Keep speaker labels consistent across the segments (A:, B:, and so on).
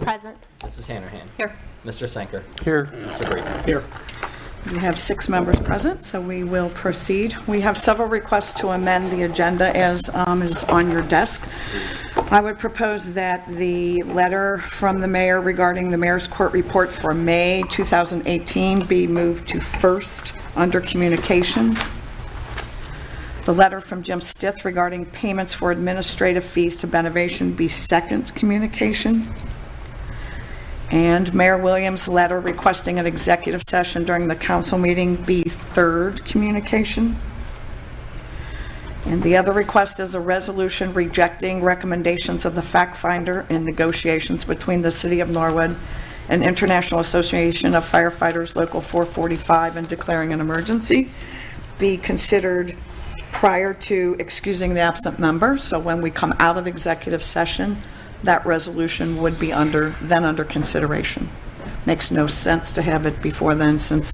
A: Present.
B: Mrs. Hannerhan.
A: Here.
B: Mr. Senker.
C: Here.
B: Mr. Brady.
C: Here.
D: We have 6 members present, so we will proceed. We have several requests to amend the agenda as is on your desk. I would propose that the letter from the mayor regarding the mayor's court report for May 2018 be moved to first under communications. The letter from Jim Stith regarding payments for administrative fees to Benovation be second communication. And Mayor Williams' letter requesting an executive session during the council meeting be third communication. And the other request is a resolution rejecting recommendations of the fact finder in negotiations between the City of Norwood and International Association of Firefighters Local 445 and declaring an emergency be considered prior to excusing the absent member. So when we come out of executive session, that resolution would be under consideration. Makes no sense to have it before then, since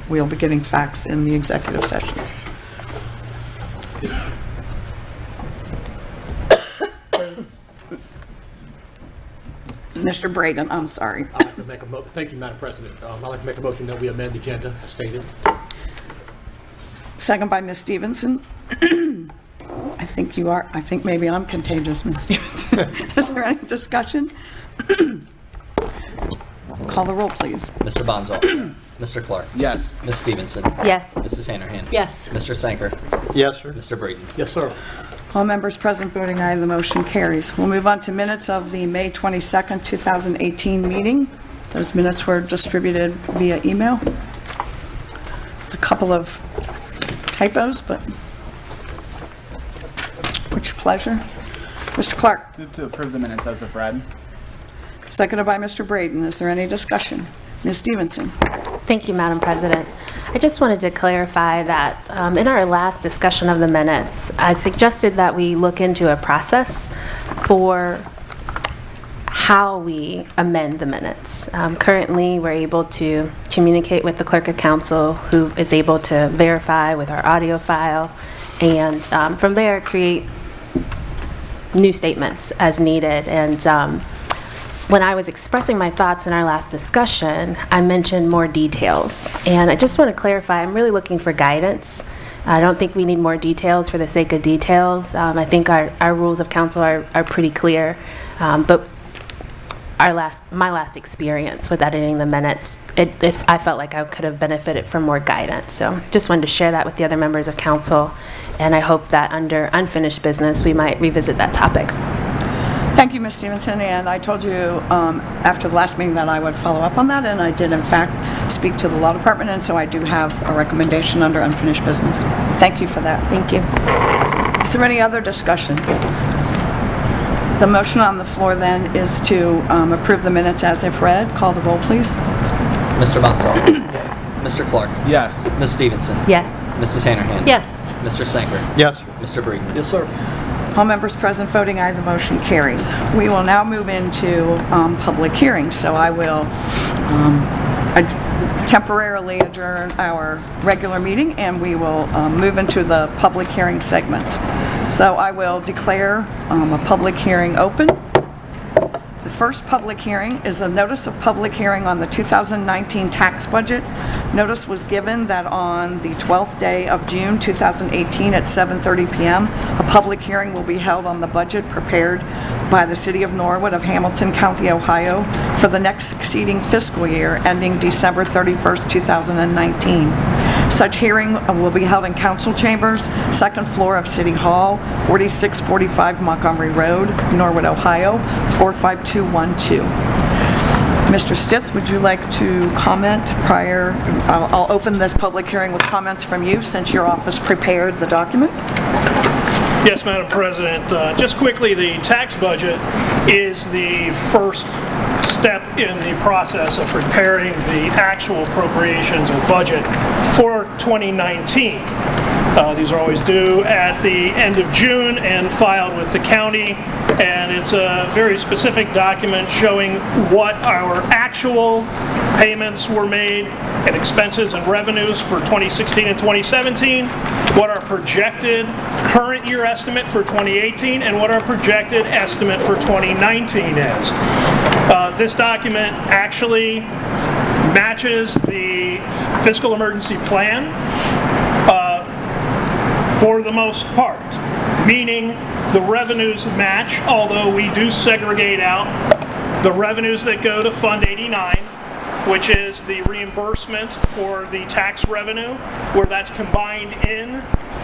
D: we'll be getting facts in the executive session. Mr. Braden, I'm sorry.
C: I'd like to make thank you, Madam President. I'd like to make a motion that we amend the agenda as stated.
D: Second by Ms. Stevenson. I think maybe I'm contagious, Ms. Stevenson. Is there any discussion? Call the roll, please.
B: Mr. Bonzo. Mr. Clark.
E: Yes.
B: Ms. Stevenson.
A: Yes.
B: Mrs. Hannerhan.
A: Yes.
B: Mr. Senker.
C: Yes, sir.
B: Mr. Brady.
C: Yes, sir.
D: All members present voting aye, the motion carries. We'll move on to minutes of the May 22nd, 2018 meeting. Those minutes were distributed via email. There's a couple of typos, but which pleasure. Mr. Clark.
E: Move to approve the minutes as of read.
D: Seconded by Mr. Braden. Is there any discussion? Ms. Stevenson.
A: Thank you, Madam President. I just wanted to clarify that in our last discussion of the minutes, I suggested that we look into a process for how we amend the minutes. Currently, we're able to communicate with the Clerk of Council, who is able to verify with our audio file, and from there create new statements as needed. And when I was expressing my thoughts in our last discussion, I mentioned more details. And I just want to clarify, I'm really looking for guidance. I don't think we need more details for the sake of details. I think our rules of council are pretty clear. But my last experience with editing the minutes, if I felt like I could have benefited from more guidance. So just wanted to share that with the other members of council. And I hope that under unfinished business, we might revisit that topic.
D: Thank you, Ms. Stevenson, and I told you after the last meeting that I would follow up on that, and I did in fact speak to the law department, and so I do have a recommendation under unfinished business. Thank you for that.
A: Thank you.
D: Is there any other discussion? The motion on the floor then is to approve the minutes as if read. Call the roll, please.
B: Mr. Bonzo. Mr. Clark.
E: Yes.
B: Ms. Stevenson.
A: Yes.
B: Mrs. Hannerhan.
A: Yes.
B: Mr. Senker.
C: Yes.
B: Mr. Brady.
C: Yes, sir.
D: All members present voting aye, the motion carries. We will now move into public hearings, so I will temporarily adjourn our regular meeting, and we will move into the public hearing segments. So I will declare a public hearing open. The first public hearing is a notice of public hearing on the 2019 tax budget. Notice was given that on the 12th day of June 2018 at 7:30 p.m., a public hearing will be held on the budget prepared by the City of Norwood of Hamilton County, Ohio, for the next succeeding fiscal year ending December 31st, 2019. Such hearing will be held in council chambers, second floor of City Hall, 4645 Montgomery Road, Norwood, Ohio, 45212. Mr. Stith, would you like to comment prior? I'll open this public hearing with comments from you since your office prepared the document.
F: Yes, Madam President. Just quickly, the tax budget is the first step in the process of preparing the actual appropriations or budget for 2019. These are always due at the end of June and filed with the county, and it's a very specific document showing what our actual payments were made and expenses and revenues for 2016 and 2017, what our projected current year estimate for 2018, and what our projected estimate for 2019 is. This document actually matches the fiscal emergency plan for the most part, meaning the revenues match, although we do segregate out the revenues that go to Fund 89, which is the reimbursement for the tax revenue, where that's combined in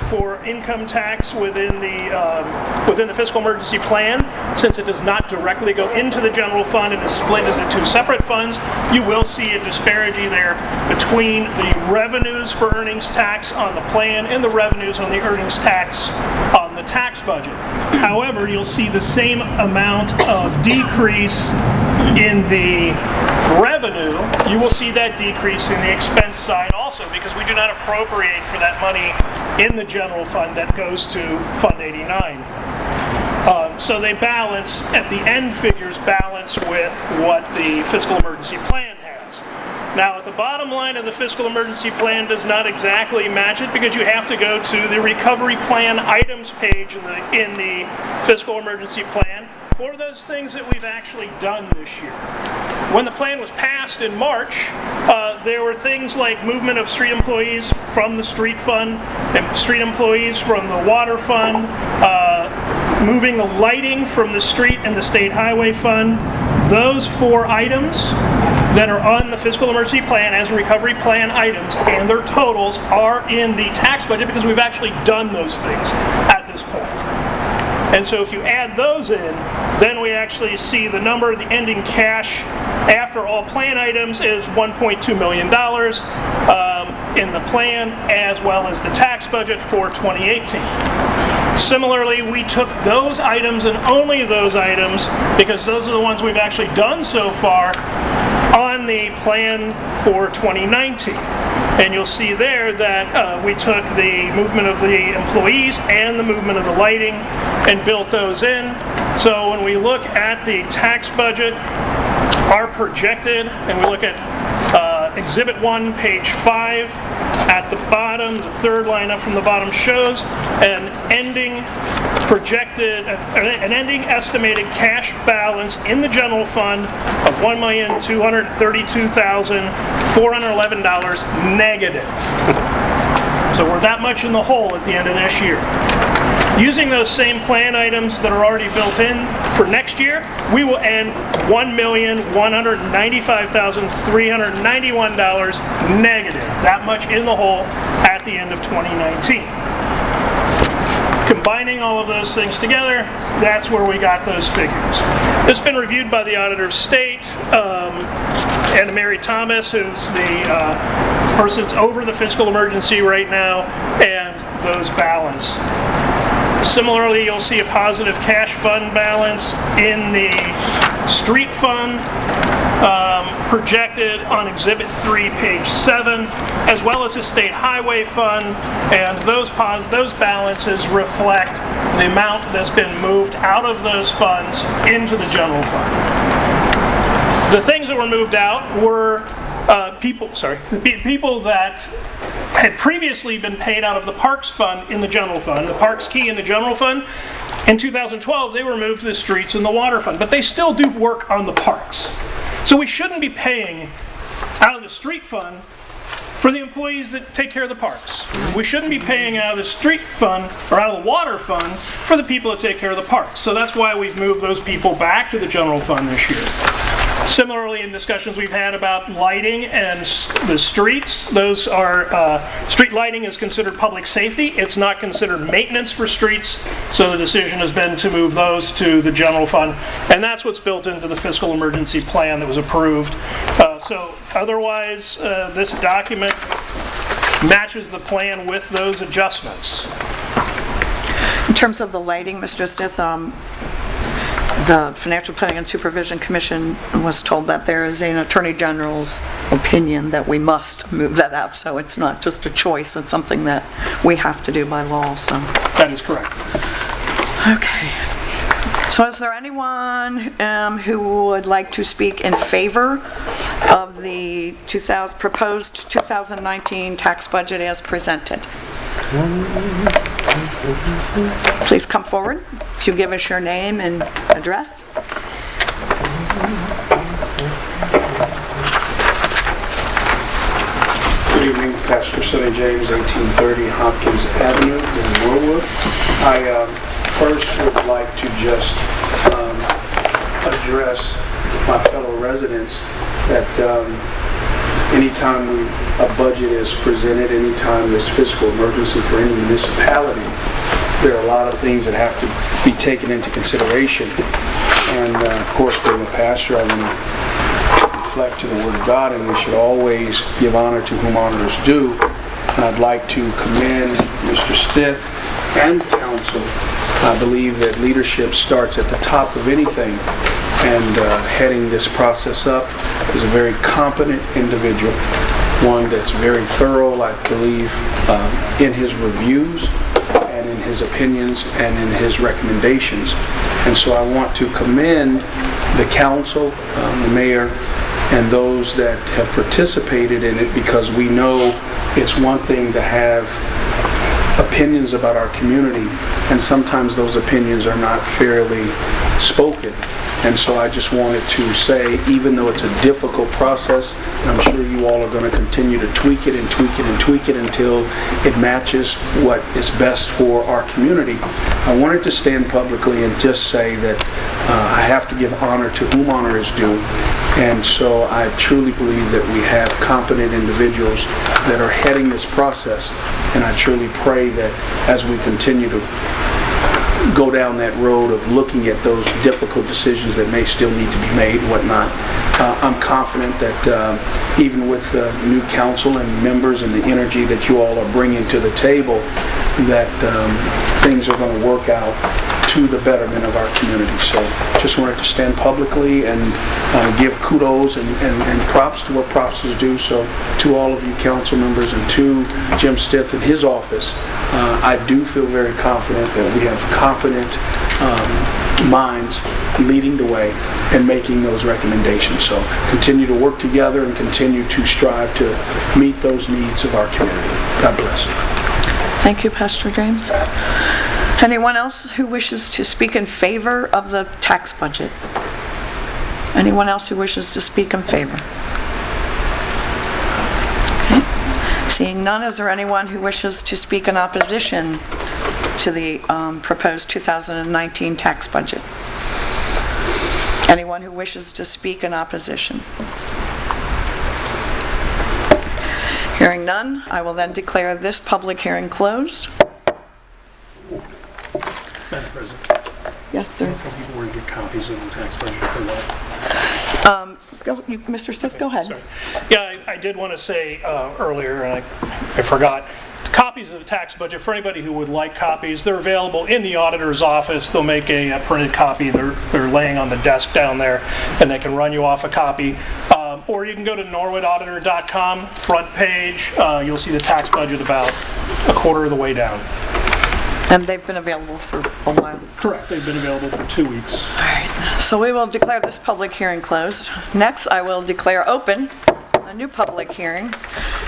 F: for income tax within the fiscal emergency plan. Since it does not directly go into the general fund and is split into two separate funds, you will see a disparity there between the revenues for earnings tax on the plan and the revenues on the earnings tax on the tax budget. However, you'll see the same amount of decrease in the revenue. You will see that decrease in the expense side also, because we do not appropriate for that money in the general fund that goes to Fund 89. So they balance, at the end figures balance with what the fiscal emergency plan has. Now, at the bottom line of the fiscal emergency plan does not exactly match it, because you have to go to the recovery plan items page in the fiscal emergency plan for those things that we've actually done this year. When the plan was passed in March, there were things like movement of street employees from the street fund and street employees from the water fund, moving the lighting from the street and the state highway fund. Those 4 items that are on the fiscal emergency plan as recovery plan items, and their totals are in the tax budget because we've actually done those things at this point. And so if you add those in, then we actually see the number, the ending cash after all plan items is $1.2 million in the plan, as well as the tax budget for 2018. Similarly, we took those items and only those items, because those are the ones we've actually done so far, on the plan for 2019. And you'll see there that we took the movement of the employees and the movement of the lighting and built those in. So when we look at the tax budget, our projected, and we look at Exhibit 1, page 5, at the bottom, the third line up from the bottom shows an ending estimated cash balance in the general fund of $1,232,411 negative. So we're that much in the hole at the end of this year. Using those same plan items that are already built in for next year, we will end $1,195,391 negative. That much in the hole at the end of 2019. Combining all of those things together, that's where we got those figures. It's been reviewed by the Auditor of State and Mary Thomas, who's the person that's over the fiscal emergency right now, and those balance. Similarly, you'll see a positive cash fund balance in the street fund, projected on Exhibit 3, page 7, as well as the state highway fund, and those balances reflect the amount that's been moved out of those funds into the general fund. The things that were moved out were people that had previously been paid out of the Parks Fund in the general fund, the Parks Key in the general fund. In 2012, they were moved to the streets and the water fund, but they still do work on the parks. So we shouldn't be paying out of the street fund for the employees that take care of the parks. We shouldn't be paying out of the street fund or out of the water fund for the people that take care of the parks. So that's why we've moved those people back to the general fund this year. Similarly, in discussions we've had about lighting and the streets, those are, street lighting is considered public safety. It's not considered maintenance for streets, so the decision has been to move those to the general fund, and that's what's built into the fiscal emergency plan that was approved. So otherwise, this document matches the plan with those adjustments.
D: In terms of the lighting, Mr. Stith, the Financial Planning and Supervision Commission was told that there is an Attorney General's opinion that we must move that up, so it's not just a choice, it's something that we have to do by law, so.
F: That is correct.
D: Okay. So is there anyone who would like to speak in favor of the proposed 2019 tax budget as presented? Please come forward if you give us your name and address.
G: Good evening, Pastor Sonny James, 1830 Hopkins Avenue in Norwood. I first would like to just address my fellow residents that anytime a budget is presented, anytime there's fiscal emergency for any municipality, there are a lot of things that have to be taken into consideration. And of course, being a pastor, I want to reflect to the Word of God, and we should always give honor to whom honor is due. And I'd like to commend Mr. Stith and council. I believe that leadership starts at the top of anything, and heading this process up is a very competent individual, one that's very thorough, I believe, in his reviews and in his opinions and in his recommendations. And so I want to commend the council, the mayor, and those that have participated in it, because we know it's one thing to have opinions about our community, and sometimes those opinions are not fairly spoken. And so I just wanted to say, even though it's a difficult process, and I'm sure you all are going to continue to tweak it and tweak it and tweak it until it matches what is best for our community, I wanted to stand publicly and just say that I have to give honor to whom honor is due. And so I truly believe that we have competent individuals that are heading this process, and I truly pray that as we continue to go down that road of looking at those difficult decisions that may still need to be made, whatnot, I'm confident that even with the new council and members and the energy that you all are bringing to the table, that things are going to work out to the betterment of our community. So just wanted to stand publicly and give kudos and props to what props is due. So to all of you council members and to Jim Stith and his office, I do feel very confident that we have competent minds leading the way and making those recommendations. So continue to work together and continue to strive to meet those needs of our community. God bless.
D: Thank you, Pastor James. Anyone else who wishes to speak in favor of the tax budget? Anyone else who wishes to speak in favor? Okay. Seeing none, is there anyone who wishes to speak in opposition to the proposed 2019 tax budget? Anyone who wishes to speak in opposition? Hearing none, I will then declare this public hearing closed.
F: Madam President,
D: Yes, sir.
F: tell people where to get copies of the tax budget if they want.
D: Mr. Stith, go ahead.
F: Sorry. Yeah, I did want to say earlier, and I forgot, copies of the tax budget, for anybody who would like copies, they're available in the auditor's office. They'll make a printed copy. They're laying on the desk down there, and they can run you off a copy. Or you can go to norwoodauditor.com, front page. You'll see the tax budget about a quarter of the way down.
D: And they've been available for a while.
F: Correct. They've been available for 2 weeks.
D: All right. So we will declare this public hearing closed. Next, I will declare open a new public hearing.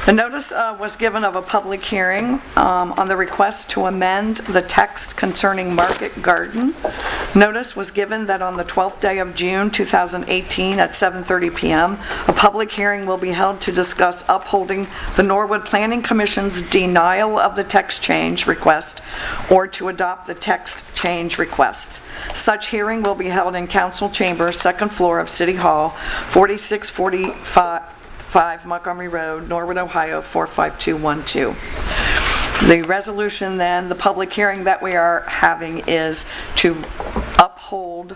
D: The notice was given of a public hearing on the request to amend the text concerning Market Garden. Notice was given that on the 12th day of June 2018 at 7:30 p.m., a public hearing will be held to discuss upholding the Norwood Planning Commission's denial of the text change request or to adopt the text change request. Such hearing will be held in Council Chambers, second floor of City Hall, 4645 Montgomery Road, Norwood, Ohio, 45212. The resolution then, the public hearing that we are having is to uphold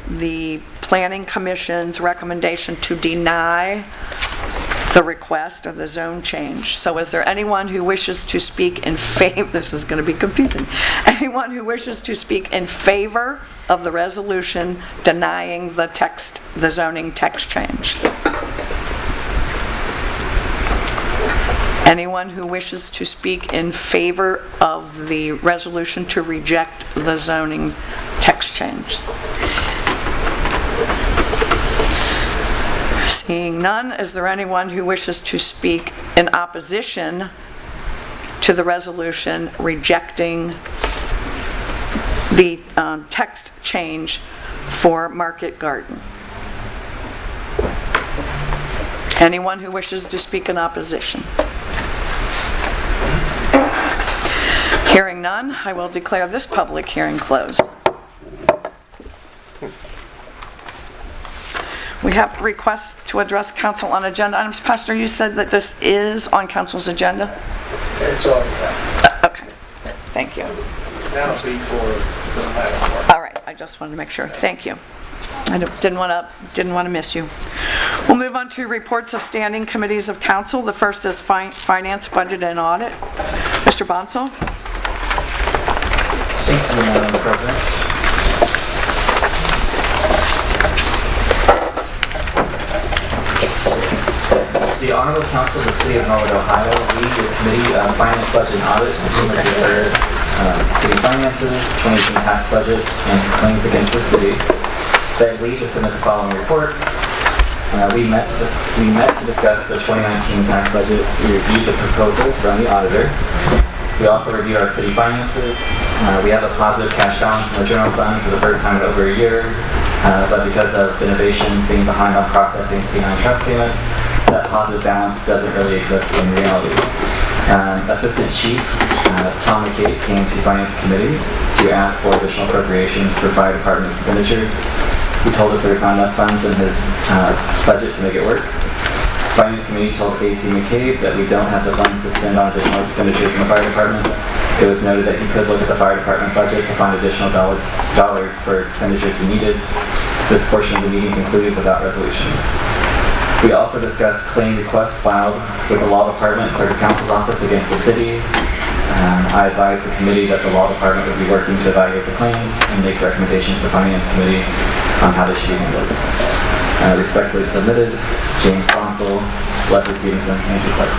D: the Planning Commission's recommendation to deny the request or the zone change. So is there anyone who wishes to speak in favor? This is going to be confusing. Anyone who wishes to speak in favor of the resolution denying the zoning text change? Anyone who wishes to speak in favor of the resolution to reject the zoning text change? Seeing none, is there anyone who wishes to speak in opposition to the resolution rejecting the text change for Market Garden? Anyone who wishes to speak in opposition? Hearing none, I will declare this public hearing closed. We have requests to address council on agenda items. Pastor, you said that this is on council's agenda?
G: It's all right.
D: Okay, thank you.
G: That'll be for the latter part.
D: All right, I just wanted to make sure. Thank you. I didn't want to miss you. We'll move on to reports of standing committees of council. The first is Finance, Budget, and Audit. Mr. Bonsall?
H: Thank you, Madam President. The Honorable Council of the City of Norwood, Ohio, lead the Committee on Finance, Budget, and Audit, consumers declared city finances, 2018 tax budget, and claims against the city. That lead to submit the following report. We met to discuss the 2019 tax budget. We reviewed the proposal from the auditor. We also reviewed our city finances. We have a positive cash balance in the general fund for the first time in over a year, but because of innovations being behind on processing C9 trust payments, that positive balance doesn't really exist in reality. Assistant Chief Tom McCabe came to Finance Committee to ask for additional appropriations for fire department expenditures. He told us there's not enough funds in his budget to make it work. Finance Committee told AC McCabe that we don't have the funds to spend on additional expenditures in the fire department. It was noted that he could look at the fire department budget to find additional dollars for expenditures he needed. This portion of the meeting concluded without resolution. We also discussed claim requests filed with the Law Department and Clerk of Counsel's Office against the city. I advised the committee that the Law Department would be working to evaluate the claims and make recommendations to the Finance Committee on how this should be handled. Respectfully submitted, James Bonsall, Leslie Stevenson, Andrew Clark.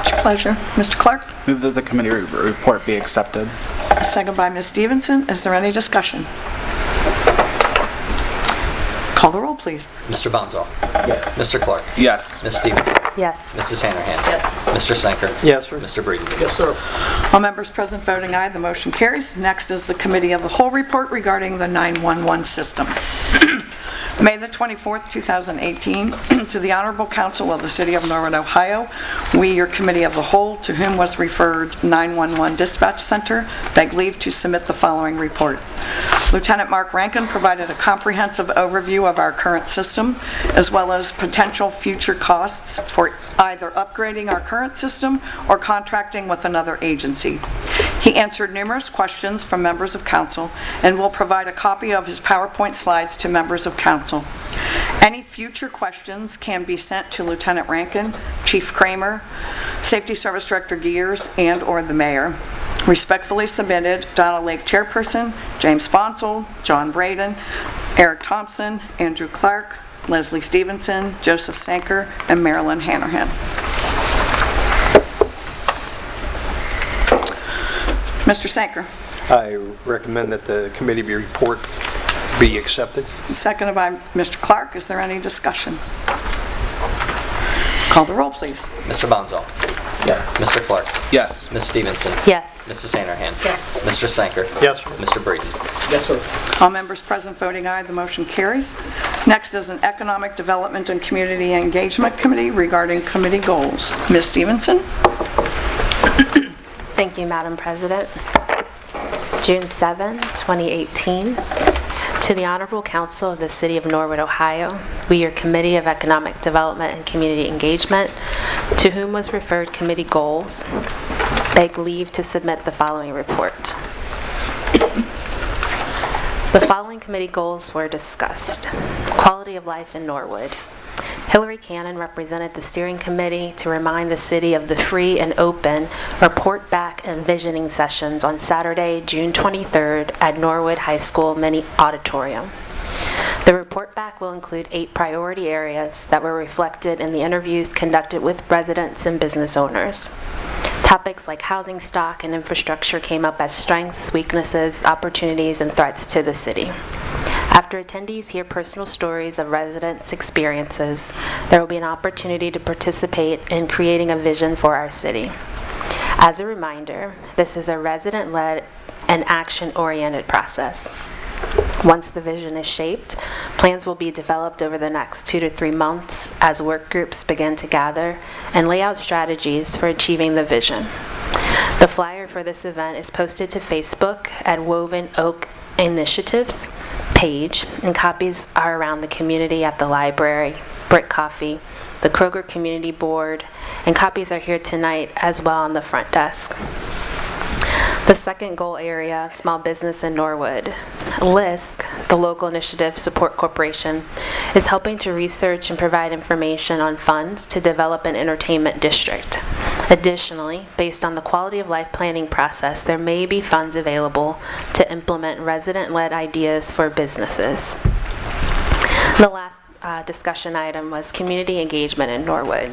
D: It's your pleasure. Mr. Clark?
E: Move that the committee report be accepted.
D: Second by Ms. Stevenson. Is there any discussion? Call the roll, please.
B: Mr. Bonsall.
H: Yes.
B: Mr. Clark.
E: Yes.
B: Ms. Stevenson.
A: Yes.
B: Mrs. Hanrahan.
A: Yes.
B: Mr. Sanker.
C: Yes, sir.
B: Mr. Breeden.
C: Yes, sir.
D: All members present voting aye, the motion carries. Next is the Committee of the Whole report regarding the 911 system. May the 24th, 2018, to the Honorable Council of the City of Norwood, Ohio, we, your Committee of the Whole, to whom was referred 911 Dispatch Center, beg leave to submit the following report. Lieutenant Mark Rankin provided a comprehensive overview of our current system, as well as potential future costs for either upgrading our current system or contracting with another agency. He answered numerous questions from members of council and will provide a copy of his PowerPoint slides to members of council. Any future questions can be sent to Lieutenant Rankin, Chief Kramer, Safety Service Director Gears, and/or the mayor. Respectfully submitted, Donna Lake Chairperson, James Bonsall, John Braden, Eric Thompson, Andrew Clark, Leslie Stevenson, Joseph Sanker, and Marilyn Hanrahan. Mr. Sanker.
C: I recommend that the committee report be accepted.
D: Seconded by Mr. Clark. Is there any discussion? Call the roll, please.
B: Mr. Bonsall.
H: Yes.
B: Mr. Clark.
E: Yes.
B: Ms. Stevenson.
A: Yes.
B: Mrs. Hanrahan.
A: Yes.
B: Mr. Sanker.
C: Yes, sir.
B: Mr. Breeden.
C: Yes, sir.
D: All members present voting aye, the motion carries. Next is an Economic Development and Community Engagement Committee regarding committee goals. Ms. Stevenson?
A: Thank you, Madam President. June 7, 2018. To the Honorable Council of the City of Norwood, Ohio, we, your Committee of Economic Development and Community Engagement, to whom was referred committee goals, beg leave to submit the following report. The following committee goals were discussed. Quality of life in Norwood. Hillary Cannon represented the steering committee to remind the city of the free and open report back and visioning sessions on Saturday, June 23rd at Norwood High School Mini Auditorium. The report back will include 8 priority areas that were reflected in the interviews conducted with residents and business owners. Topics like housing stock and infrastructure came up as strengths, weaknesses, opportunities, and threats to the city. After attendees hear personal stories of residents' experiences, there will be an opportunity to participate in creating a vision for our city. As a reminder, this is a resident-led and action-oriented process. Once the vision is shaped, plans will be developed over the next 2 to 3 months as work groups begin to gather and lay out strategies for achieving the vision. The flyer for this event is posted to Facebook at Woven Oak Initiatives page, and copies are around the community at the library, Brick Coffee, the Kroger Community Board, and copies are here tonight as well on the front desk. The second goal area, small business in Norwood. LISC, the Local Initiative Support Corporation, is helping to research and provide information on funds to develop an entertainment district. Additionally, based on the quality of life planning process, there may be funds available to implement resident-led ideas for businesses. The last discussion item was community engagement in Norwood.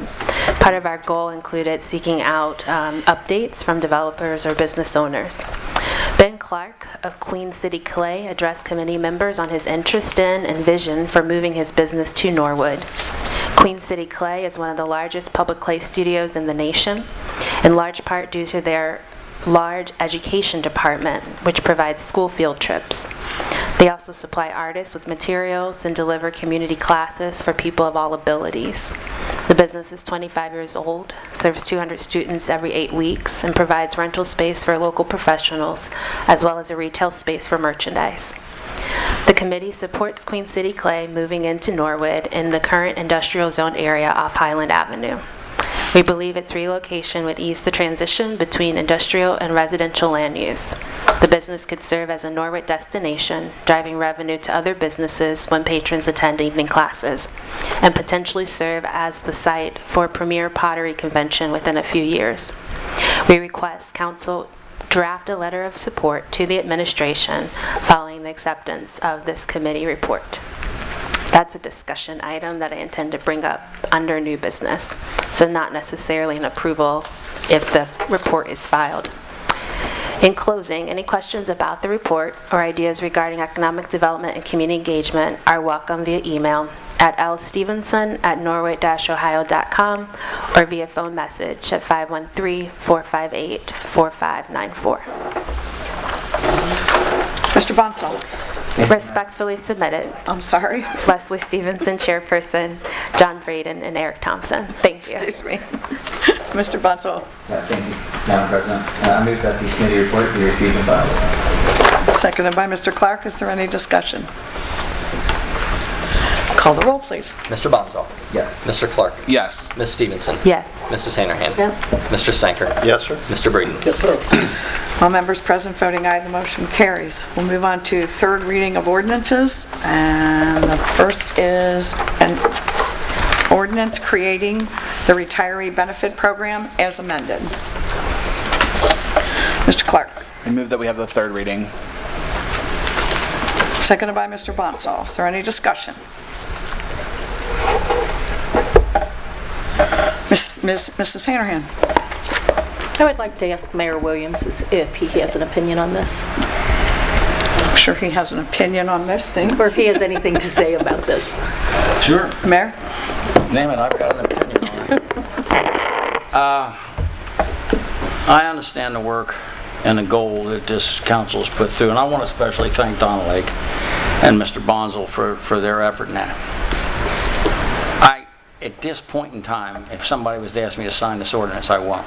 A: Part of our goal included seeking out updates from developers or business owners. Ben Clark of Queen City Clay addressed committee members on his interest in and vision for moving his business to Norwood. Queen City Clay is one of the largest public clay studios in the nation, in large part due to their large education department, which provides school field trips. They also supply artists with materials and deliver community classes for people of all abilities. The business is 25 years old, serves 200 students every 8 weeks, and provides rental space for local professionals, as well as a retail space for merchandise. The committee supports Queen City Clay moving into Norwood in the current industrial zone area off Highland Avenue. We believe its relocation would ease the transition between industrial and residential land use. The business could serve as a Norwood destination, driving revenue to other businesses when patrons attend evening classes, and potentially serve as the site for a premier pottery convention within a few years. We request Council draft a letter of support to the administration following the acceptance of this committee report. That's a discussion item that I intend to bring up under new business, so not necessarily an approval if the report is filed. In closing, any questions about the report or ideas regarding economic development and community engagement are welcome via email at lstevenson@norwood-ohio.com or via phone message at 513-458-4594.
D: Mr. Bonsall.
A: Respectfully submitted.
D: I'm sorry.
A: Leslie Stevenson, Chairperson, John Braden, and Eric Thompson. Thank you.
D: Excuse me. Mr. Bonsall.
H: Thank you, Madam President. I move that the committee report be received and filed.
D: Seconded by Mr. Clark. Is there any discussion? Call the roll, please.
B: Mr. Bonzall.
H: Yes.
B: Mr. Clark.
E: Yes.
B: Ms. Stevenson.
A: Yes.
B: Mrs. Hanrahan.
I: Yes.
B: Mr. Sanker.
C: Yes, sir.
B: Mr. Braden.
C: Yes, sir.
D: All members present voting aye, the motion carries. We'll move on to third reading of ordinances, and the first is an ordinance creating the retiree benefit program as amended. Mr. Clark.
E: I move that we have the third reading.
D: Seconded by Mr. Bonsall. Is there any discussion? Mrs. Hanrahan.
I: I would like to ask Mayor Williams if he has an opinion on this,
D: I'm sure he has an opinion on this thing.
I: or if he has anything to say about this.
J: Sure.
D: Mayor?
J: Name it, I've got an opinion on it. I understand the work and the goal that this council has put through, and I want to especially thank Donna Lake and Mr. Bonsall for their effort in that. At this point in time, if somebody was to ask me to sign this ordinance, I won't.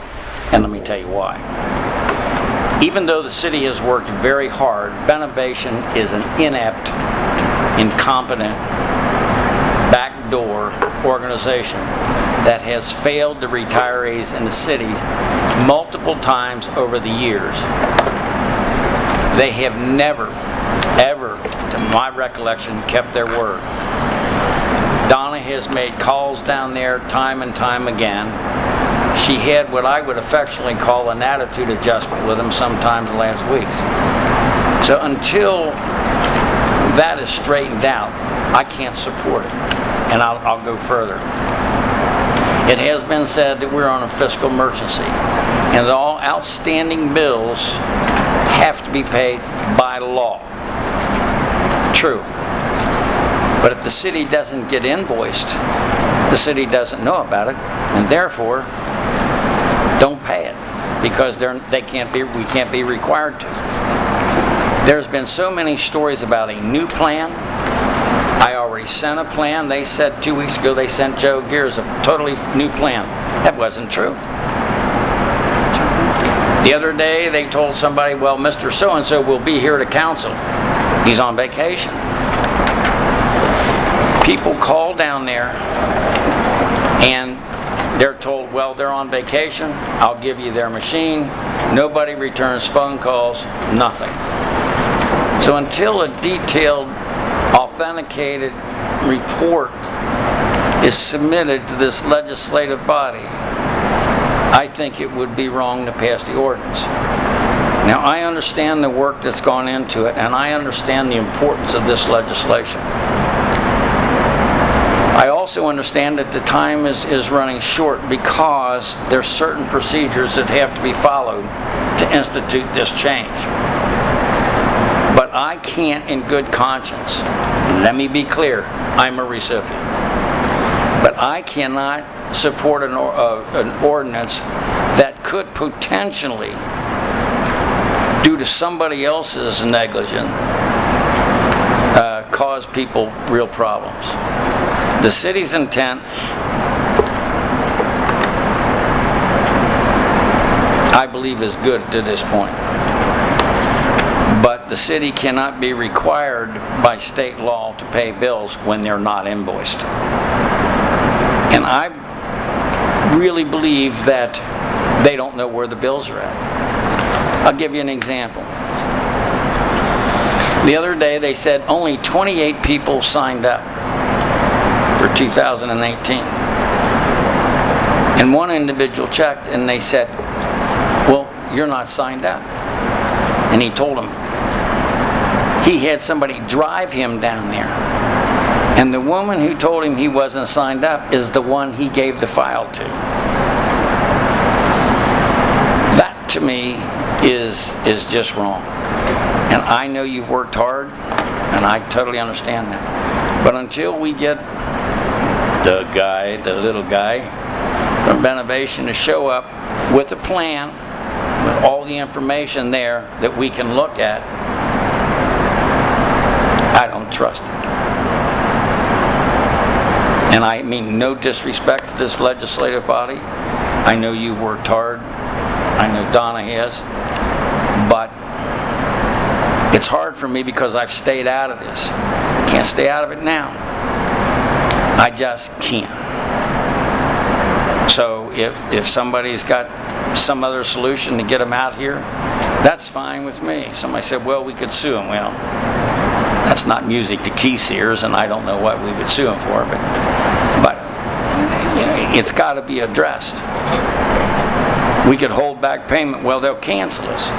J: And let me tell you why. Even though the city has worked very hard, Benovation is an inept, incompetent, backdoor organization that has failed the retirees in the city multiple times over the years. They have never, ever, to my recollection, kept their word. Donna has made calls down there time and time again. She had what I would affectionately call an attitude adjustment with them sometimes last weeks. So until that is straightened out, I can't support it. And I'll go further. It has been said that we're on a fiscal emergency, and that all outstanding bills have to be paid by law. True. But if the city doesn't get invoiced, the city doesn't know about it, and therefore don't pay it because we can't be required to. There's been so many stories about a new plan. I already sent a plan. They said 2 weeks ago they sent Joe Gears a totally new plan. That wasn't true. The other day they told somebody, well, Mr. So-and-so will be here to council. He's on vacation. People call down there and they're told, well, they're on vacation. I'll give you their machine. Nobody returns phone calls, nothing. So until a detailed, authenticated report is submitted to this legislative body, I think it would be wrong to pass the ordinance. Now, I understand the work that's gone into it, and I understand the importance of this legislation. I also understand that the time is running short because there's certain procedures that have to be followed to institute this change. But I can't in good conscience, let me be clear, I'm a recipient, but I cannot support an ordinance that could potentially, due to somebody else's negligence, cause people real problems. The city's intent, I believe, is good to this point. But the city cannot be required by state law to pay bills when they're not invoiced. And I really believe that they don't know where the bills are at. I'll give you an example. The other day they said only 28 people signed up for 2018. And one individual checked and they said, well, you're not signed up. And he told them he had somebody drive him down there. And the woman who told him he wasn't signed up is the one he gave the file to. That to me is just wrong. And I know you've worked hard, and I totally understand that. But until we get the little guy from Benovation to show up with a plan, with all the information there that we can look at, I don't trust it. And I mean no disrespect to this legislative body. I know you've worked hard. I know Donna has. But it's hard for me because I've stayed out of this. Can't stay out of it now. I just can't. So if somebody's got some other solution to get them out here, that's fine with me. Somebody said, well, we could sue them. Well, that's not music to Keith's ears, and I don't know what we would sue them for, but you know, it's got to be addressed. We could hold back payment. Well, they'll cancel us,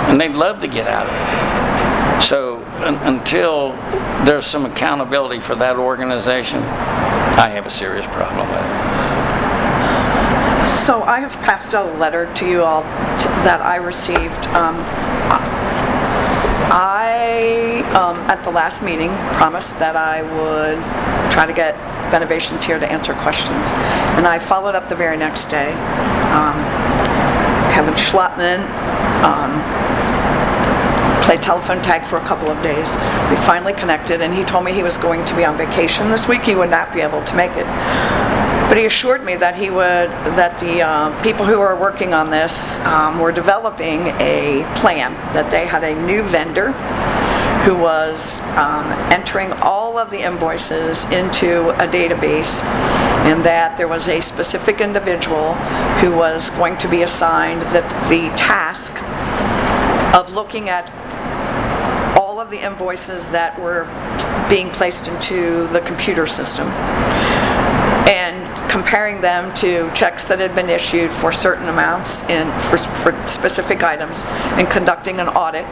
J: and they'd love to get out of it. So until there's some accountability for that organization, I have a serious problem with it.
D: So I have passed out a letter to you all that I received. I, at the last meeting, promised that I would try to get Benevations here to answer questions. And I followed up the very next day. Kevin Schlottman played telephone tag for a couple of days. We finally connected, and he told me he was going to be on vacation this week. He would not be able to make it. But he assured me that that the people who are working on this were developing a plan, that they had a new vendor who was entering all of the invoices into a database, and that there was a specific individual who was going to be assigned the task of looking at all of the invoices that were being placed into the computer system and comparing them to checks that had been issued for certain amounts for specific items and conducting an audit.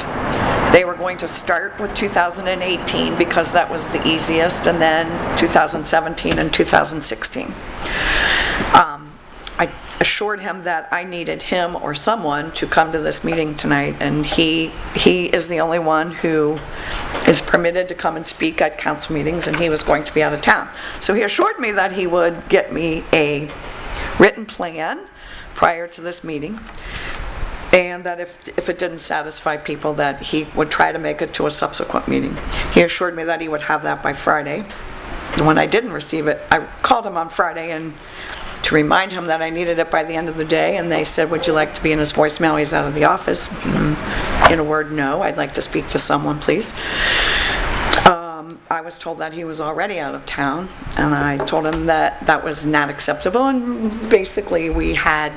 D: They were going to start with 2018 because that was the easiest, and then 2017 and 2016. I assured him that I needed him or someone to come to this meeting tonight, and he is the only one who is permitted to come and speak at council meetings, and he was going to be out of town. So he assured me that he would get me a written plan prior to this meeting. and that if it didn't satisfy people, that he would try to make it to a subsequent meeting. He assured me that he would have that by Friday. And when I didn't receive it, I called him on Friday and to remind him that I needed it by the end of the day, and they said, would you like to be in his voicemail? He's out of the office. In a word, no. I'd like to speak to someone, please. I was told that he was already out of town, and I told him that that was not acceptable, and basically we had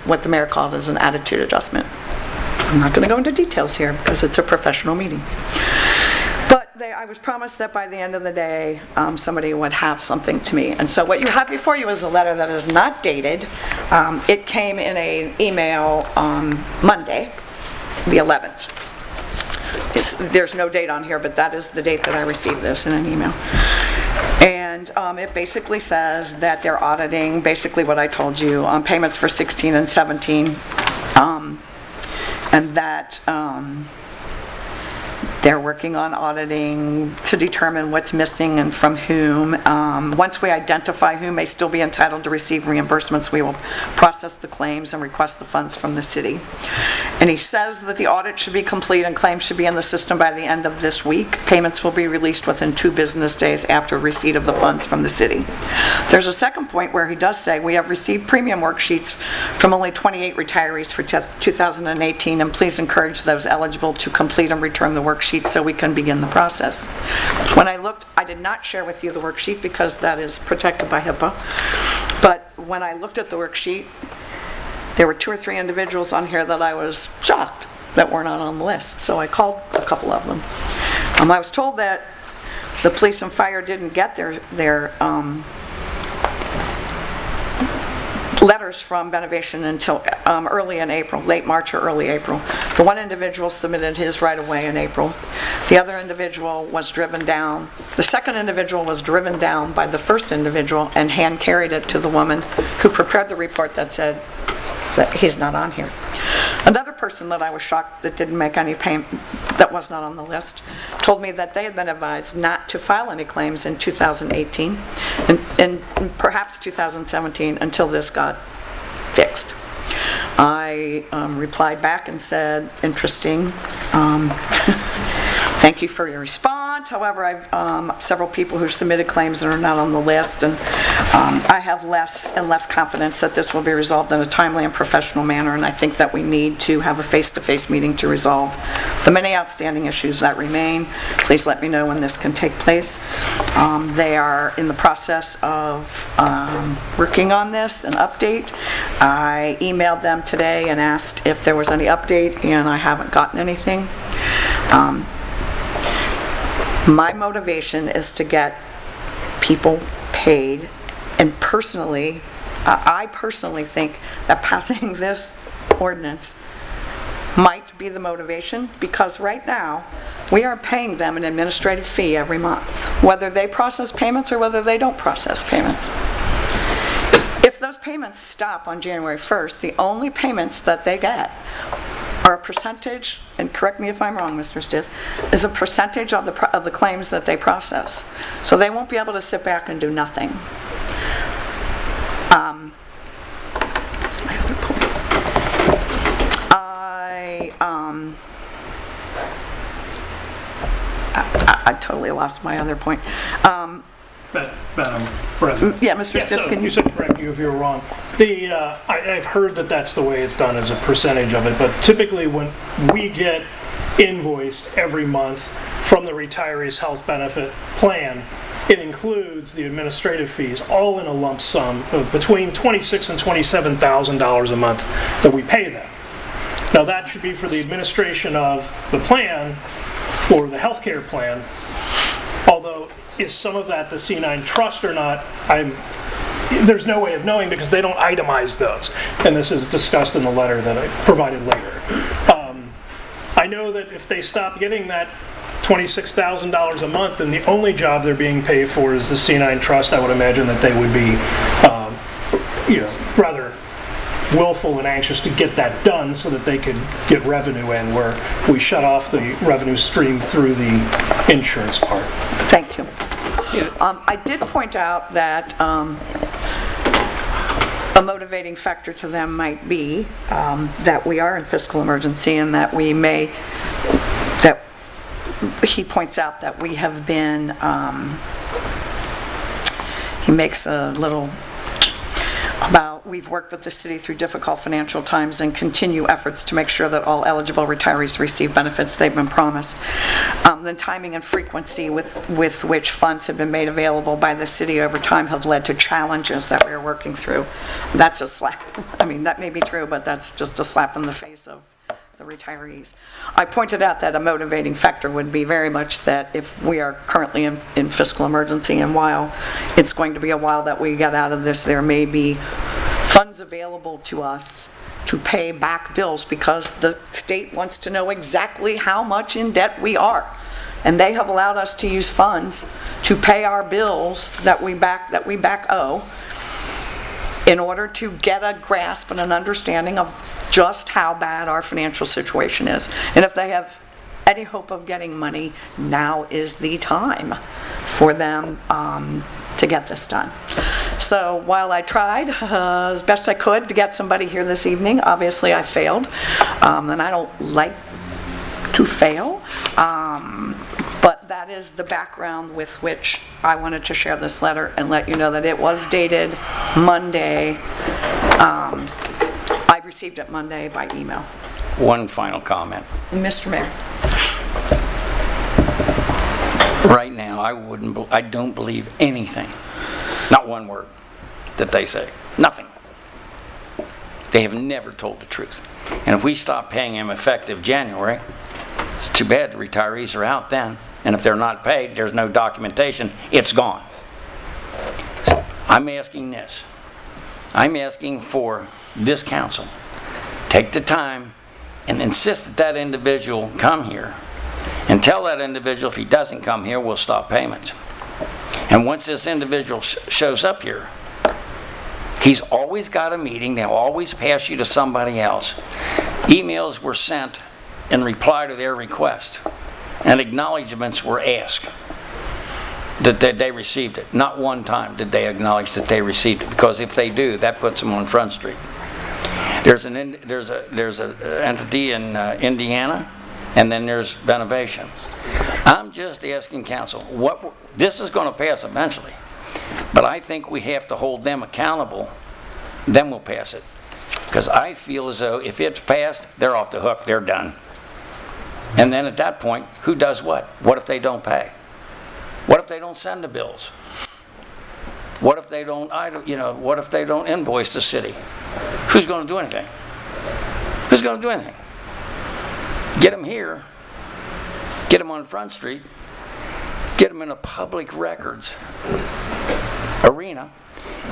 D: what the mayor called as an attitude adjustment. I'm not going to go into details here because it's a professional meeting. But I was promised that by the end of the day, somebody would have something to me. And so what you have before you is a letter that is not dated. It came in an email on Monday, the 11th. There's no date on here, but that is the date that I received this in an email. And it basically says that they're auditing basically what I told you on payments for 16 and 17, and that they're working on auditing to determine what's missing and from whom. Once we identify who may still be entitled to receive reimbursements, we will process the claims and request the funds from the city. And he says that the audit should be complete and claims should be in the system by the end of this week. Payments will be released within 2 business days after receipt of the funds from the city. There's a second point where he does say, we have received premium worksheets from only 28 retirees for 2018, and please encourage those eligible to complete and return the worksheet so we can begin the process. When I looked, I did not share with you the worksheet because that is protected by HIPAA, but when I looked at the worksheet, there were 2 or 3 individuals on here that I was shocked that were not on the list, so I called a couple of them. I was told that the police and fire didn't get their letters from Benovation until early in April, late March or early April. The one individual submitted his right away in April. The other individual was driven down. The second individual was driven down by the first individual and hand carried it to the woman who prepared the report that said that he's not on here. Another person that I was shocked that didn't make any payment, that was not on the list, told me that they had been advised not to file any claims in 2018 and perhaps 2017 until this got fixed. I replied back and said, interesting. Thank you for your response. However, I've several people who submitted claims that are not on the list, and I have less and less confidence that this will be resolved in a timely and professional manner, and I think that we need to have a face-to-face meeting to resolve the many outstanding issues that remain. Please let me know when this can take place. They are in the process of working on this, an update. I emailed them today and asked if there was any update, and I haven't gotten anything. My motivation is to get people paid, and personally, I personally think that passing this ordinance might be the motivation, because right now, we are paying them an administrative fee every month, whether they process payments or whether they don't process payments. If those payments stop on January 1st, the only payments that they get are a percentage, and correct me if I'm wrong, Mr. Stith, is a percentage of the claims that they process. So they won't be able to sit back and do nothing. What's my other point? I totally lost my other point.
F: Madam President.
D: Yeah, Mr. Stiff,
F: so
D: can
F: you said correct you if you're wrong. I've heard that that's the way it's done as a percentage of it, but typically when we get invoiced every month from the retiree's health benefit plan, it includes the administrative fees, all in a lump sum of between $26,000 and $27,000 a month that we pay them. Now that should be for the administration of the plan, for the health care plan, although is some of that the C9 trust or not, there's no way of knowing because they don't itemize those. And this is discussed in the letter that I provided later. I know that if they stop getting that $26,000 a month and the only job they're being paid for is the C9 trust, I would imagine that they would be rather willful and anxious to get that done so that they could get revenue in, where we shut off the revenue stream through the insurance part.
D: Thank you. I did point out that a motivating factor to them might be that we are in fiscal emergency and that that he points out that we have been, he makes a little about we've worked with the city through difficult financial times and continue efforts to make sure that all eligible retirees receive benefits they've been promised. The timing and frequency with which funds have been made available by the city over time have led to challenges that we're working through. That's a slap. I mean, that may be true, but that's just a slap in the face of the retirees. I pointed out that a motivating factor would be very much that if we are currently in fiscal emergency, and while it's going to be a while that we get out of this, there may be funds available to us to pay back bills because the state wants to know exactly how much in debt we are. And they have allowed us to use funds to pay our bills that we back owe in order to get a grasp and an understanding of just how bad our financial situation is. And if they have any hope of getting money, now is the time for them to get this done. So while I tried as best I could to get somebody here this evening, obviously I failed. And I don't like to fail. But that is the background with which I wanted to share this letter and let you know that it was dated Monday. I received it Monday by email.
J: One final comment.
D: Mr. Mayor.
J: Right now, I don't believe anything, not one word, that they say. Nothing. They have never told the truth. And if we stop paying them effective January, it's too bad the retirees are out then. And if they're not paid, there's no documentation, it's gone. So I'm asking this. I'm asking for this council, take the time and insist that that individual come here and tell that individual if he doesn't come here, we'll stop payments. And once this individual shows up here, he's always got a meeting, they'll always pass you to somebody else. Emails were sent in reply to their request, and acknowledgments were asked that they received it. Not one time did they acknowledge that they received it, because if they do, that puts them on Front Street. There's an entity in Indiana, and then there's Benovation. I'm just asking council, this is going to pass eventually, but I think we have to hold them accountable, then we'll pass it. Because I feel as though if it's passed, they're off the hook, they're done. And then at that point, who does what? What if they don't pay? What if they don't send the bills? What if they don't, what if they don't invoice the city? Who's going to do anything? Who's going to do anything? Get them here, get them on Front Street, get them in a public records arena,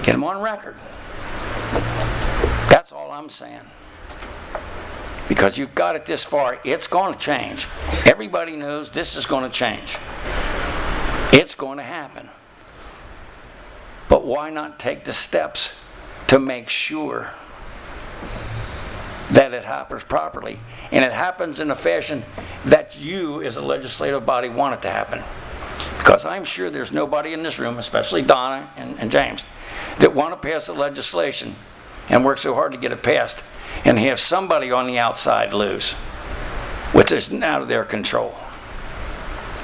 J: get them on record. That's all I'm saying. Because you've got it this far, it's going to change. Everybody knows this is going to change. It's going to happen. But why not take the steps to make sure that it happens properly, and it happens in a fashion that you as a legislative body want it to happen? Because I'm sure there's nobody in this room, especially Donna and James, that want to pass the legislation and work so hard to get it passed and have somebody on the outside lose, which is out of their control.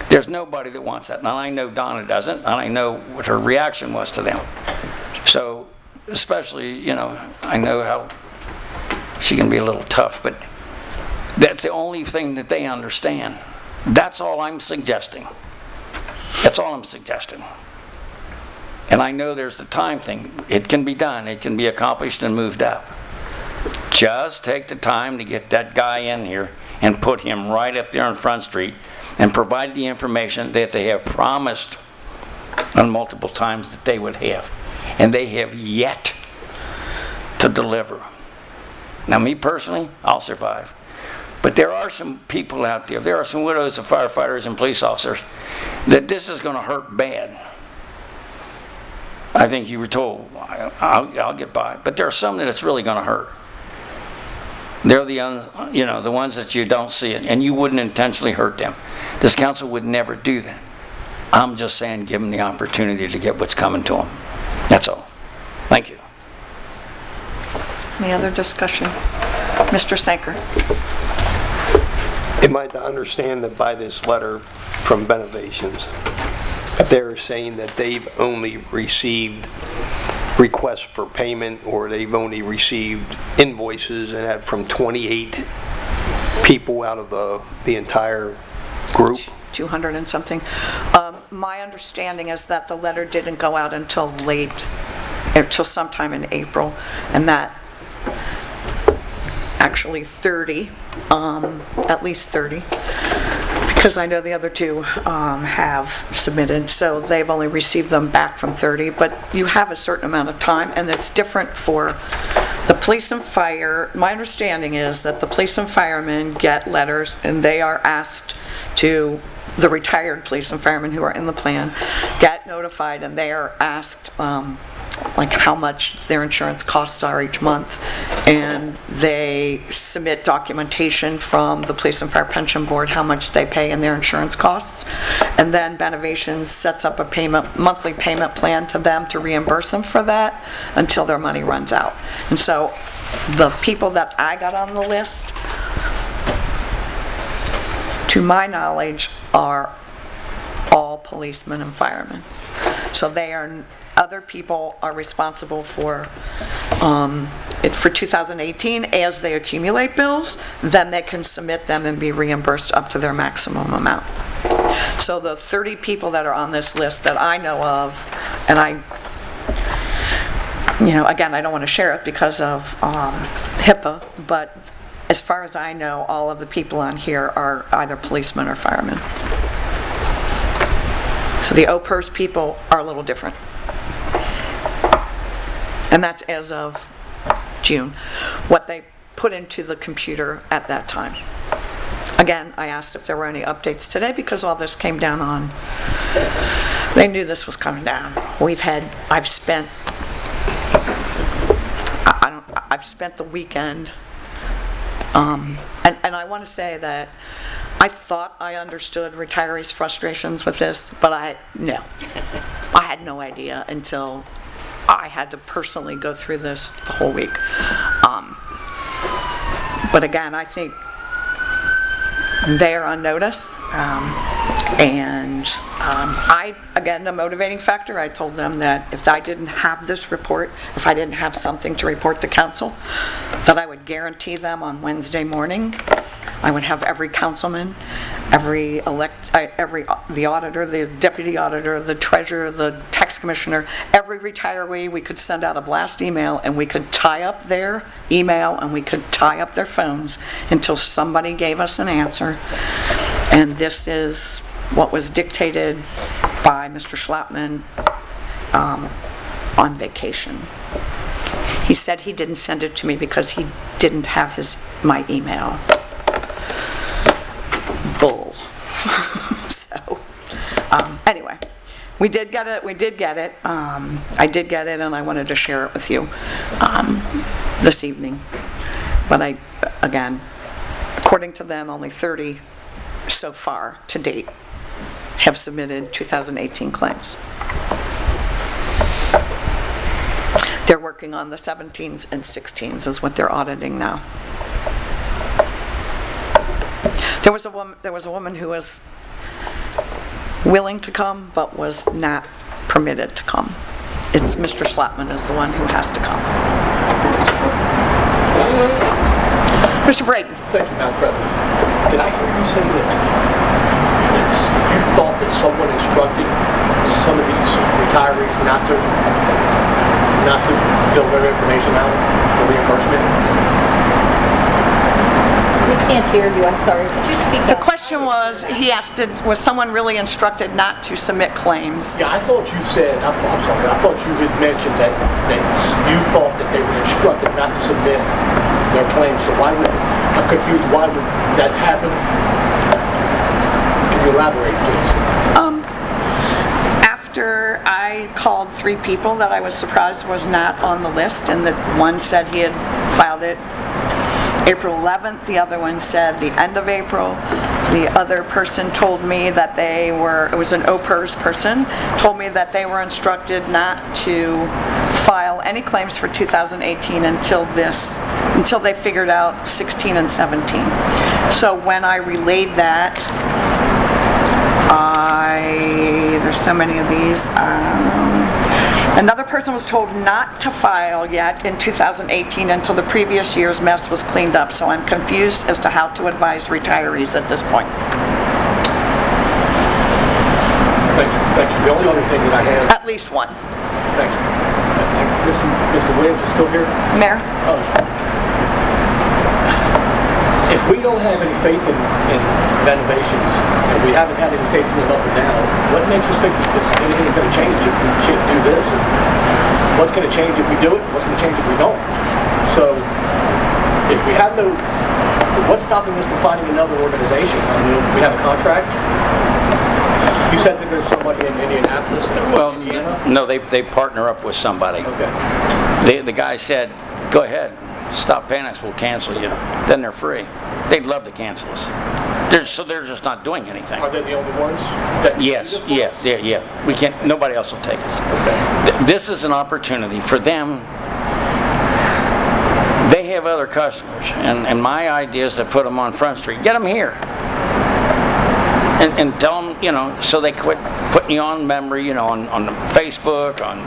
J: There's nobody that wants that. And I know Donna doesn't, and I know what her reaction was to them. So, especially, I know how she can be a little tough, but that's the only thing that they understand. That's all I'm suggesting. That's all I'm suggesting. And I know there's the time thing. It can be done. It can be accomplished and moved up. Just take the time to get that guy in here and put him right up there on Front Street and provide the information that they have promised on multiple times that they would have. And they have yet to deliver. Now, me personally, I'll survive. But there are some people out there, there are some widows of firefighters and police officers, that this is going to hurt bad. I think you were told, I'll get by. But there are some that it's really going to hurt. They're the ones that you don't see it, and you wouldn't intentionally hurt them. This council would never do that. I'm just saying, give them the opportunity to get what's coming to them. That's all. Thank you.
D: Any other discussion? Mr. Sanker?
K: Am I to understand that by this letter from Benovations, that they're saying that they've only received requests for payment, or they've only received invoices, and that from 28 people out of the entire group?
D: 200 and something. My understanding is that the letter didn't go out until sometime in April, and that actually 30, at least 30, because I know the other two have submitted, so they've only received them back from 30, but you have a certain amount of time, and it's different for the police and fire. My understanding is that the police and firemen get letters, and they are asked to, the retired police and firemen who are in the plan get notified, and they are asked like how much their insurance costs are each month, and they submit documentation from the Police and Fire Pension Board how much they pay in their insurance costs, and then Benovations sets up a monthly payment plan to them to reimburse them for that until their money runs out. And so the people that I got on the list, to my knowledge, are all policemen and firemen. So other people are responsible for it for 2018. As they accumulate bills, then they can submit them and be reimbursed up to their maximum amount. So the 30 people that are on this list that I know of, and again, I don't want to share it because of HIPAA, but as far as I know, all of the people on here are either policemen or firemen. So the OPERS people are a little different. And that's as of June, what they put into the computer at that time. Again, I asked if there were any updates today because all this came down on, they knew this was coming down. I've spent the weekend, and I want to say that I thought I understood retirees' frustrations with this, but I had no idea until I had to personally go through this the whole week. But again, I think they are on notice. Again, the motivating factor, I told them that if I didn't have this report, if I didn't have something to report to council, that I would guarantee them on Wednesday morning, I would have every councilman, the auditor, the deputy auditor, the treasurer, the tax commissioner, every retiree, we could send out a blast email, and we could tie up their email, and we could tie up their phones until somebody gave us an answer. And this is what was dictated by Mr. Schlappman on vacation. He said he didn't send it to me because he didn't have my email. Bull. So, anyway, we did get it. I did get it, and I wanted to share it with you this evening. But again, according to them, only 30 so far to date have submitted 2018 claims. They're working on the 17s and 16s is what they're auditing now. There was a woman who was willing to come but was not permitted to come. It's Mr. Schlappman is the one who has to come. Mr. Braden.
C: Thank you, Madam President. Did I hear you say that you thought that someone instructed some of these retirees not to fill their information out for reimbursement?
I: We can't hear you, I'm sorry. Could you speak
D: The
I: up?
D: question was, he asked, was someone really instructed not to submit claims?
C: Yeah, I thought you said, I'm sorry, I thought you had mentioned that you thought that they were instructed not to submit their claims. So I'm confused, why would that happen? Can you elaborate, please?
D: After I called 3 people that I was surprised was not on the list, and that one said he had filed it April 11th, the other one said the end of April. The other person told me that it was an OPERS person, told me that they were instructed not to file any claims for 2018 until they figured out 16 and 17. So when I relayed that, there's so many of these. Another person was told not to file yet in 2018 until the previous year's mess was cleaned up. So I'm confused as to how to advise retirees at this point.
C: Thank you. The only other thing that I have...
D: At least one.
C: Thank you. Mr. Williams is still here?
D: Mayor?
C: If we don't have any faith in renovations, and we haven't had any faith in them up to now, what makes us think that anything's going to change if we do this? And what's going to change if we do it? What's going to change if we don't? So, if we have no... What's stopping us from finding another organization? I mean, we have a contract. You said that there's somebody in Indianapolis or Indiana?
J: No, they partner up with somebody.
C: Okay.
J: The guy said, go ahead, stop paying us, we'll cancel you. Then they're free. They'd love to cancel us. So they're just not doing anything.
C: Are they the only ones? That
J: Yes. We can't, nobody else will take us.
C: Okay.
J: This is an opportunity for them. They have other customers, and my idea is to put them on Front Street. Get them here. And tell them, so they quit putting you on memory, on Facebook, on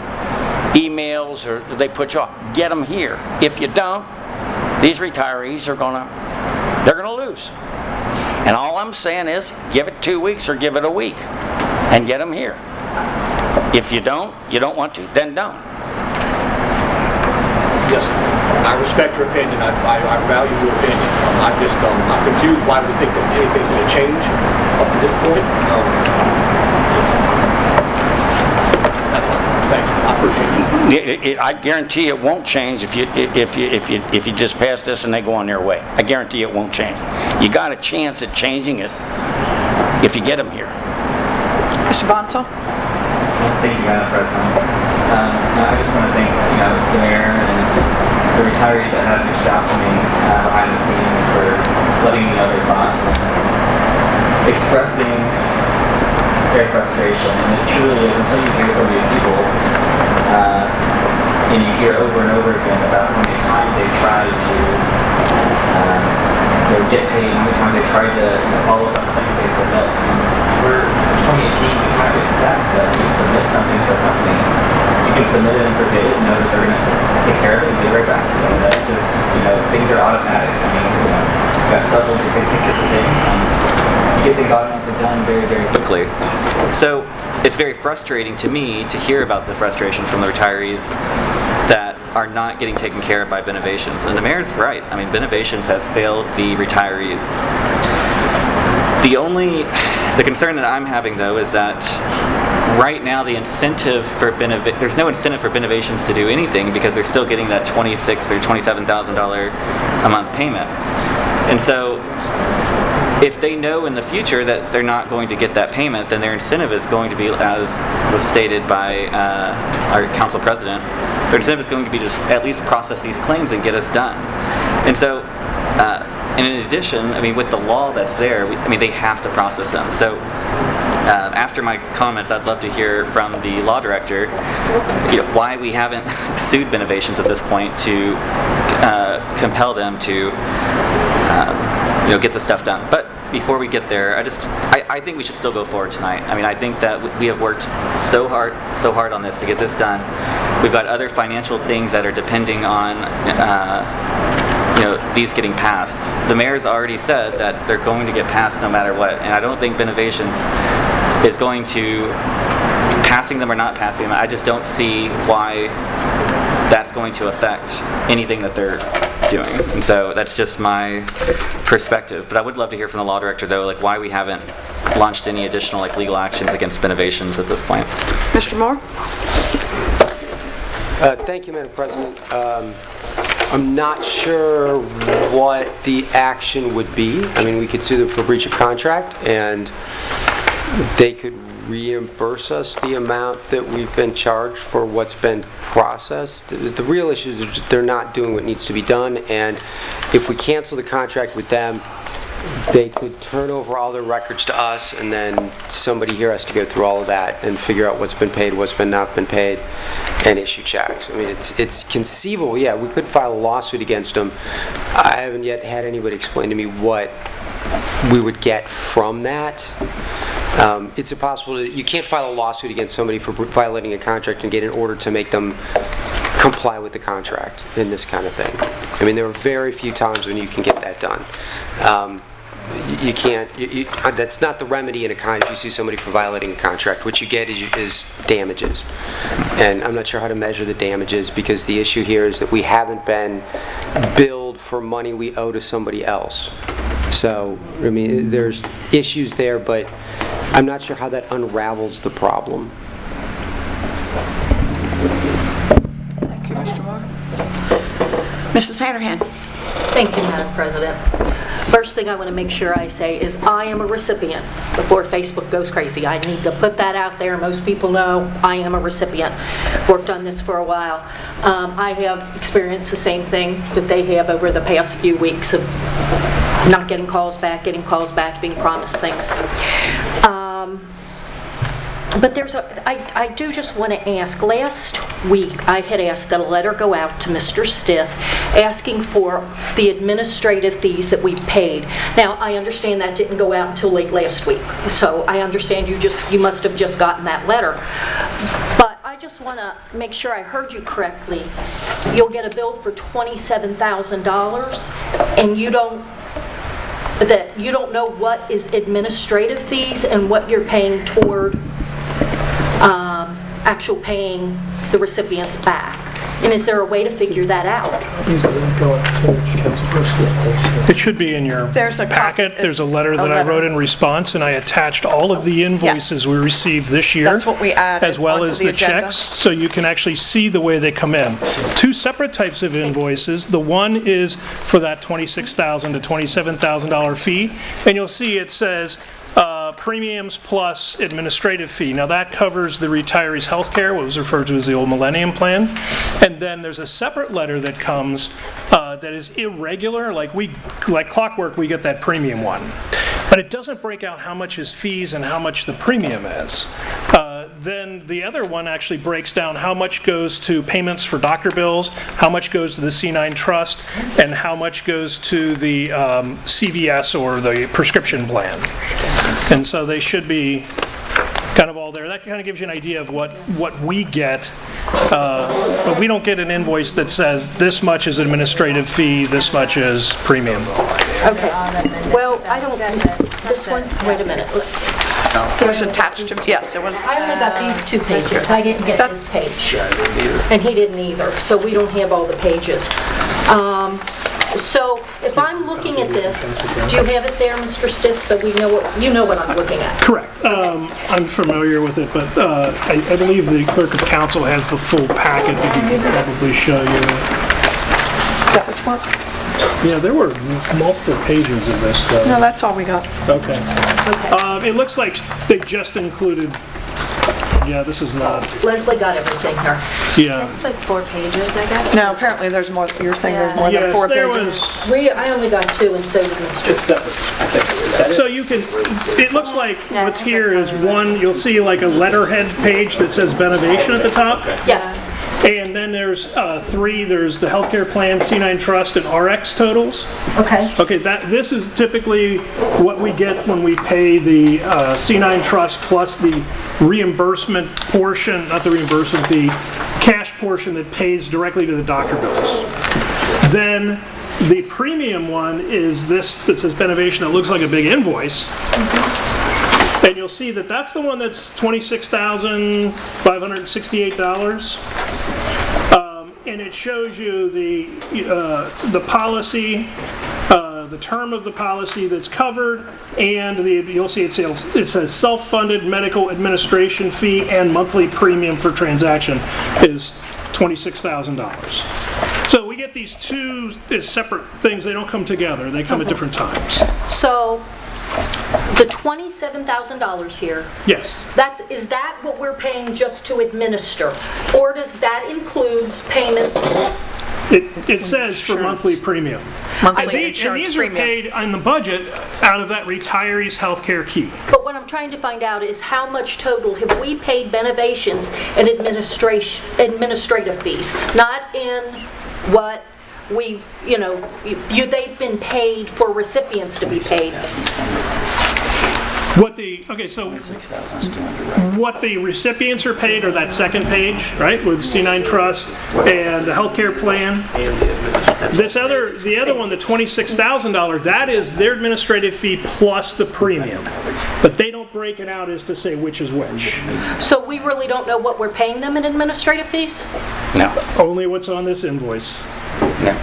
J: emails, or they put you off. Get them here. If you don't, these retirees are they're gonna lose. And all I'm saying is, give it 2 weeks or give it a week, and get them here. If you don't want to, then don't.
C: Yes, I respect your opinion. I value your opinion. I'm confused why we think that anything's going to change up to this point. That's all. Thank you. I appreciate it.
J: I guarantee it won't change if you just pass this and they go on their way. I guarantee it won't change. You got a chance at changing it if you get them here.
D: Mr. Bonsall?
H: Thank you, Madam President. I just want to thank the mayor and the retirees that have reached out to me behind the scenes for letting me know their thoughts and expressing their frustration. And it truly is, until you hear from these people, and you hear over and over again about how many times they tried to get paid, how many times they tried to follow up on things they submit. We're 2018, we kind of accept that we submit something to a company. You can submit it and forget it, know that they're going to take care of it and get right back to you. That's just, things are automatic. I mean, you've got several big pictures of things, and you get things automatically done very, very quickly. So it's very frustrating to me to hear about the frustration from the retirees that are not getting taken care of by Benovations. And the mayor's right. I mean, Benovations has failed the retirees. The concern that I'm having, though, is that right now the incentive for there's no incentive for Benovations to do anything because they're still getting that $26,000 or $27,000 a month payment. And so if they know in the future that they're not going to get that payment, then their incentive is going to be, as was stated by our council president, their incentive is going to be to just at least process these claims and get us done. And so and in addition, I mean, with the law that's there, they have to process them. So after my comments, I'd love to hear from the law director why we haven't sued Benovations at this point to compel them to get the stuff done. But before we get there, I think we should still go forward tonight. I mean, I think that we have worked so hard on this to get this done. We've got other financial things that are depending on these getting passed. The mayor's already said that they're going to get passed no matter what, and I don't think Benovations is going to, passing them or not passing them, I just don't see why that's going to affect anything that they're doing. And so that's just my perspective. But I would love to hear from the law director, though, why we haven't launched any additional legal actions against Benovations at this point.
D: Mr. Moore?
L: Thank you, Madam President. I'm not sure what the action would be. I mean, we could sue them for breach of contract, and they could reimburse us the amount that we've been charged for what's been processed. The real issue is they're not doing what needs to be done, and if we cancel the contract with them, they could turn over all their records to us, and then somebody here has to go through all of that and figure out what's been paid, what's been not been paid, and issue checks. I mean, it's conceivable, yeah, we could file a lawsuit against them. I haven't yet had anybody explain to me what we would get from that. It's impossible you can't file a lawsuit against somebody for violating a contract and get an order to make them comply with the contract in this kind of thing. I mean, there are very few times when you can get that done. You can't, that's not the remedy in a contract if you sue somebody for violating a contract. What you get is damages. And I'm not sure how to measure the damages, because the issue here is that we haven't been billed for money we owe to somebody else. So, I mean, there's issues there, but I'm not sure how that unravels the problem.
D: Thank you, Mr. Moore. Mrs. Hanrahan.
I: Thank you, Madam President. First thing I want to make sure I say is I am a recipient before Facebook goes crazy. I need to put that out there. Most people know I am a recipient. Worked on this for a while. I have experienced the same thing that they have over the past few weeks of not getting calls back, being promised things. But I do just want to ask, last week I had asked that a letter go out to Mr. Stiff asking for the administrative fees that we paid. Now, I understand that didn't go out until late last week, so I understand you must have just gotten that letter. But I just want to make sure I heard you correctly. You'll get a bill for $27,000 and you don't know what is administrative fees and what you're paying toward actual paying the recipients back. And is there a way to figure that out?
F: It should be in your packet. There's a letter that I wrote in response, and I attached all of the invoices we received this year.
D: That's what we added
F: as well
D: onto
F: as
D: the
F: the
D: agenda.
F: checks, so you can actually see the way they come in. Two separate types of invoices. The one is for that $26,000 to $27,000 fee, and you'll see it says premiums plus administrative fee. Now that covers the retirees' health care, what was referred to as the old Millennium Plan. And then there's a separate letter that comes that is irregular, like clockwork, we get that premium one. But it doesn't break out how much is fees and how much the premium is. Then the other one actually breaks down how much goes to payments for doctor bills, how much goes to the C9 Trust, and how much goes to the CVS or the prescription plan. And so they should be kind of all there. That kind of gives you an idea of what we get, but we don't get an invoice that says this much is administrative fee, this much is premium.
I: Okay. Well, I don't, this one, wait a minute.
D: It was attached to, yes, it was.
I: I only got these 2 pages. I didn't get this page. And he didn't either, so we don't have all the pages. So if I'm looking at this, do you have it there, Mr. Stiff, so we know what I'm looking at?
F: Correct. I'm familiar with it, but I believe the clerk of council has the full packet that he can probably show you.
D: Is that which one?
F: Yeah, there were multiple pages of this, though.
D: No, that's all we got.
F: Okay. It looks like they just included, yeah, this is not.
I: Leslie got everything here.
F: Yeah.
A: It's like 4 pages, I guess.
D: No, apparently there's more, you're saying there's more than
F: Yes,
D: 4
F: there
D: pages.
F: was.
I: I only got 2 and so did Mr.
C: It's separate, I think. Is that it?
F: So you can, it looks like what's here is one, you'll see like a letterhead page that says Benovation at the top.
I: Yes.
F: And then there's 3, there's the healthcare plan, C9 Trust, and RX totals.
I: Okay.
F: Okay, this is typically what we get when we pay the C9 Trust plus the reimbursement portion, not the reimbursement, the cash portion that pays directly to the doctor bills. Then the premium one is this that says Benovation that looks like a big invoice. And you'll see that that's the one that's $26,568. And it shows you the policy, the term of the policy that's covered, and you'll see it says self-funded medical administration fee and monthly premium per transaction is $26,000. So we get these 2 as separate things. They don't come together. They come at different times.
I: So the $27,000 here.
F: Yes.
I: Is that what we're paying just to administer? Or does that includes payments
F: It says for monthly premium.
D: Monthly
F: And
D: insurance
F: these are
D: premium.
F: paid in the budget out of that retirees' healthcare key.
I: But what I'm trying to find out is how much total have we paid Benevations in administrative fees? Not in what we've, they've been paid for recipients to be paid.
F: What the recipients are paid are that second page, right, with C9 Trust and the healthcare plan. The other one, the $26,000, that is their administrative fee plus the premium. But they don't break it out as to say which is which.
I: So we really don't know what we're paying them in administrative fees?
J: No.
F: Only what's on this invoice.
J: No.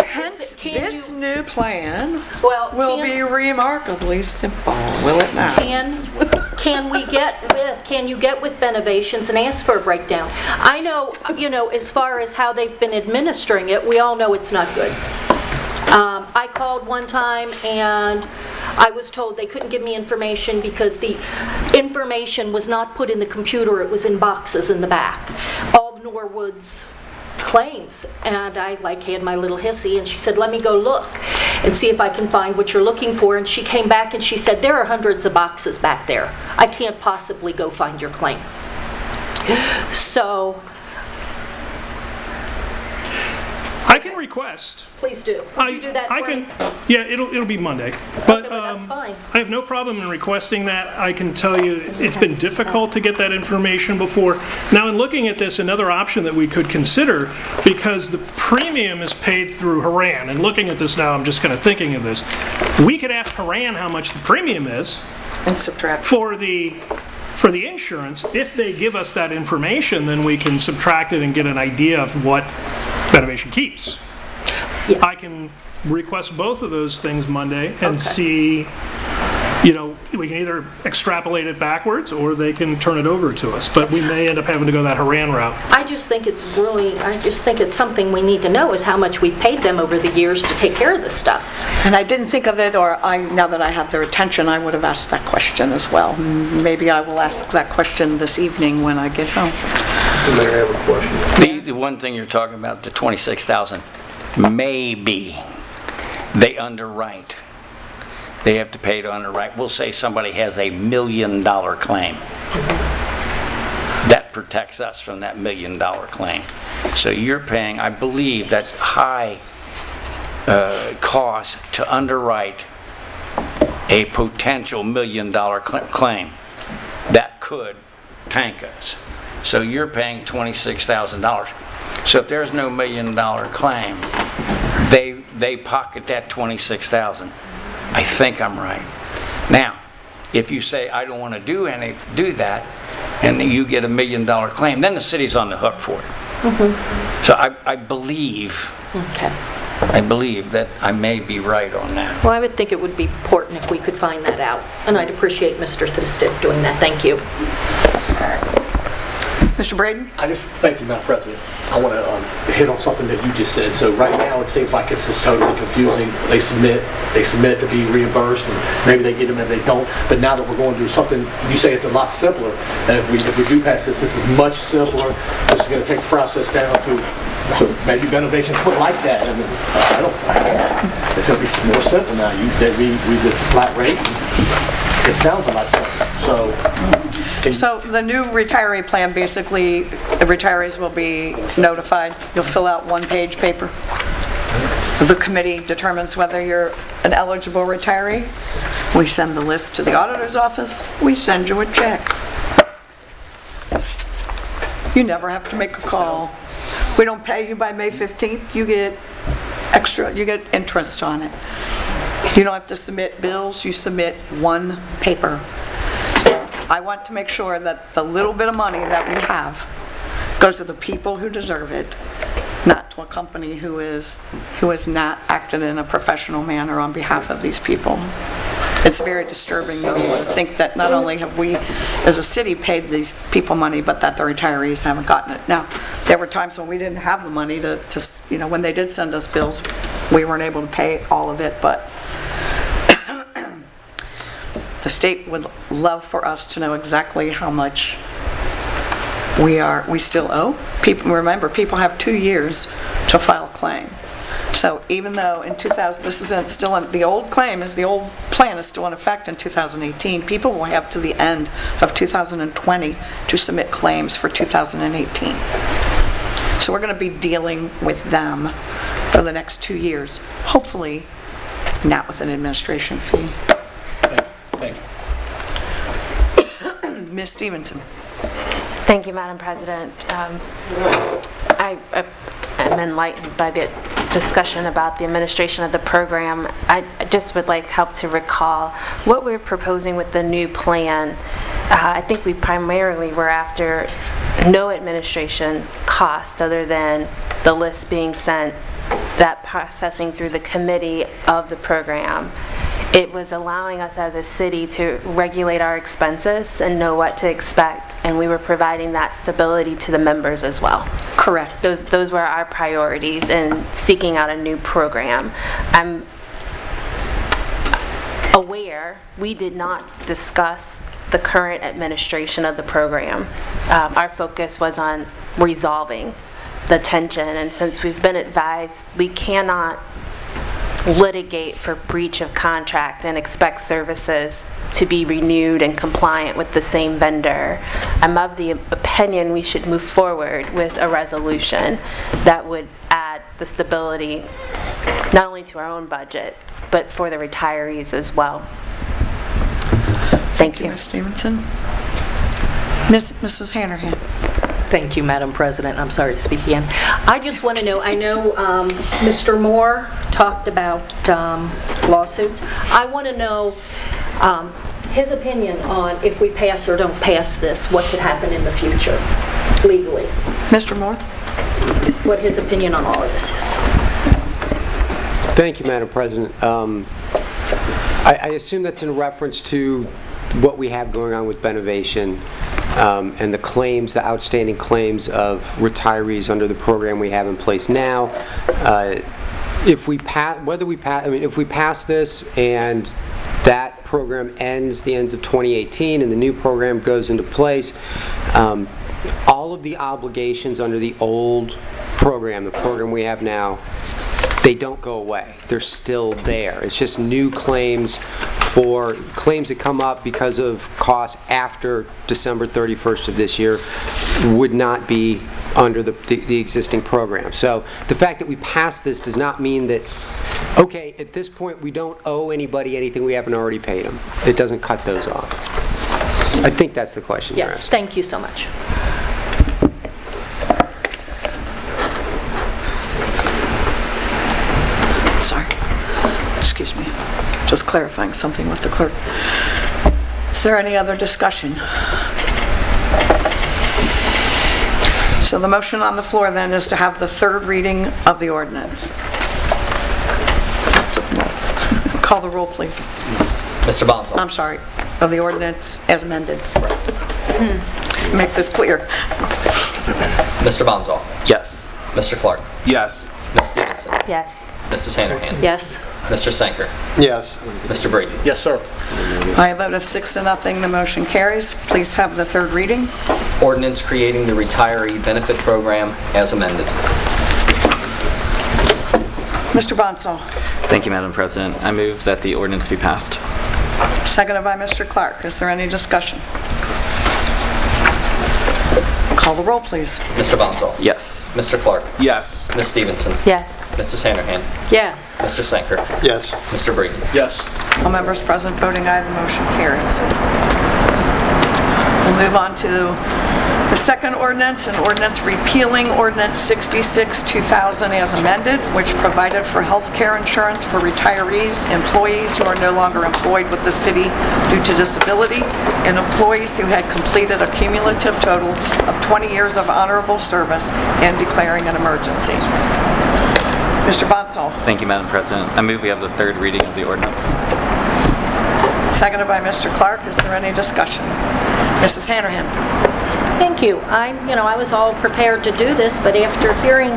D: Hence, this new plan
I: Well,
D: will be remarkably simple, will it not?
I: Can you get with Benevations and ask for a breakdown? I know, as far as how they've been administering it, we all know it's not good. I called one time and I was told they couldn't give me information because the information was not put in the computer, it was in boxes in the back. All Norwood's claims, and I had my little hissy, and she said, let me go look and see if I can find what you're looking for. And she came back and she said, there are hundreds of boxes back there. I can't possibly go find your claim. So
F: I can request.
I: please do. Would you do that for me?
F: Yeah, it'll be Monday. But
I: Okay, that's fine.
F: I have no problem in requesting that. I can tell you it's been difficult to get that information before. Now, in looking at this, another option that we could consider, because the premium is paid through Haran, and looking at this now, I'm just kind of thinking of this. We could ask Haran how much the premium is
D: And subtract.
F: for the insurance. If they give us that information, then we can subtract it and get an idea of what Benovation keeps.
I: Yes.
F: I can request both of those things Monday and
I: Okay.
F: see, we can either extrapolate it backwards or they can turn it over to us. But we may end up having to go that Haran route.
I: I just think it's something we need to know is how much we've paid them over the years to take care of this stuff.
D: And I didn't think of it, or now that I have their attention, I would have asked that question as well. Maybe I will ask that question this evening when I get home.
K: Mayor, I have a question.
J: The one thing you're talking about, the 26,000, maybe they underwrite. They have to pay to underwrite. We'll say somebody has $1 million claim. That protects us from that $1 million claim. So you're paying, I believe, that high cost to underwrite a potential $1 million claim that could tank us. So you're paying $26,000. So if there's no $1 million claim, they pocket that $26,000. I think I'm right. Now, if you say I don't want to do that, and you get $1 million claim, then the city's on the hook for it. Mm-hmm. So I believe.
I: Okay.
J: I believe that I may be right on that.
I: Well, I would think it would be important if we could find that out, and I'd appreciate Mr. Stiff doing that. Thank you.
D: Mr. Braden?
C: Thank you, Madam President. I want to hit on something that you just said. So right now, it seems like it's just totally confusing. They submit to be reimbursed, and maybe they get them and they don't. But now that we're going to do something, you say it's a lot simpler. And if we do pass this is much simpler. This is going to take the process down to, so maybe Benovations would like that. I mean, I don't like that. It's going to be more simple now. We did flat rate. It sounds a lot simpler.
D: So the new retiree plan, basically, retirees will be notified. You'll fill out one-page paper. The committee determines whether you're an eligible retiree. We send the list to the auditor's office. We send you a check. You never have to make a call. We don't pay you by May 15th. You get interest on it. You don't have to submit bills. You submit one paper. I want to make sure that the little bit of money that we have goes to the people who deserve it, not to a company who is not acting in a professional manner on behalf of these people. It's very disturbing to me to think that not only have we as a city paid these people money, but that the retirees haven't gotten it. Now, there were times when we didn't have the money to when they did send us bills, we weren't able to pay all of it, but the state would love for us to know exactly how much we still owe. People, remember, people have 2 years to file a claim. So even though in 2000, this isn't still, the old claim, the old plan is still in effect in 2018, people will have to the end of 2020 to submit claims for 2018. So we're going to be dealing with them for the next 2 years, hopefully not with an administration fee.
C: Thank you.
D: Ms. Stevenson.
A: Thank you, Madam President. I am enlightened by the discussion about the administration of the program. I just would like help to recall what we're proposing with the new plan. I think we primarily were after no administration cost other than the list being sent, that processing through the committee of the program. It was allowing us as a city to regulate our expenses and know what to expect, and we were providing that stability to the members as well.
D: Correct.
A: Those were our priorities in seeking out a new program. I'm aware we did not discuss the current administration of the program. Our focus was on resolving the tension, and since we've been advised we cannot litigate for breach of contract and expect services to be renewed and compliant with the same vendor, I'm of the opinion we should move forward with a resolution that would add the stability not only to our own budget, but for the retirees as well. Thank you.
D: Ms. Stevenson. Mrs. Hanrahan.
I: Thank you, Madam President. I'm sorry to speak again. I just want to know, I know Mr. Moore talked about lawsuits. I want to know his opinion on if we pass or don't pass this, what could happen in the future legally.
D: Mr. Moore?
I: What his opinion on all of this is.
L: Thank you, Madam President. I assume that's in reference to what we have going on with Benovation and the claims, the outstanding claims of retirees under the program we have in place now. If we pass this and that program ends the ends of 2018 and the new program goes into place, all of the obligations under the old program, the program we have now, they don't go away. They're still there. It's just new claims for claims that come up because of costs after December 31st of this year would not be under the existing program. So the fact that we passed this does not mean that, okay, at this point we don't owe anybody anything we haven't already paid them. It doesn't cut those off. I think that's the question you're
I: Yes,
L: asking.
I: thank you so much.
D: Sorry. Excuse me. Just clarifying something with the clerk. Is there any other discussion? So the motion on the floor then is to have the third reading of the ordinance. Call the roll, please.
B: Mr. Bonzo.
D: I'm sorry, of the ordinance as amended. Make this clear.
B: Mr. Bonzo.
E: Yes.
B: Mr. Clark.
E: Yes.
B: Ms. Stevenson.
A: Yes.
B: Mrs. Hanrahan.
I: Yes.
B: Mr. Sanker.
K: Yes.
B: Mr. Brady.
C: Yes, sir.
D: By a vote of 6-0, the motion carries. Please have the third reading.
B: Ordinance creating the retiree benefit program as amended.
D: Mr. Bonsall.
M: Thank you, Madam President. I move that the ordinance be passed.
D: Seconded by Mr. Clark. Is there any discussion? Call the roll, please.
B: Mr. Bonzo.
M: Yes.
B: Mr. Clark.
E: Yes.
B: Ms. Stevenson.
A: Yes.
B: Mrs. Hanrahan.
I: Yes.
B: Mr. Sanker.
K: Yes.
B: Mr. Brady.
C: Yes.
D: All members present voting aye, the motion carries. We'll move on to the second ordinance, an ordinance repealing Ordinance 66, 2000 as amended, which provided for health care insurance for retirees, employees who are no longer employed with the city due to disability, and employees who had completed a cumulative total of 20 years of honorable service and declaring an emergency. Mr. Bonsall.
M: Thank you, Madam President. I move we have the third reading of the ordinance.
D: Seconded by Mr. Clark. Is there any discussion? Mrs. Hanrahan.
I: Thank you. I was all prepared to do this, but after hearing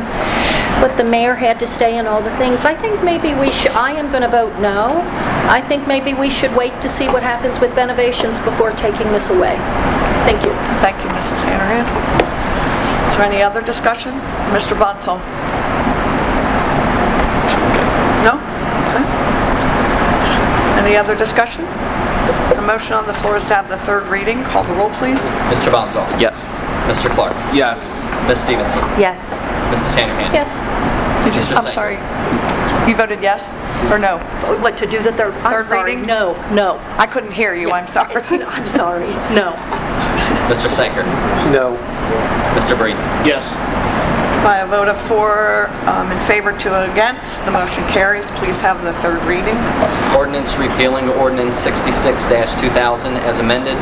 I: but the mayor had to stay and all the things. I think maybe we should, I am going to vote no. I think maybe we should wait to see what happens with Renovations before taking this away. Thank you.
D: Thank you, Mrs. Hanrahan. Is there any other discussion? Mr. Bonsall? No? Okay. Any other discussion? The motion on the floor is to have the third reading. Call the roll, please.
B: Mr. Bonzall.
M: Yes.
B: Mr. Clark.
E: Yes.
B: Ms. Stevenson.
A: Yes.
B: Mrs. Hanrahan.
I: Yes.
D: I'm sorry. You voted yes or no?
I: What, to do the third? I'm
D: Third
I: sorry.
D: reading?
I: No, no.
D: I couldn't hear you. I'm
I: Yes,
D: sorry.
I: I'm sorry. No.
B: Mr. Sanker.
K: No.
B: Mr. Breeden.
C: Yes.
D: By a vote of 4 in favor, 2 against, the motion carries. Please have the third reading.
B: Ordinance repealing Ordinance 66-2000 as amended,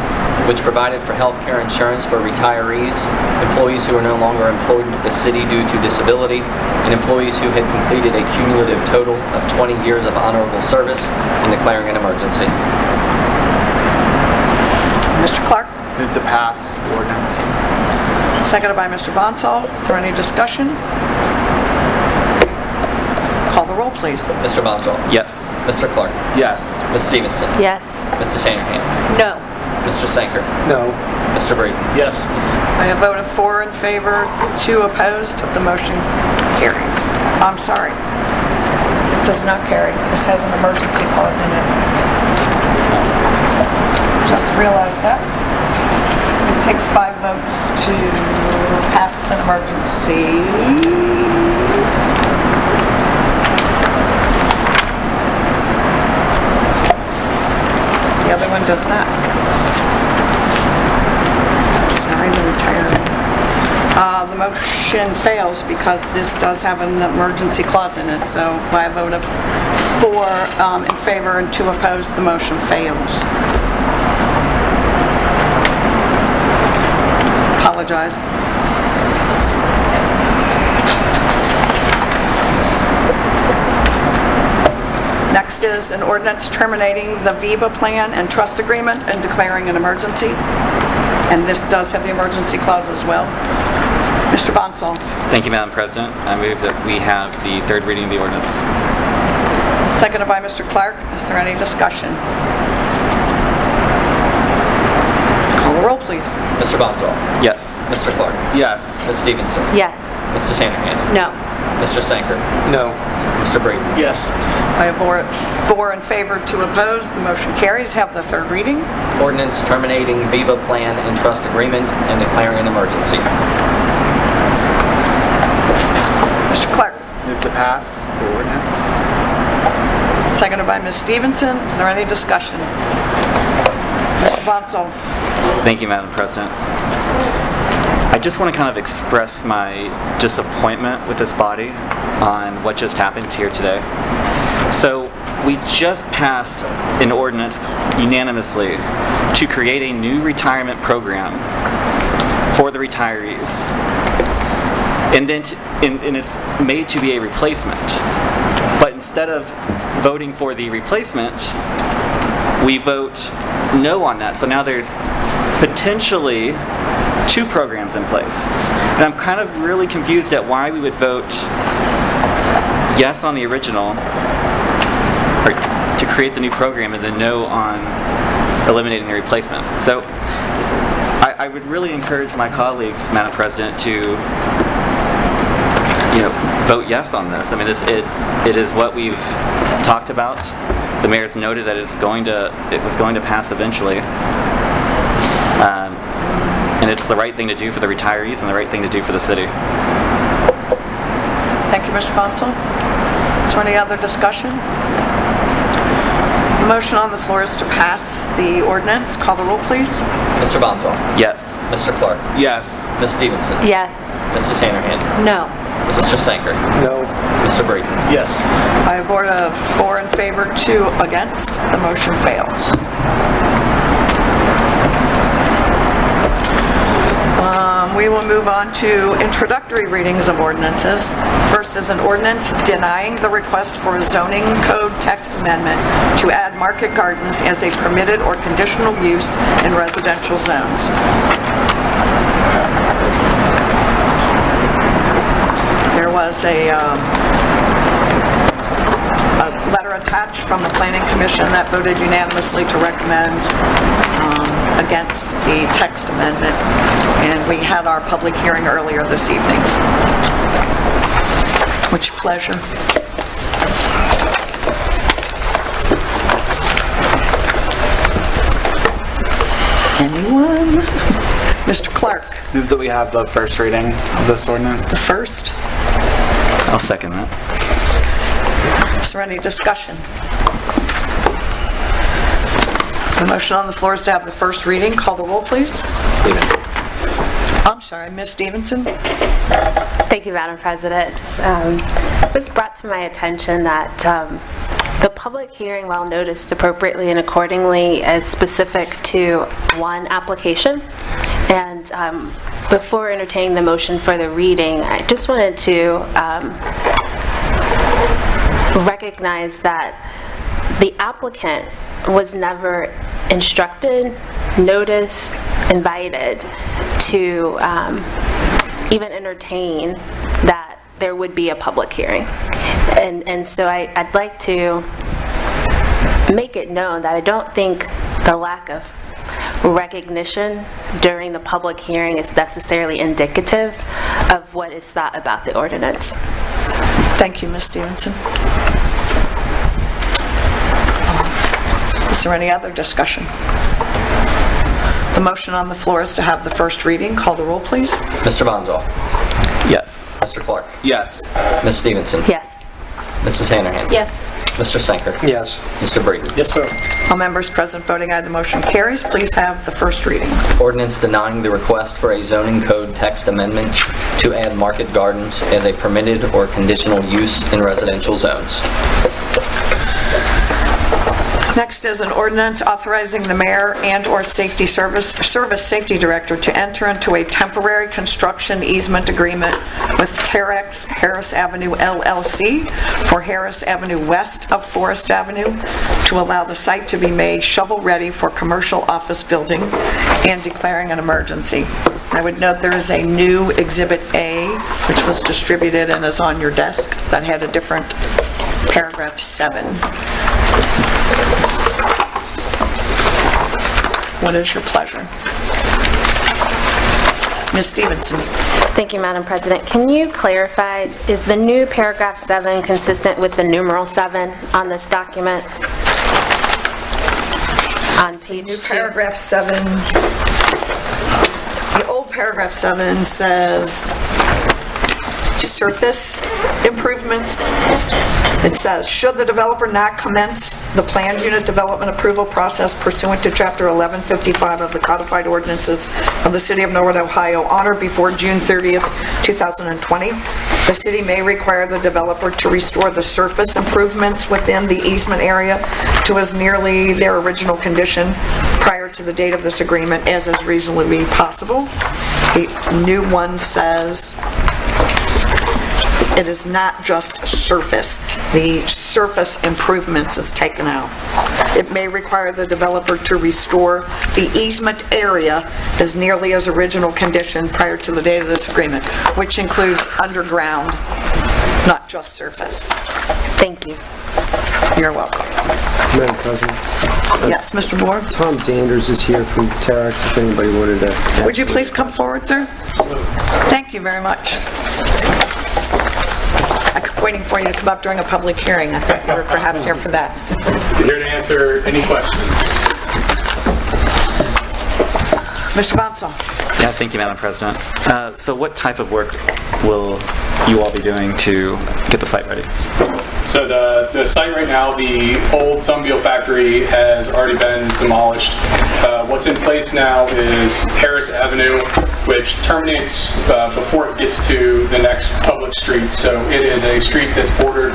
B: which provided for health care insurance for retirees, employees who are no longer employed with the city due to disability, and employees who had completed a cumulative total of 20 years of honorable service, and declaring an emergency.
D: Mr. Clark?
E: Move to pass the ordinance.
D: Seconded by Mr. Bonsall. Is there any discussion? Call the roll, please.
B: Mr. Bonzall.
M: Yes.
B: Mr. Clark.
E: Yes.
B: Ms. Stevenson.
A: Yes.
B: Mrs. Hanrahan.
I: No.
B: Mr. Sanker.
K: No.
B: Mr. Breeden.
C: Yes.
D: By a vote of 4 in favor, 2 opposed, the motion carries. I'm sorry. It does not carry. This has an emergency clause in it. Just realized that. It takes 5 votes to pass an emergency. The other one does not. Sorry, the retiree. The motion fails because this does have an emergency clause in it, so by a vote of 4 in favor and 2 opposed, the motion fails. Apologize. Next is an ordinance terminating the VIVA plan and trust agreement and declaring an emergency. And this does have the emergency clause as well. Mr. Bonsall.
M: Thank you, Madam President. I move that we have the third reading of the ordinance.
D: Seconded by Mr. Clark. Is there any discussion? Call the roll, please.
B: Mr. Bonzall.
M: Yes.
B: Mr. Clark.
E: Yes.
B: Ms. Stevenson.
A: Yes.
B: Mrs. Hanrahan.
I: No.
B: Mr. Sanker.
K: No.
B: Mr. Breeden.
C: Yes.
D: By a vote of 4 in favor, 2 opposed, the motion carries. Have the third reading.
B: Ordinance terminating VIVA plan and trust agreement and declaring an emergency.
D: Mr. Clark.
E: Move to pass the ordinance.
D: Seconded by Ms. Stevenson. Is there any discussion? Mr. Bonsall.
M: Thank you, Madam President. I just want to kind of express my disappointment with this body on what just happened here today. So we just passed an ordinance unanimously to create a new retirement program for the retirees. And then and it's made to be a replacement. But instead of voting for the replacement, we vote no on that. So now there's potentially 2 programs in place. And I'm kind of really confused at why we would vote yes on the original, or to create the new program, and then no on eliminating the replacement. So I would really encourage my colleagues, Madam President, to vote yes on this. I mean, it is what we've talked about. The mayor's noted that it was going to pass eventually. And it's the right thing to do for the retirees and the right thing to do for the city.
D: Thank you, Mr. Bonsall. Is there any other discussion? The motion on the floor is to pass the ordinance. Call the roll, please.
B: Mr. Bonzall.
M: Yes.
B: Mr. Clark.
E: Yes.
B: Ms. Stevenson.
A: Yes.
B: Mrs. Hanrahan.
I: No.
B: Mr. Sanker.
K: No.
B: Mr. Breeden.
C: Yes.
D: By a vote of 4 in favor, 2 against, the motion fails. We will move on to introductory readings of ordinances. First is an ordinance denying the request for a zoning code text amendment to add market gardens as a permitted or conditional use in residential zones. There was a letter attached from the Planning Commission that voted unanimously to recommend against the text amendment, and we had our public hearing earlier this evening. Which pleasure. Anyone? Mr. Clark.
E: Move that we have the first reading of this ordinance.
D: The first.
M: I'll second that.
D: Is there any discussion? The motion on the floor is to have the first reading. Call the roll, please.
B: Stephen.
D: I'm sorry, Ms. Stevenson.
A: Thank you, Madam President. It was brought to my attention that the public hearing, while noticed appropriately and accordingly, is specific to one application. And before entertaining the motion for the reading, I just wanted to recognize that the applicant was never instructed, noticed, invited to even entertain that there would be a public hearing. And so I'd like to make it known that I don't think the lack of recognition during the public hearing is necessarily indicative of what is thought about the ordinance.
D: Thank you, Ms. Stevenson. Is there any other discussion? The motion on the floor is to have the first reading. Call the roll, please.
B: Mr. Bonzall.
M: Yes.
B: Mr. Clark.
E: Yes.
B: Ms. Stevenson.
A: Yes.
B: Mrs. Hanahan.
I: Yes.
B: Mr. Sanker.
K: Yes.
B: Mr. Breeden.
C: Yes, sir.
D: All members present voting aye, the motion carries. Please have the first reading.
B: Ordinance denying the request for a zoning code text amendment to add market gardens as a permitted or conditional use in residential zones.
D: Next is an ordinance authorizing the mayor and/or service safety director to enter into a temporary construction easement agreement with Terex Harris Avenue LLC for Harris Avenue west of Forest Avenue to allow the site to be made shovel-ready for commercial office building and declaring an emergency. I would note there is a new Exhibit A, which was distributed and is on your desk, that had a different paragraph 7. What is your pleasure? Ms. Stevenson.
A: Thank you, Madam President. Can you clarify, is the new paragraph 7 consistent with the numeral 7 on this document? On page 2.
D: Paragraph 7, the old paragraph 7 says surface improvements. It says, should the developer not commence the planned unit development approval process pursuant to Chapter 1155 of the Codified Ordinances of the City of Norwood, Ohio, on or before June 30th, 2020, the city may require the developer to restore the surface improvements within the easement area to as nearly their original condition prior to the date of this agreement as is reasonably possible. The new one says it is not just surface. The surface improvements is taken out. It may require the developer to restore the easement area as nearly as original condition prior to the date of this agreement, which includes underground, not just surface.
A: Thank you.
D: You're welcome.
N: Madam President.
D: Yes, Mr. Moore?
N: Tom Sanders is here from Terex, if anybody wanted to...
D: Would you please come forward, sir? Thank you very much. I kept waiting for you to come up during a public hearing. I thought you were perhaps here for that.
O: Here to answer any questions.
D: Mr. Bonsall.
M: Yeah, thank you, Madam President. So what type of work will you all be doing to get the site ready?
O: So the site right now, the old Sunbeal factory has already been demolished. What's in place now is Harris Avenue, which terminates before it gets to the next public street. So it is a street that's bordered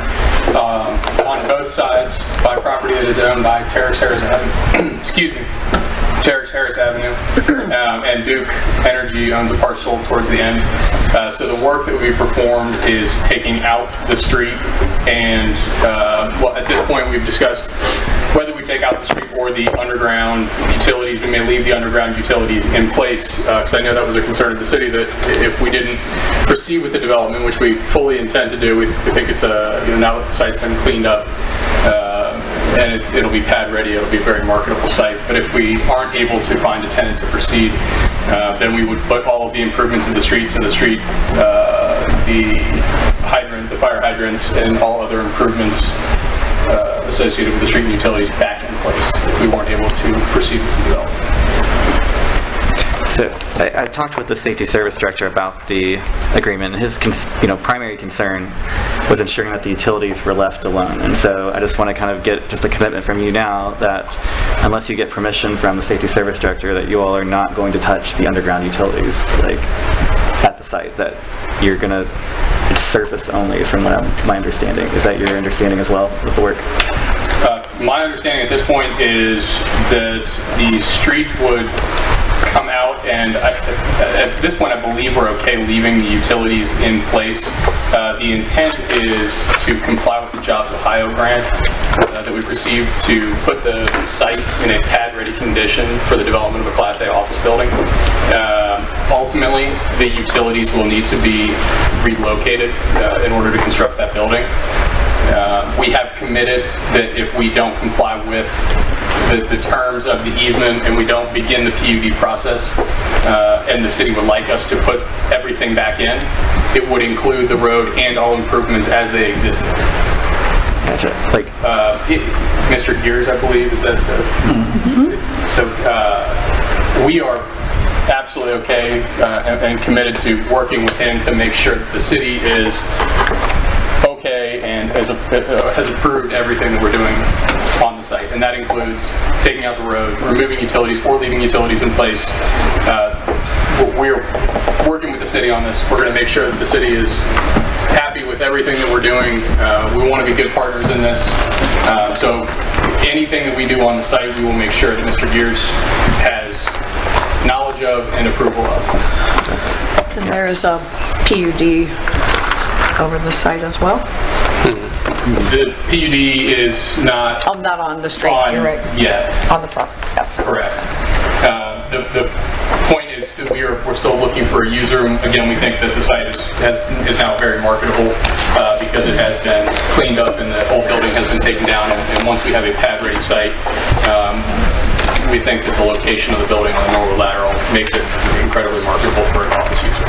O: on both sides by property that is owned by Terex Harris Avenue. Excuse me. Terex Harris Avenue, and Duke Energy owns a parcel towards the end. So the work that we performed is taking out the street, and well, at this point we've discussed whether we we take out the street or the underground utilities, we may leave the underground utilities in place, because I know that was a concern of the city, that if we didn't proceed with the development, which we fully intend to do, we think it's now that the site's been cleaned up, and it'll be pad ready, it'll be a very marketable site. But if we aren't able to find a tenant to proceed, then we would put all of the improvements in the streets and the street, the fire hydrants, and all other improvements associated with the street and utilities back in place if we weren't able to proceed with the development.
M: So I talked with the safety service director about the agreement. His primary concern was ensuring that the utilities were left alone. And so I just want to kind of get just a commitment from you now that unless you get permission from the safety service director, that you all are not going to touch the underground utilities at the site, that you're going to surface only, from my understanding. Is that your understanding as well with the work?
O: My understanding at this point is that the street would come out, and at this point I believe we're okay leaving the utilities in place. The intent is to comply with the Jobs Ohio grant that we've received to put the site in a pad-ready condition for the development of a Class A office building. Ultimately, the utilities will need to be relocated in order to construct that building. We have committed that if we don't comply with the terms of the easement and we don't begin the PUD process, and the city would like us to put everything back in, it would include the road and all improvements as they existed.
M: Gotcha.
O: Mr. Gears, I believe, is that so we are absolutely okay and committed to working with him to make sure that the city is okay and has approved everything that we're doing on the site, and that includes taking out the road, removing utilities, or leaving utilities in place. We're working with the city on this. We're going to make sure that the city is happy with everything that we're doing. We want to be good partners in this. So anything that we do on the site, we will make sure that Mr. Gears has knowledge of and approval of.
D: And there is a PUD over the site as well?
O: The PUD is not...
D: Oh, not on the street, you're right.
O: Yet.
D: On the property, yes.
O: Correct. The point is that we're still looking for a user. Again, we think that the site is now very marketable because it has been cleaned up and the old building has been taken down. And once we have a pad-ready site, we think that the location of the building on the Norwood lateral makes it incredibly marketable for an office user.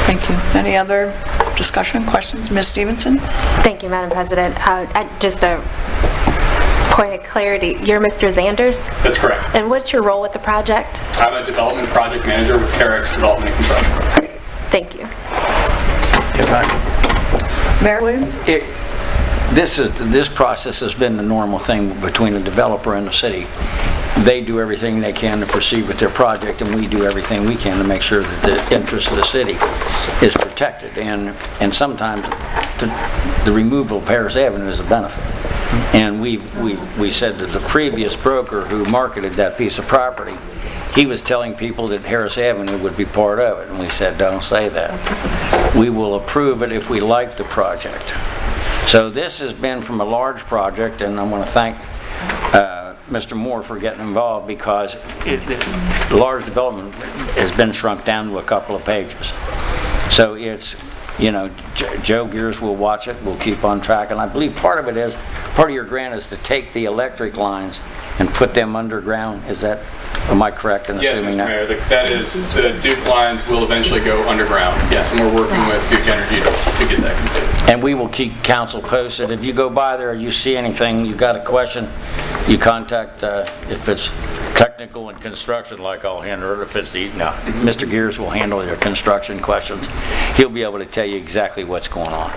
D: Thank you. Any other discussion, questions? Ms. Stevenson?
A: Thank you, Madam President. Just a point of clarity, you're Mr. Zanders?
O: That's correct.
A: And what's your role with the project?
O: I'm a development project manager with Carex Development and Construction.
A: Thank you.
D: Mayor Williams?
J: This process has been the normal thing between the developer and the city. They do everything they can to proceed with their project, and we do everything we can to make sure that the interest of the city is protected. And sometimes the removal of Harris Avenue is a benefit. And we said that the previous broker who marketed that piece of property, he was telling people that Harris Avenue would be part of it, and we said, don't say that. We will approve it if we like the project. So this has been from a large project, and I want to thank Mr. Moore for getting involved, because the large development has been shrunk down to a couple of pages. So it's, Joe Gears will watch it, we'll keep on track, and I believe part of your grant is to take the electric lines and put them underground. Am I correct in assuming that?
O: Yes, Mr. Mayor, that is, the Duke lines will eventually go underground. Yes, and we're working with Duke Energy to get that completed.
J: And we will keep council posted. If you go by there, you see anything, you got a question, you contact, if it's technical and construction, like I'll handle it. If it's Mr. Gears will handle your construction questions. He'll be able to tell you exactly what's going on.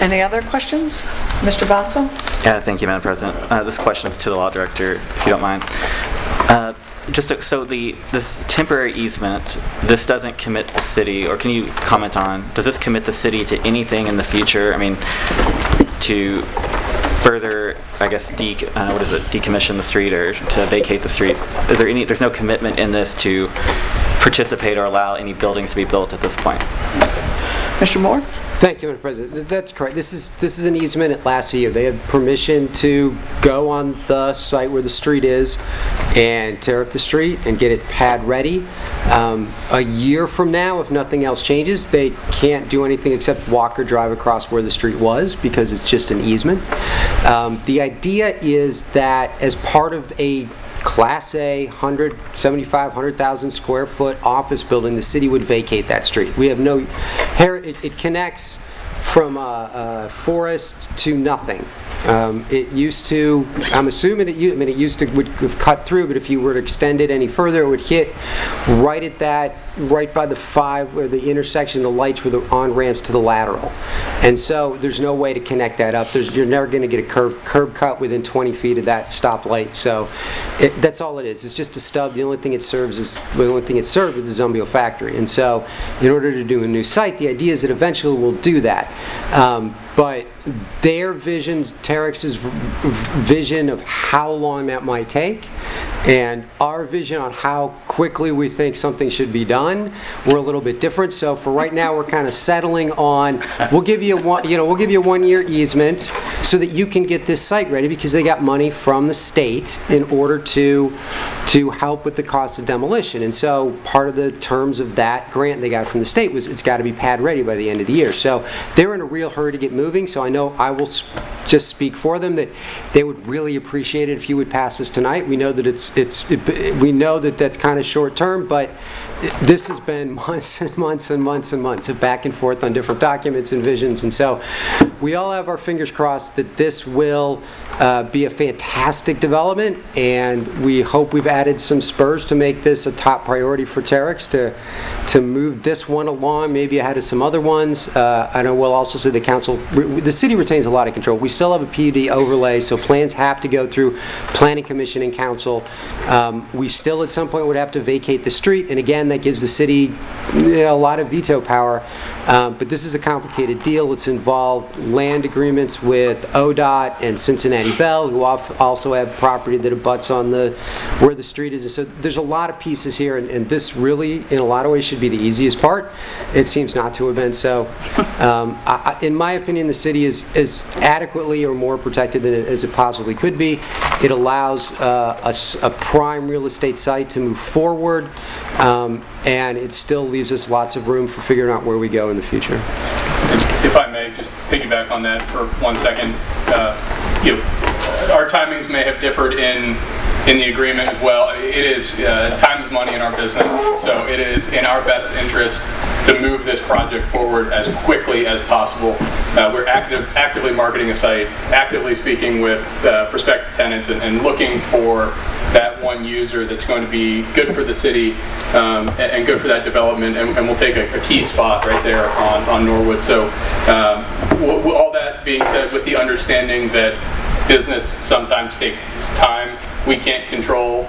D: Any other questions? Mr. Botso?
M: Yeah, thank you, Madam President. This question is to the law director, if you don't mind. So this temporary easement, this doesn't commit the city, or can you comment on, does this commit the city to anything in the future? I mean, to further, I guess, decommission the street or to vacate the street? There's no commitment in this to participate or allow any buildings to be built at this point?
D: Mr. Moore?
L: Thank you, Madam President. That's correct. This is an easement. It lasts a year. They have permission to go on the site where the street is and tear up the street and get it pad ready. A year from now, if nothing else changes, they can't do anything except walk or drive across where the street was because it's just an easement. The idea is that as part of a Class A 100,000 square foot office building, the city would vacate that street. We have no, it connects from forest to nothing. It used to, I'm assuming it used to would have cut through, but if you were to extend it any further, it would hit right at that, right by the 5, where the intersection, the lights were the on-ramps to the lateral. And so there's no way to connect that up. You're never going to get a curb cut within 20 feet of that stoplight. So that's all it is. It's just a stub. The only thing it serves is, the only thing it served is the Zumbio factory. And so in order to do a new site, the idea is that eventually we'll do that. But their visions, Terex's vision of how long that might take, and our vision on how quickly we think something should be done, we're a little bit different. So for right now, we're kind of settling on, we'll give you a 1-year easement so that you can get this site ready, because they got money from the state in order to help with the cost of demolition. And so part of the terms of that grant they got from the state was it's got to be pad ready by the end of the year. So they're in a real hurry to get moving. So I know I will just speak for them that they would really appreciate it if you would pass this tonight. We know that we know that that's kind of short term, but this has been months and months and months and months of back and forth on different documents and visions. And so we all have our fingers crossed that this will be a fantastic development, and we hope we've added some spurs to make this a top priority for Terex to move this one along, maybe ahead of some other ones. I know we'll also say the city retains a lot of control. We still have a PUD overlay, so plans have to go through Planning Commission and Council. We still at some point would have to vacate the street, and again, that gives the city a lot of veto power. But this is a complicated deal. It's involved land agreements with ODOT and Cincinnati Bell, who also have property that abuts on where the street is. So there's a lot of pieces here, and this really, in a lot of ways, should be the easiest part. It seems not to have been. So, in my opinion, the city is adequately or more protected than as it possibly could be. It allows a prime real estate site to move forward, and it still leaves us lots of room for figuring out where we go in the future.
O: If I may just piggyback on that for 1 second, our timings may have differed in the agreement as well. It is time is money in our business, so it is in our best interest to move this project forward as quickly as possible. We're actively marketing a site, actively speaking with prospective tenants, and looking for that one user that's going to be good for the city and good for that development, and we'll take a key spot right there on Norwood. So all that being said, with the understanding that business sometimes takes time, we can't control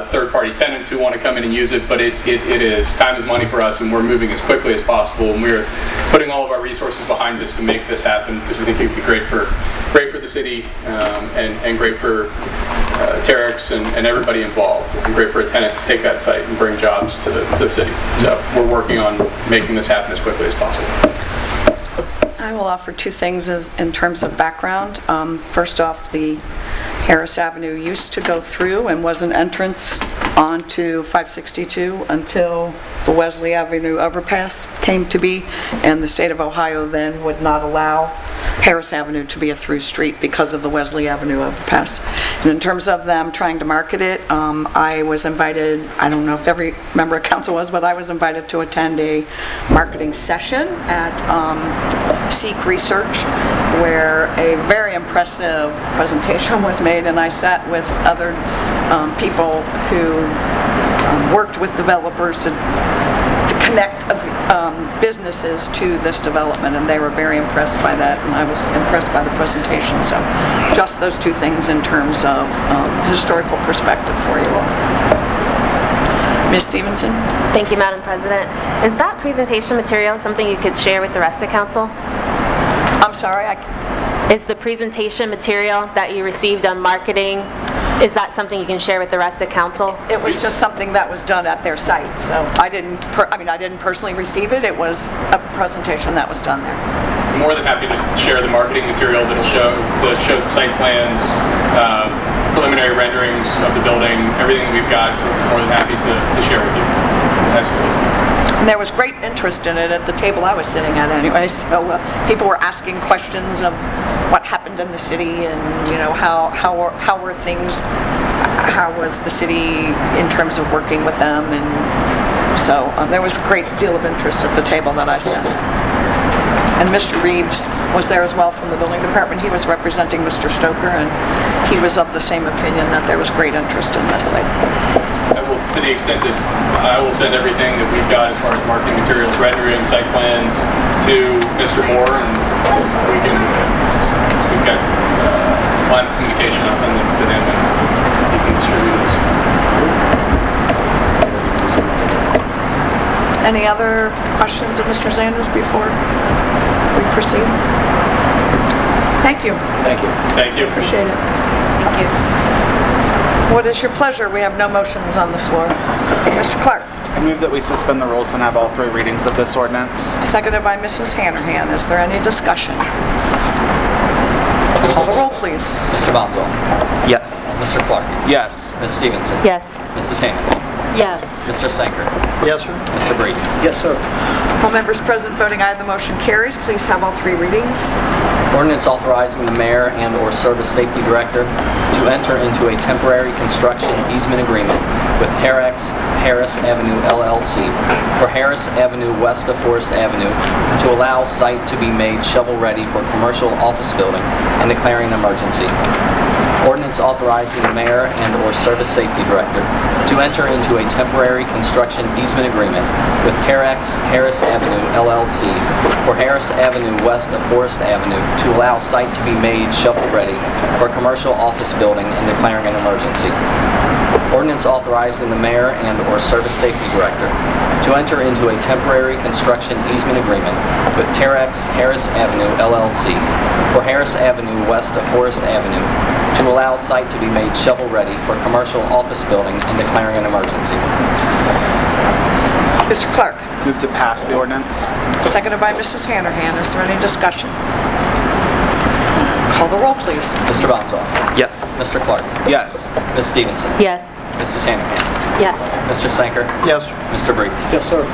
O: third-party tenants who want to come in and use it, but it is time is money for us, and we're moving as quickly as possible, and we're putting all of our resources behind this to make this happen, because we think it would be great for the city and great for Terex and everybody involved, and great for a tenant to take that site and bring jobs to the city. So we're working on making this happen as quickly as possible.
D: I will offer 2 things in terms of background. First off, the Harris Avenue used to go through and was an entrance onto 562 until the Wesley Avenue overpass came to be, and the state of Ohio then would not allow Harris Avenue to be a through street because of the Wesley Avenue overpass. And in terms of them trying to market it, I was invited, I don't know if every member of council was, but I was invited to attend a marketing session at Seek Research, where a very impressive presentation was made, and I sat with other people who worked with developers to connect businesses to this development, and they were very impressed by that, and I was impressed by the presentation. So just those 2 things in terms of historical perspective for you all. Ms. Stevenson?
A: Thank you, Madam President. Is that presentation material something you could share with the rest of council?
D: I'm sorry?
A: Is the presentation material that you received on marketing Is that something you can share with the rest of council?
D: It was just something that was done at their site, so I didn't personally receive it. It was a presentation that was done there.
O: I'm more than happy to share the marketing material that'll show site plans, preliminary renderings of the building, everything we've got. We're more than happy to share with you. Absolutely.
D: And there was great interest in it at the table I was sitting at anyway, so people were asking questions of what happened in the city and, you know, how were things, how was the city in terms of working with them, and so there was a great deal of interest at the table that I sat at. And Mr. Reeves was there as well from the building department. He was representing Mr. Stoker, and he was of the same opinion that there was great interest in this site.
O: To the extent that I will send everything that we've got as far as marketing materials, rendering, site plans to Mr. Moore, and we've got a line of communication. I'll send them to him and he can distribute this.
D: Any other questions of Mr. Zanders before we proceed? Thank you.
O: Thank you. Thank you.
D: Appreciate it.
A: Thank you.
D: What is your pleasure? We have no motions on the floor. Mr. Clark.
E: I move that we suspend the rules and have all 3 readings of this ordinance.
D: Seconded by Mrs. Hanrahan. Is there any discussion? Call the roll, please.
B: Mr. Bonzo.
M: Yes.
B: Mr. Clark.
E: Yes.
B: Ms. Stevenson.
A: Yes.
B: Mrs. Hanrahan.
I: Yes.
B: Mr. Sanker.
K: Yes, sir.
B: Mr. Brady.
C: Yes, sir.
D: All members present voting aye, the motion carries. Please have all 3 readings.
B: Ordinance authorizing the mayor and/or service safety director to enter into a temporary construction easement agreement with Terex Harris Avenue LLC for Harris Avenue west of Forest Avenue to allow site to be made shovel-ready for commercial office building and declaring an emergency. Ordinance authorizing the mayor and/or service safety director to enter into a temporary construction easement agreement with Terex Harris Avenue LLC for Harris Avenue west of Forest Avenue to allow site to be made shovel-ready for commercial office building and declaring an emergency. Ordinance authorizing the mayor and/or service safety director to enter into a temporary construction easement agreement with Terex Harris Avenue LLC for Harris Avenue west of Forest Avenue to allow site to be made shovel-ready for commercial office building and declaring an emergency.
D: Mr. Clark.
E: Move to pass the ordinance.
D: Seconded by Mrs. Hanrahan. Is there any discussion? Call the roll, please.
B: Mr. Bonzo.
M: Yes.
B: Mr. Clark.
E: Yes.
B: Ms. Stevenson.
A: Yes.
B: Mrs. Hanrahan.
I: Yes.
B: Mr. Sanker.
K: Yes.
B: Mr. Brady.
C: Yes, sir.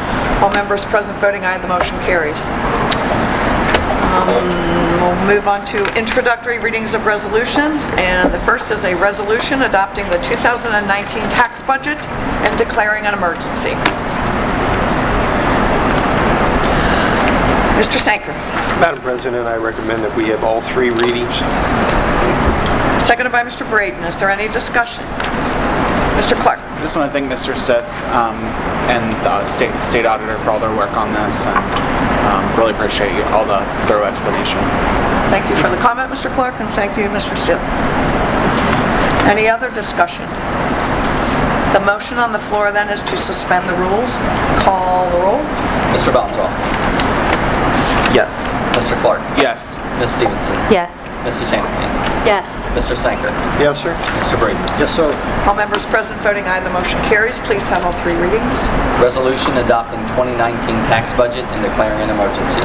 D: All members present voting aye, the motion carries. We'll move on to introductory readings of resolutions, and the first is a resolution adopting the 2019 tax budget and declaring an emergency. Mr. Sanker.
K: Madam President, I recommend that we have all 3 readings.
D: Seconded by Mr. Braden. Is there any discussion? Mr. Clark.
E: I just want to thank Mr. Stith and the state auditor for all their work on this, and really appreciate all the thorough explanation.
D: Thank you for the comment, Mr. Clark, and thank you, Mr. Stith. Any other discussion? The motion on the floor then is to suspend the rules. Call the roll.
B: Mr. Bonzo.
M: Yes.
B: Mr. Clark.
E: Yes.
B: Ms. Stevenson.
A: Yes.
B: Mrs. Hanrahan.
I: Yes.
B: Mr. Sanker.
K: Yes, sir.
B: Mr. Brady.
C: Yes, sir.
D: All members present voting aye, the motion carries. Please have all 3 readings.
B: Resolution adopting 2019 tax budget and declaring an emergency.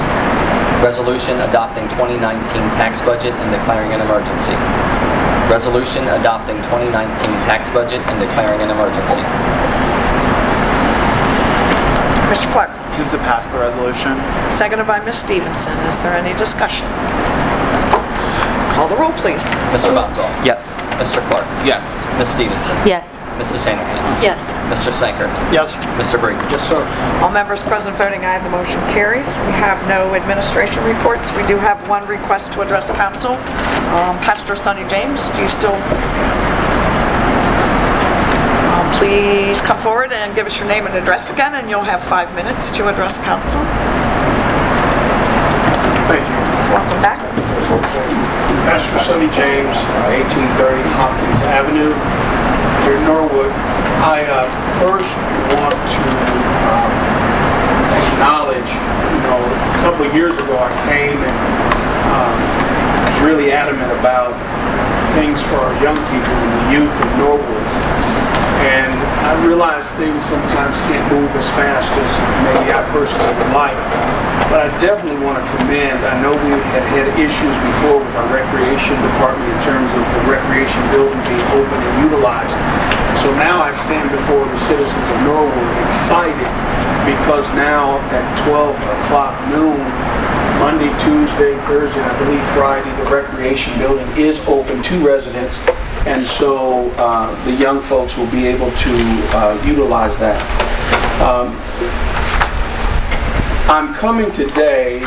B: Resolution adopting 2019 tax budget and declaring an emergency. Resolution adopting 2019 tax budget and declaring an emergency.
D: Mr. Clark.
E: Move to pass the resolution.
D: Seconded by Ms. Stevenson. Is there any discussion? Call the roll, please.
B: Mr. Bonzo.
M: Yes.
B: Mr. Clark.
E: Yes.
B: Ms. Stevenson.
A: Yes.
B: Mrs. Hanrahan.
I: Yes.
B: Mr. Sanker.
K: Yes.
B: Mr. Brady.
C: Yes, sir.
D: All members present voting aye, the motion carries. We have no administration reports. We do have one request to address council. Pastor Sonny James, do you still... Please come forward and give us your name and address again, and you'll have 5 minutes to address council.
G: Thank you.
D: Welcome back.
G: Pastor Sonny James, 1830 Hopkins Avenue, here in Norwood. I first want to acknowledge, a couple of years ago I came and was really adamant about things for our young people and the youth of Norwood. And I realize things sometimes can't move as fast as maybe I personally would like. But I definitely want to commend, I know we had issues before with our recreation department in terms of the recreation building being open and utilized. So now I stand before the citizens of Norwood excited because now at 12 o'clock noon, Monday, Tuesday, Thursday, and I believe Friday, the recreation building is open to residents. And so the young folks will be able to utilize that. I'm coming today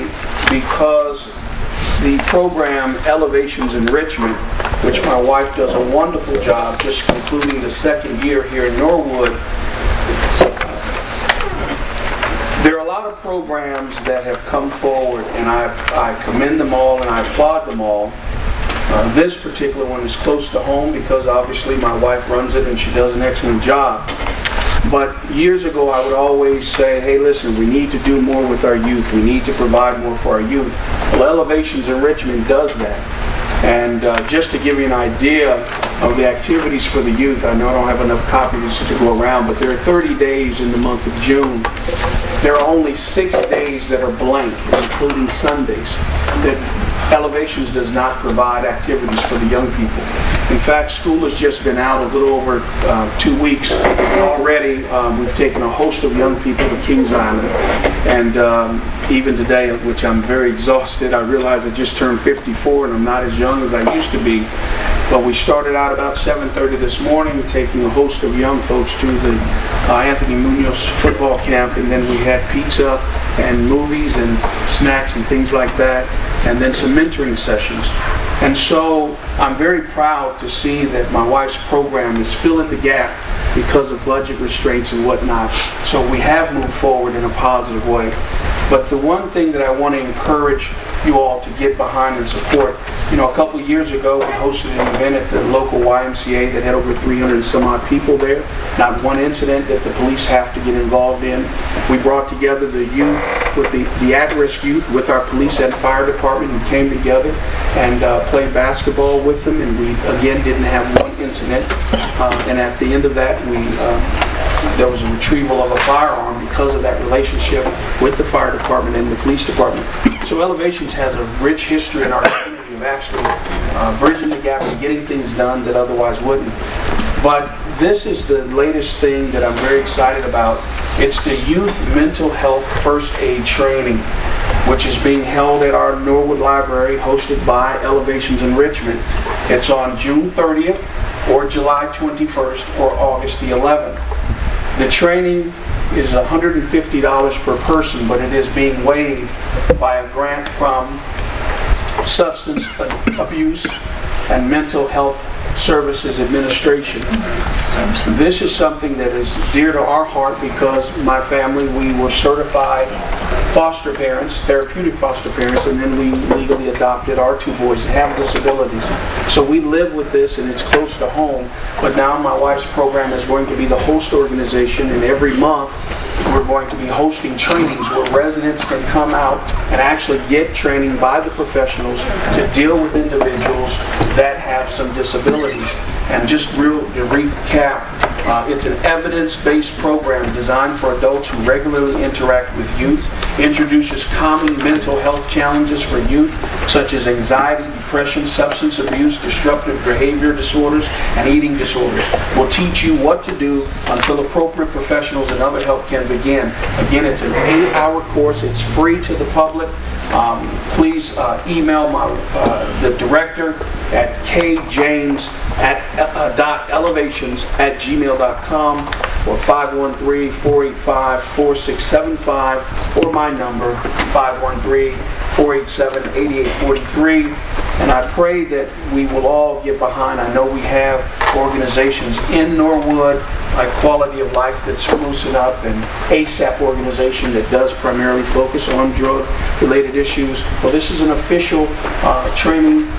G: because the program Elevations Enrichment, which my wife does a wonderful job, just concluding the second year here in Norwood. There are a lot of programs that have come forward, and I commend them all and I applaud them all. This particular one is close to home because obviously my wife runs it and she does an excellent job. But years ago I would always say, hey listen, we need to do more with our youth. We need to provide more for our youth. Well, Elevations Enrichment does that. And just to give you an idea of the activities for the youth, I know I don't have enough copies to go around, but there are 30 days in the month of June. There are only 6 days that are blank, including Sundays, that Elevations does not provide activities for the young people. In fact, school has just been out a little over 2 weeks. Already, we've taken a host of young people to Kings Island. And even today, which I'm very exhausted, I realize I just turned 54 and I'm not as young as I used to be. But we started out about 7:30 this morning, taking a host of young folks to the Anthony Munoz football camp, and then we had pizza and movies and snacks and things like that, and then some mentoring sessions. And so I'm very proud to see that my wife's program is filling the gap because of budget restraints and whatnot. So we have moved forward in a positive way. But the one thing that I want to encourage you all to get behind and support, you know, a couple of years ago we hosted an event at the local YMCA that had over 300 and some odd people there. Not one incident that the police have to get involved in. We brought together the youth, with the at-risk youth, with our police and fire department, and came together and played basketball with them, and we again didn't have one incident. And at the end of that, there was a retrieval of a firearm because of that relationship with the fire department and the police department. So Elevations has a rich history in our community of actually bridging the gap and getting things done that otherwise wouldn't. But this is the latest thing that I'm very excited about. It's the Youth Mental Health First Aid Training, which is being held at our Norwood Library, hosted by Elevations Enrichment. It's on June 30th or July 21st or August the 11th. The training is $150 per person, but it is being waived by a grant from Substance Abuse and Mental Health Services Administration. This is something that is dear to our heart because my family, we were certified foster parents, therapeutic foster parents, and then we legally adopted our 2 boys that have disabilities. So we live with this and it's close to home, but now my wife's program is going to be the host organization, and every month we're going to be hosting trainings where residents can come out and actually get training by the professionals to deal with individuals that have some disabilities. And just to recap, it's an evidence-based program designed for adults who regularly interact with youth, introduces common mental health challenges for youth, such as anxiety, depression, substance abuse, disruptive behavior disorders, and eating disorders. We'll teach you what to do until appropriate professionals and other help can begin. Again, it's an 8-hour course. It's free to the public. Please email the director at kjames@elevations@gmail.com or 513-485-4675 or my number 513-487-8843. And I pray that we will all get behind. I know we have organizations in Norwood, like Quality of Life that's sprucing up, and ASAP organization that does primarily focus on drug-related issues. Well, this is an official training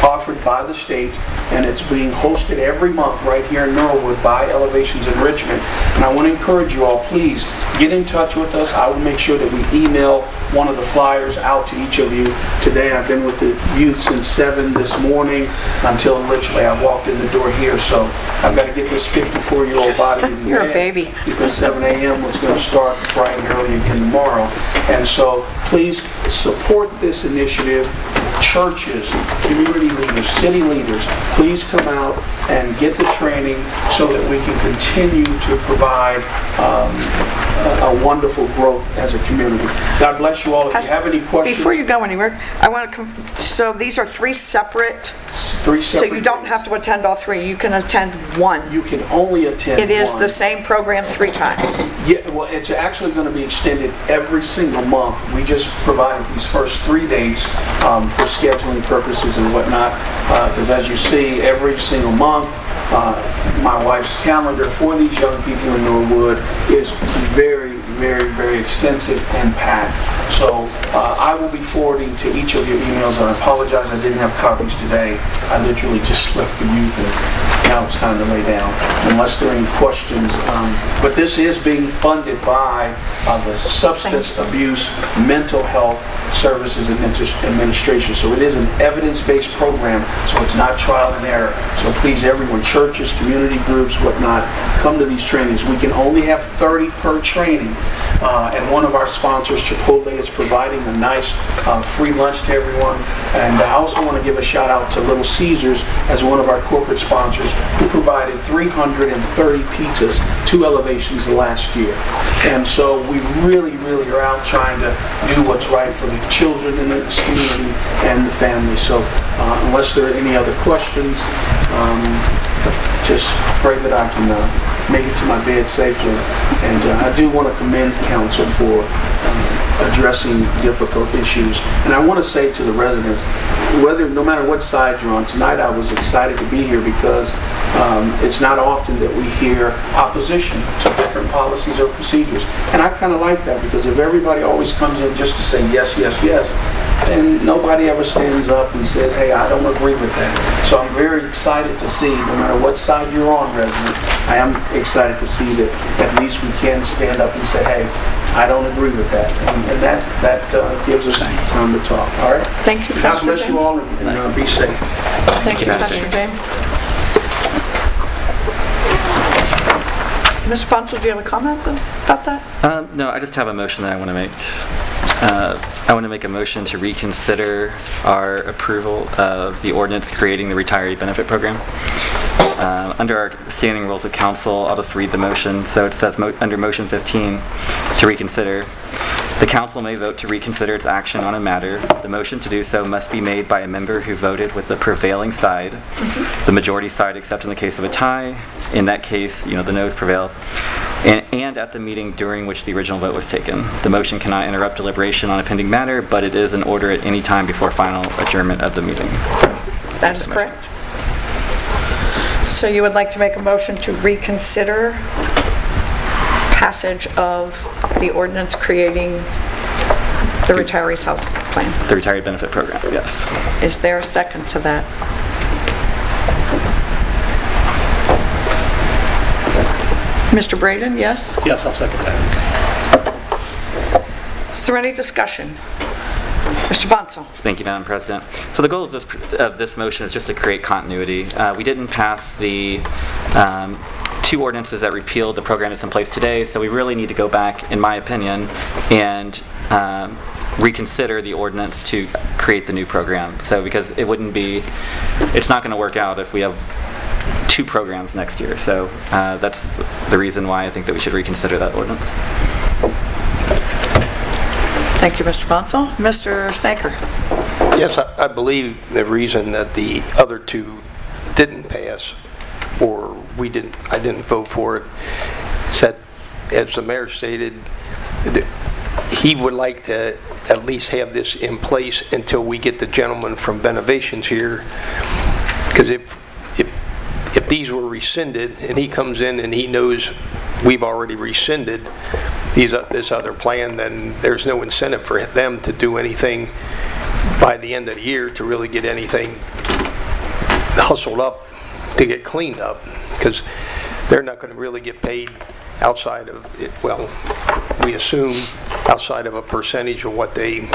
G: offered by the state, and it's being hosted every month right here in Norwood by Elevations Enrichment. And I want to encourage you all, please get in touch with us. I will make sure that we email one of the flyers out to each of you today. I've been with the youth since 7 this morning until literally I walked in the door here. So I've got to get this 54-year-old body in
D: You're
G: bed
D: a baby.
G: because 7 a.m. was going to start bright and early again tomorrow. And so please support this initiative. Churches, community leaders, city leaders, please come out and get the training so that we can continue to provide a wonderful growth as a community. God bless you all. If you have any questions.
D: Before you go anywhere, I want to, so these are three separate, so you don't have to attend all three, you can attend one.
G: You can only attend
D: It is
G: one.
D: the same program 3 times.
G: Yeah, well, it's actually going to be extended every single month. We just provided these first 3 dates for scheduling purposes and whatnot, because as you see, every single month, my wife's calendar for these young people in Norwood is very, very, very extensive and packed. So I will be forwarding to each of your emails. I apologize I didn't have copies today. I literally just left the youth and now it's time to lay down, unless there are any questions. But this is being funded by the Substance Abuse Mental Health Services Administration. So it is an evidence-based program, so it's not trial and error. So please, everyone, churches, community groups, whatnot, come to these trainings. We can only have 30 per training. And one of our sponsors, Chipotle, is providing a nice free lunch to everyone. And I also want to give a shout out to Little Caesars as one of our corporate sponsors, who provided 330 pizzas, 2 elevations last year. And so we really, really are out trying to do what's right for the children in this community and the family. So unless there are any other questions, just pray that I can make it to my bed safely. And I do want to commend council for addressing difficult issues. And I want to say to the residents, no matter what side you're on, tonight I was excited to be here because it's not often that we hear opposition to different policies or procedures. And I kind of like that, because if everybody always comes in just to say yes, yes, yes, then nobody ever stands up and says, hey, I don't agree with that. So I'm very excited to see, no matter what side you're on, resident, I am excited to see that at least we can stand up and say, hey, I don't agree with that. And that gives us time to talk. All right?
D: Thank you,
G: God
D: Pastor
G: bless
D: James.
G: you all, and be safe.
D: Thank you, Pastor James. Mr. Ponsel, do you have a comment about that?
M: No, I just have a motion that I want to make. I want to make a motion to reconsider our approval of the ordinance creating the retiree benefit program. Under our standing rules of council, I'll just read the motion. So it says under motion 15 to reconsider, the council may vote to reconsider its action on a matter. The motion to do so must be made by a member who voted with the prevailing side, the majority side except in the case of a tie. In that case, the noes prevail. And at the meeting during which the original vote was taken. The motion cannot interrupt deliberation on a pending matter, but it is in order at any time before final adjournment of the meeting.
D: That is correct. So you would like to make a motion to reconsider passage of the ordinance creating the retirees' health plan?
M: The retiree benefit program, yes.
D: Is there a second to that? Mr. Braden, yes?
C: Yes, I'll second that.
D: Is there any discussion? Mr. Bonsall.
M: Thank you, Madam President. So the goal of this motion is just to create continuity. We didn't pass the 2 ordinances that repealed the program that's in place today, so we really need to go back, in my opinion, and reconsider the ordinance to create the new program. So because it's not going to work out if we have 2 programs next year. So that's the reason why I think that we should reconsider that ordinance.
D: Thank you, Mr. Bonsall. Mr. Snaker.
K: Yes, I believe the reason that the other 2 didn't pass, or I didn't vote for it, is that, as the mayor stated, he would like to at least have this in place until we get the gentleman from Benovations here. Because if these were rescinded and he comes in and he knows we've already rescinded this other plan, then there's no incentive for them to do anything by the end of the year to really get anything hustled up to get cleaned up, because they're not going to really get paid outside of it. Well, we assume, outside of a percentage of what they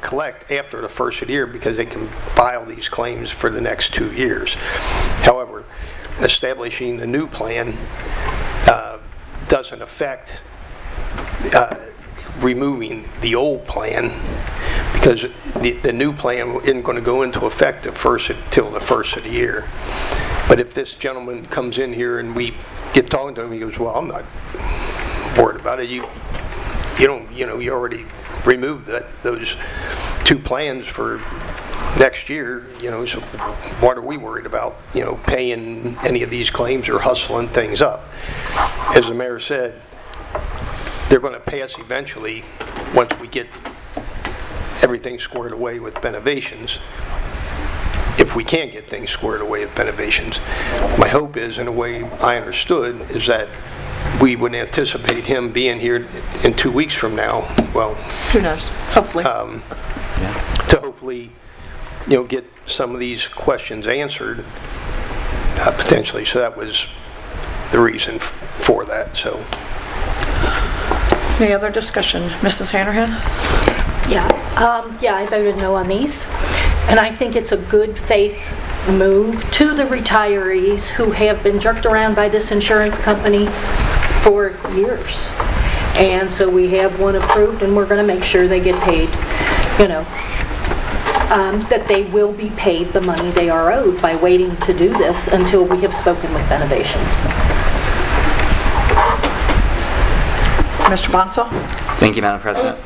K: collect after the first of the year, because they can file these claims for the next 2 years. However, establishing the new plan doesn't affect removing the old plan, because the new plan isn't going to go into effect till the first of the year. But if this gentleman comes in here and we get talking to him, he goes, "Well, I'm not worried about it. You already removed those 2 plans for next year, so what are we worried about, paying any of these claims or hustling things up?" As the mayor said, they're going to pay us eventually once we get everything squared away with Benovations. If we can get things squared away with Benovations. My hope is, in a way I understood, is that we would anticipate him being here in 2 weeks from now. Well,
D: who knows? Hopefully.
K: To hopefully, get some of these questions answered, potentially. So that was the reason for that. So.
D: Any other discussion? Mrs. Hanrahan?
I: Yeah, I voted no on these, and I think it's a good faith move to the retirees who have been jerked around by this insurance company for years. And so we have one approved, and we're going to make sure they get paid, that they will be paid the money they are owed by waiting to do this until we have spoken with Benovations.
D: Mr. Bonsall?
M: Thank you, Madam President.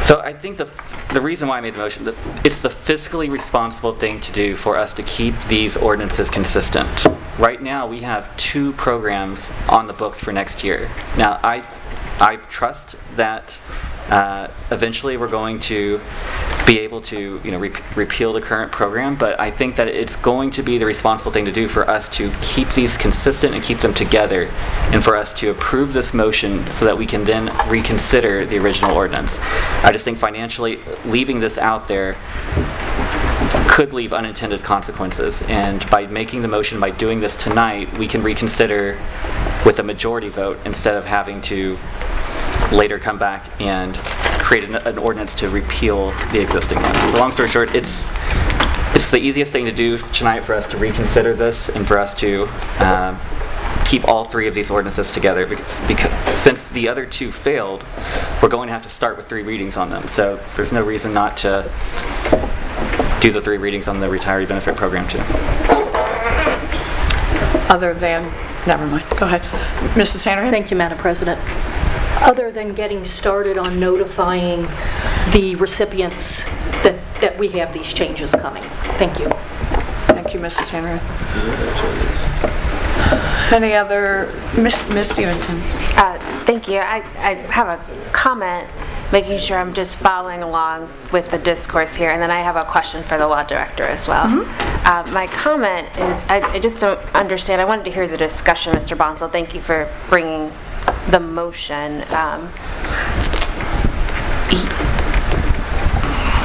M: So I think the reason why I made the motion, that it's the fiscally responsible thing to do for us to keep these ordinances consistent. Right now, we have 2 programs on the books for next year. Now, I trust that eventually we're going to be able to, repeal the current program, but I think that it's going to be the responsible thing to do for us to keep these consistent and keep them together, and for us to approve this motion so that we can then reconsider the original ordinance. I just think financially, leaving this out there could leave unintended consequences, and by making the motion, by doing this tonight, we can reconsider with a majority vote instead of having to later come back and create an ordinance to repeal the existing one. So long story short, it's the easiest thing to do tonight for us to reconsider this and for us to keep all 3 of these ordinances together, because since the other 2 failed, we're going to have to start with 3 readings on them. So there's no reason not to do the 3 readings on the retiree benefit program too.
D: Other than, never mind. Go ahead. Mrs. Hanrahan?
I: Thank you, Madam President. Other than getting started on notifying the recipients that we have these changes coming. Thank you.
D: Thank you, Mrs. Hanrahan. Any other? Ms. Stevenson?
A: Thank you. I have a comment, making sure I'm just following along with the discourse here, and then I have a question for the law director as well. My comment is, I just don't understand. I wanted to hear the discussion, Mr. Bonsall. Thank you for bringing the motion.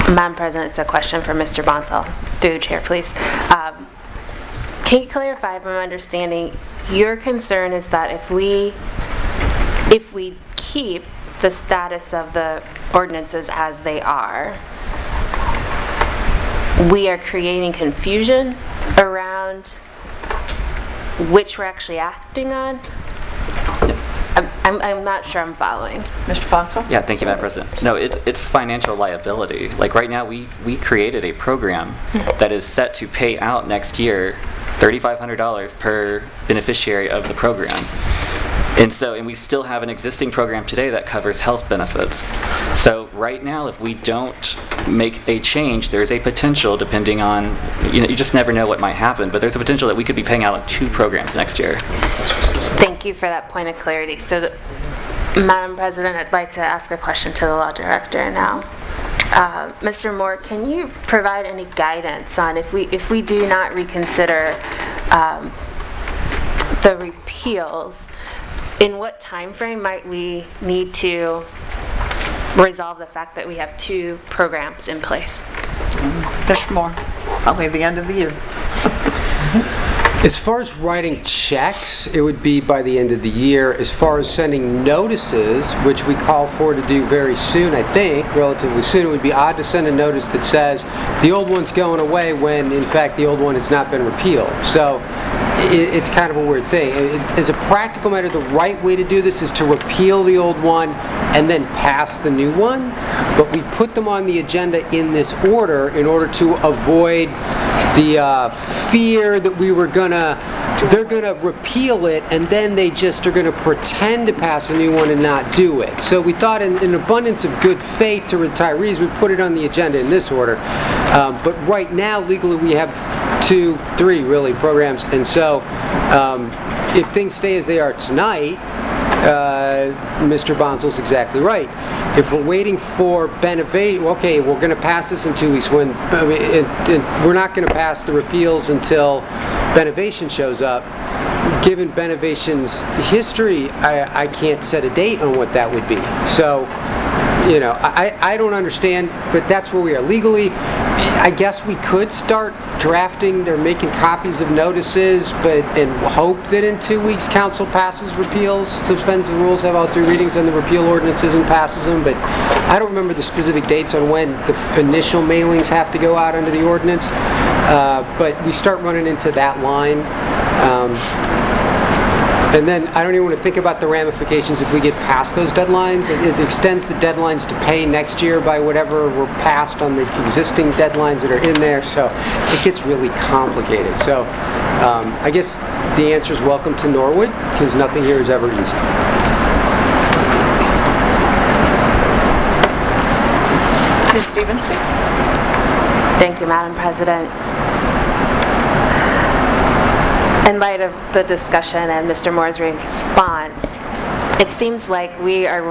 A: Madam President, it's a question for Mr. Bonsall. Through the chair, please. Can you clarify if I'm understanding, your concern is that if we keep the status of the ordinances as they are, we are creating confusion around which we're actually acting on? I'm not sure I'm following.
D: Mr. Bonsall?
M: Yeah, thank you, Madam President. No, it's financial liability. Like right now, we created a program that is set to pay out next year $3,500 per beneficiary of the program. And we still have an existing program today that covers health benefits. So right now, if we don't make a change, there's a potential, depending on, you just never know what might happen, but there's a potential that we could be paying out on 2 programs next year.
A: Thank you for that point of clarity. So, Madam President, I'd like to ask a question to the law director now. Mr. Moore, can you provide any guidance on if we do not reconsider the repeals, in what time frame might we need to resolve the fact that we have 2 programs in place?
D: Mr. Moore, probably the end of the year.
L: As far as writing checks, it would be by the end of the year. As far as sending notices, which we call for to do very soon, I think, relatively soon, it would be odd to send a notice that says the old one's going away when, in fact, the old one has not been repealed. So it's kind of a weird thing. As a practical matter, the right way to do this is to repeal the old one and then pass the new one. But we put them on the agenda in this order in order to avoid the fear that they're gonna repeal it and then they just are gonna pretend to pass a new one and not do it. So we thought in an abundance of good faith to retirees, we put it on the agenda in this order. But right now, legally, we have 2, 3 really programs, and so if things stay as they are tonight, Mr. Bonzel's exactly right. If we're waiting for Benovation, okay, we're going to pass this in 2 weeks. We're not going to pass the repeals until Benovation shows up. Given Benovation's history, I can't set a date on what that would be. So, you know, I don't understand, but that's where we are legally. I guess we could start drafting or making copies of notices, and hope that in 2 weeks council passes repeals, suspends the rules, have all 3 readings on the repeal ordinances and passes them. But I don't remember the specific dates on when the initial mailings have to go out under the ordinance. But we start running into that line. And then I don't even want to think about the ramifications if we get past those deadlines. It extends the deadlines to pay next year by whatever were passed on the existing deadlines that are in there. So it gets really complicated. So I guess the answer is welcome to Norwood, because nothing here is ever easy.
D: Ms. Stevenson?
A: Thank you, Madam President. In light of the discussion and Mr. Moore's response, it seems like we are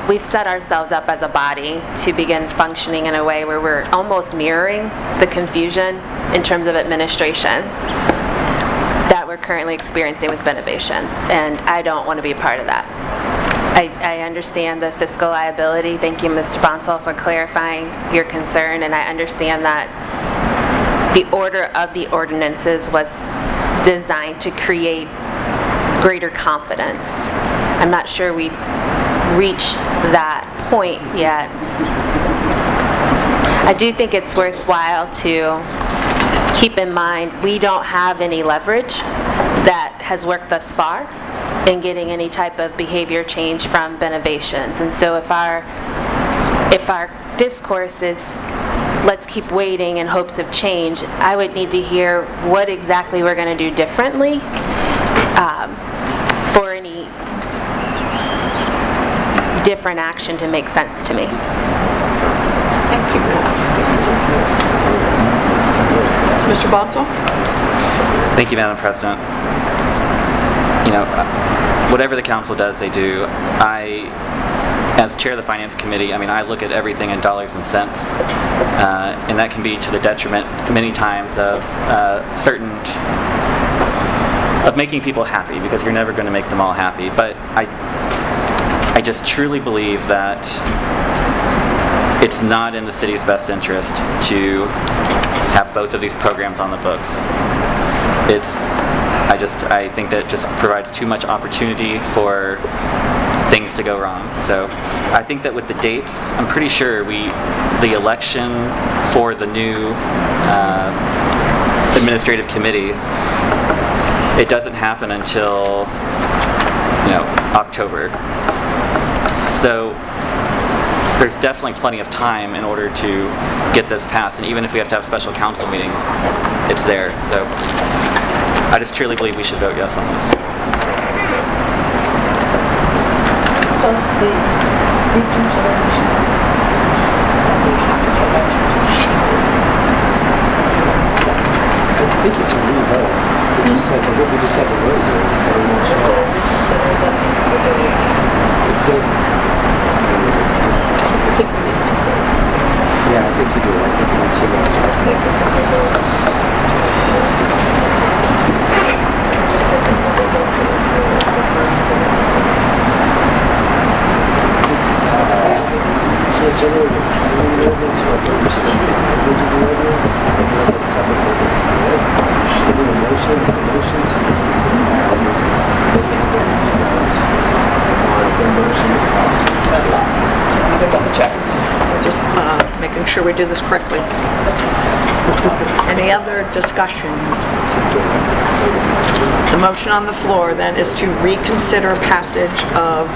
A: we've set ourselves up as a body to begin functioning in a way where we're almost mirroring the confusion in terms of administration that we're currently experiencing with Benovations, and I don't want to be a part of that. I understand the fiscal liability. Thank you, Mr. Bonsall, for clarifying your concern, and I understand that the order of the ordinances was designed to create greater confidence. I'm not sure we've reached that point yet. I do think it's worthwhile to keep in mind we don't have any leverage that has worked thus far in getting any type of behavior change from Benovations. And so if our discourse is let's keep waiting in hopes of change, I would need to hear what exactly we're going to do differently for any different action to make sense to me.
D: Thank you, Ms. Stevenson. Mr. Bonsall?
M: Thank you, Madam President. You know, whatever the council does, they do. As chair of the Finance Committee, I look at everything in dollars and cents, and that can be to the detriment many times of making people happy, because you're never going to make them all happy. But I just truly believe that it's not in the city's best interest to have both of these programs on the books. I think that just provides too much opportunity for things to go wrong. So I think that with the dates, I'm pretty sure the election for the new administrative committee, it doesn't happen until October. So there's definitely plenty of time in order to get this passed, and even if we have to have special council meetings, it's there. So I just truly believe we should vote yes on this.
D: Does the reconsideration that we have to take action to?
N: I think it's a re-vote. We just had the vote. Yeah, I think you do. I think you need to.
D: Let's take a second vote. Just take a second vote to repeal this version of the
N: So generally, the ordinance, what the ordinance,
D: sure we do this correctly. Any other discussion? The motion on the floor then is to reconsider passage of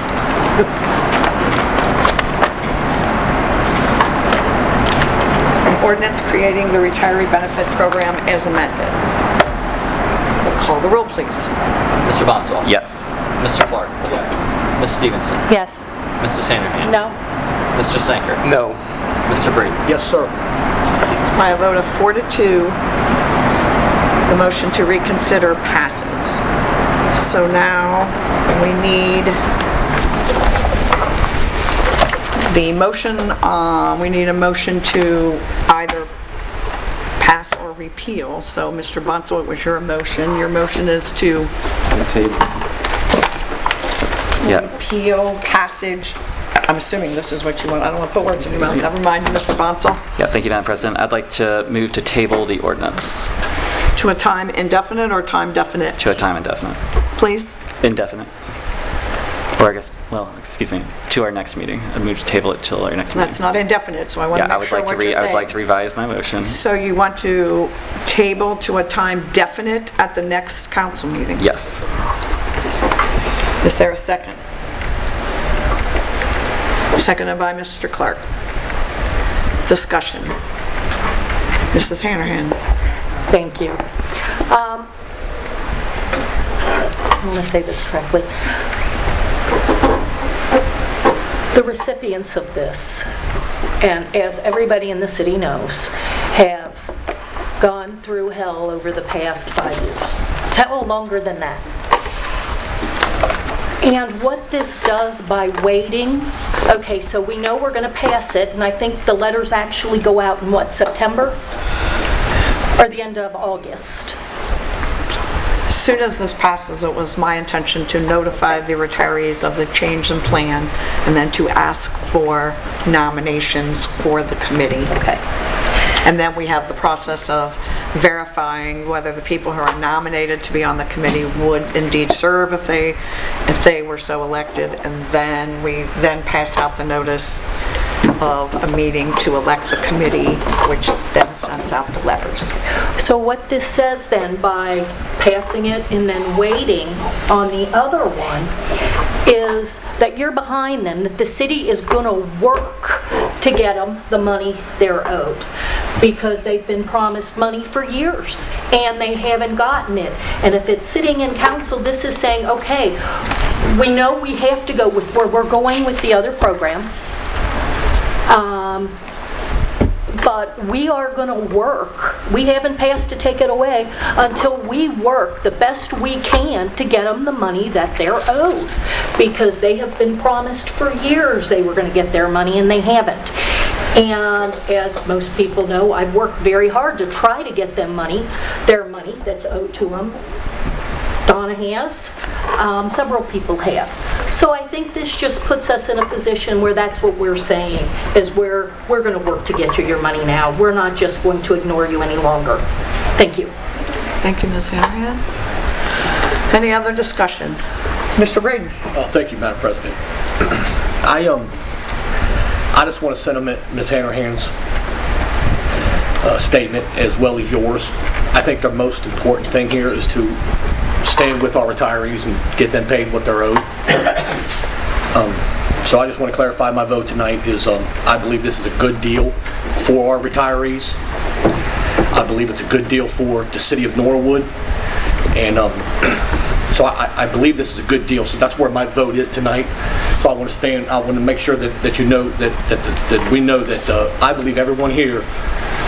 D: an ordinance creating the retiree benefit program as amended. We'll call the roll, please.
B: Mr. Bonzoll?
M: Yes.
B: Mr. Clark? Yes. Ms. Stevenson?
A: Yes.
B: Mrs. Hanahan?
I: No.
B: Mr. Sanker?
K: No.
B: Mr. Breeden?
C: Yes, sir.
D: By a vote of 4 to 2, the motion to reconsider passes. So now we need the motion, we need a motion to either pass or repeal. So Mr. Bunzel, it was your motion. Your motion is to repeal passage. I'm assuming this is what you want. I don't want to put words in your mouth. Never mind, Mr. Bunzel.
M: Yeah, thank you, Madam President. I'd like to move to table the ordinance.
D: To a time indefinite or time definite?
M: To a time indefinite.
D: Please?
M: Indefinite. Or I guess, well, excuse me, to our next meeting. I'd move to table it till our next meeting.
D: That's not indefinite, so I want to make sure what you're saying.
M: I would like to revise my motion.
D: So you want to table to a time definite at the next council meeting?
M: Yes.
D: Is there a second? Seconded by Mr. Clark. Discussion. Mrs. Hanahan.
I: Thank you. I want to say this correctly. The recipients of this, and as everybody in the city knows, have gone through hell over the past 5 years. Oh, longer than that. And what this does by waiting, okay, so we know we're going to pass it, and I think the letters actually go out in what, September? Or the end of August?
D: As soon as this passes, it was my intention to notify the retirees of the change in plan and then to ask for nominations for the committee.
I: Okay.
D: And then we have the process of verifying whether the people who are nominated to be on the committee would indeed serve if they were so elected, and then we then pass out the notice of a meeting to elect the committee, which then sends out the letters.
I: So what this says then, by passing it and then waiting on the other one, is that you're behind them, that the city is going to work to get them the money they're owed, because they've been promised money for years and they haven't gotten it. And if it's sitting in council, this is saying, okay, we know we have to go with where we're going with the other program, but we are going to work. We haven't passed to take it away until we work the best we can to get them the money that they're owed, because they have been promised for years they were going to get their money and they haven't. And as most people know, I've worked very hard to try to get them their money that's owed to them. Donna has, several people have. So I think this just puts us in a position where that's what we're saying, is we're going to work to get you your money now. We're not just going to ignore you any longer. Thank you.
D: Thank you, Ms. Hanahan. Any other discussion? Mr. Breeden.
C: Thank you, Madam President. I just want to send Ms. Hanahan's statement as well as yours. I think the most important thing here is to stand with our retirees and get them paid what they're owed. So I just want to clarify my vote tonight is I believe this is a good deal for our retirees. I believe it's a good deal for the city of Norwood. And so I believe this is a good deal. So that's where my vote is tonight. So I want to stand. I want to make sure that you know that we know that I believe everyone here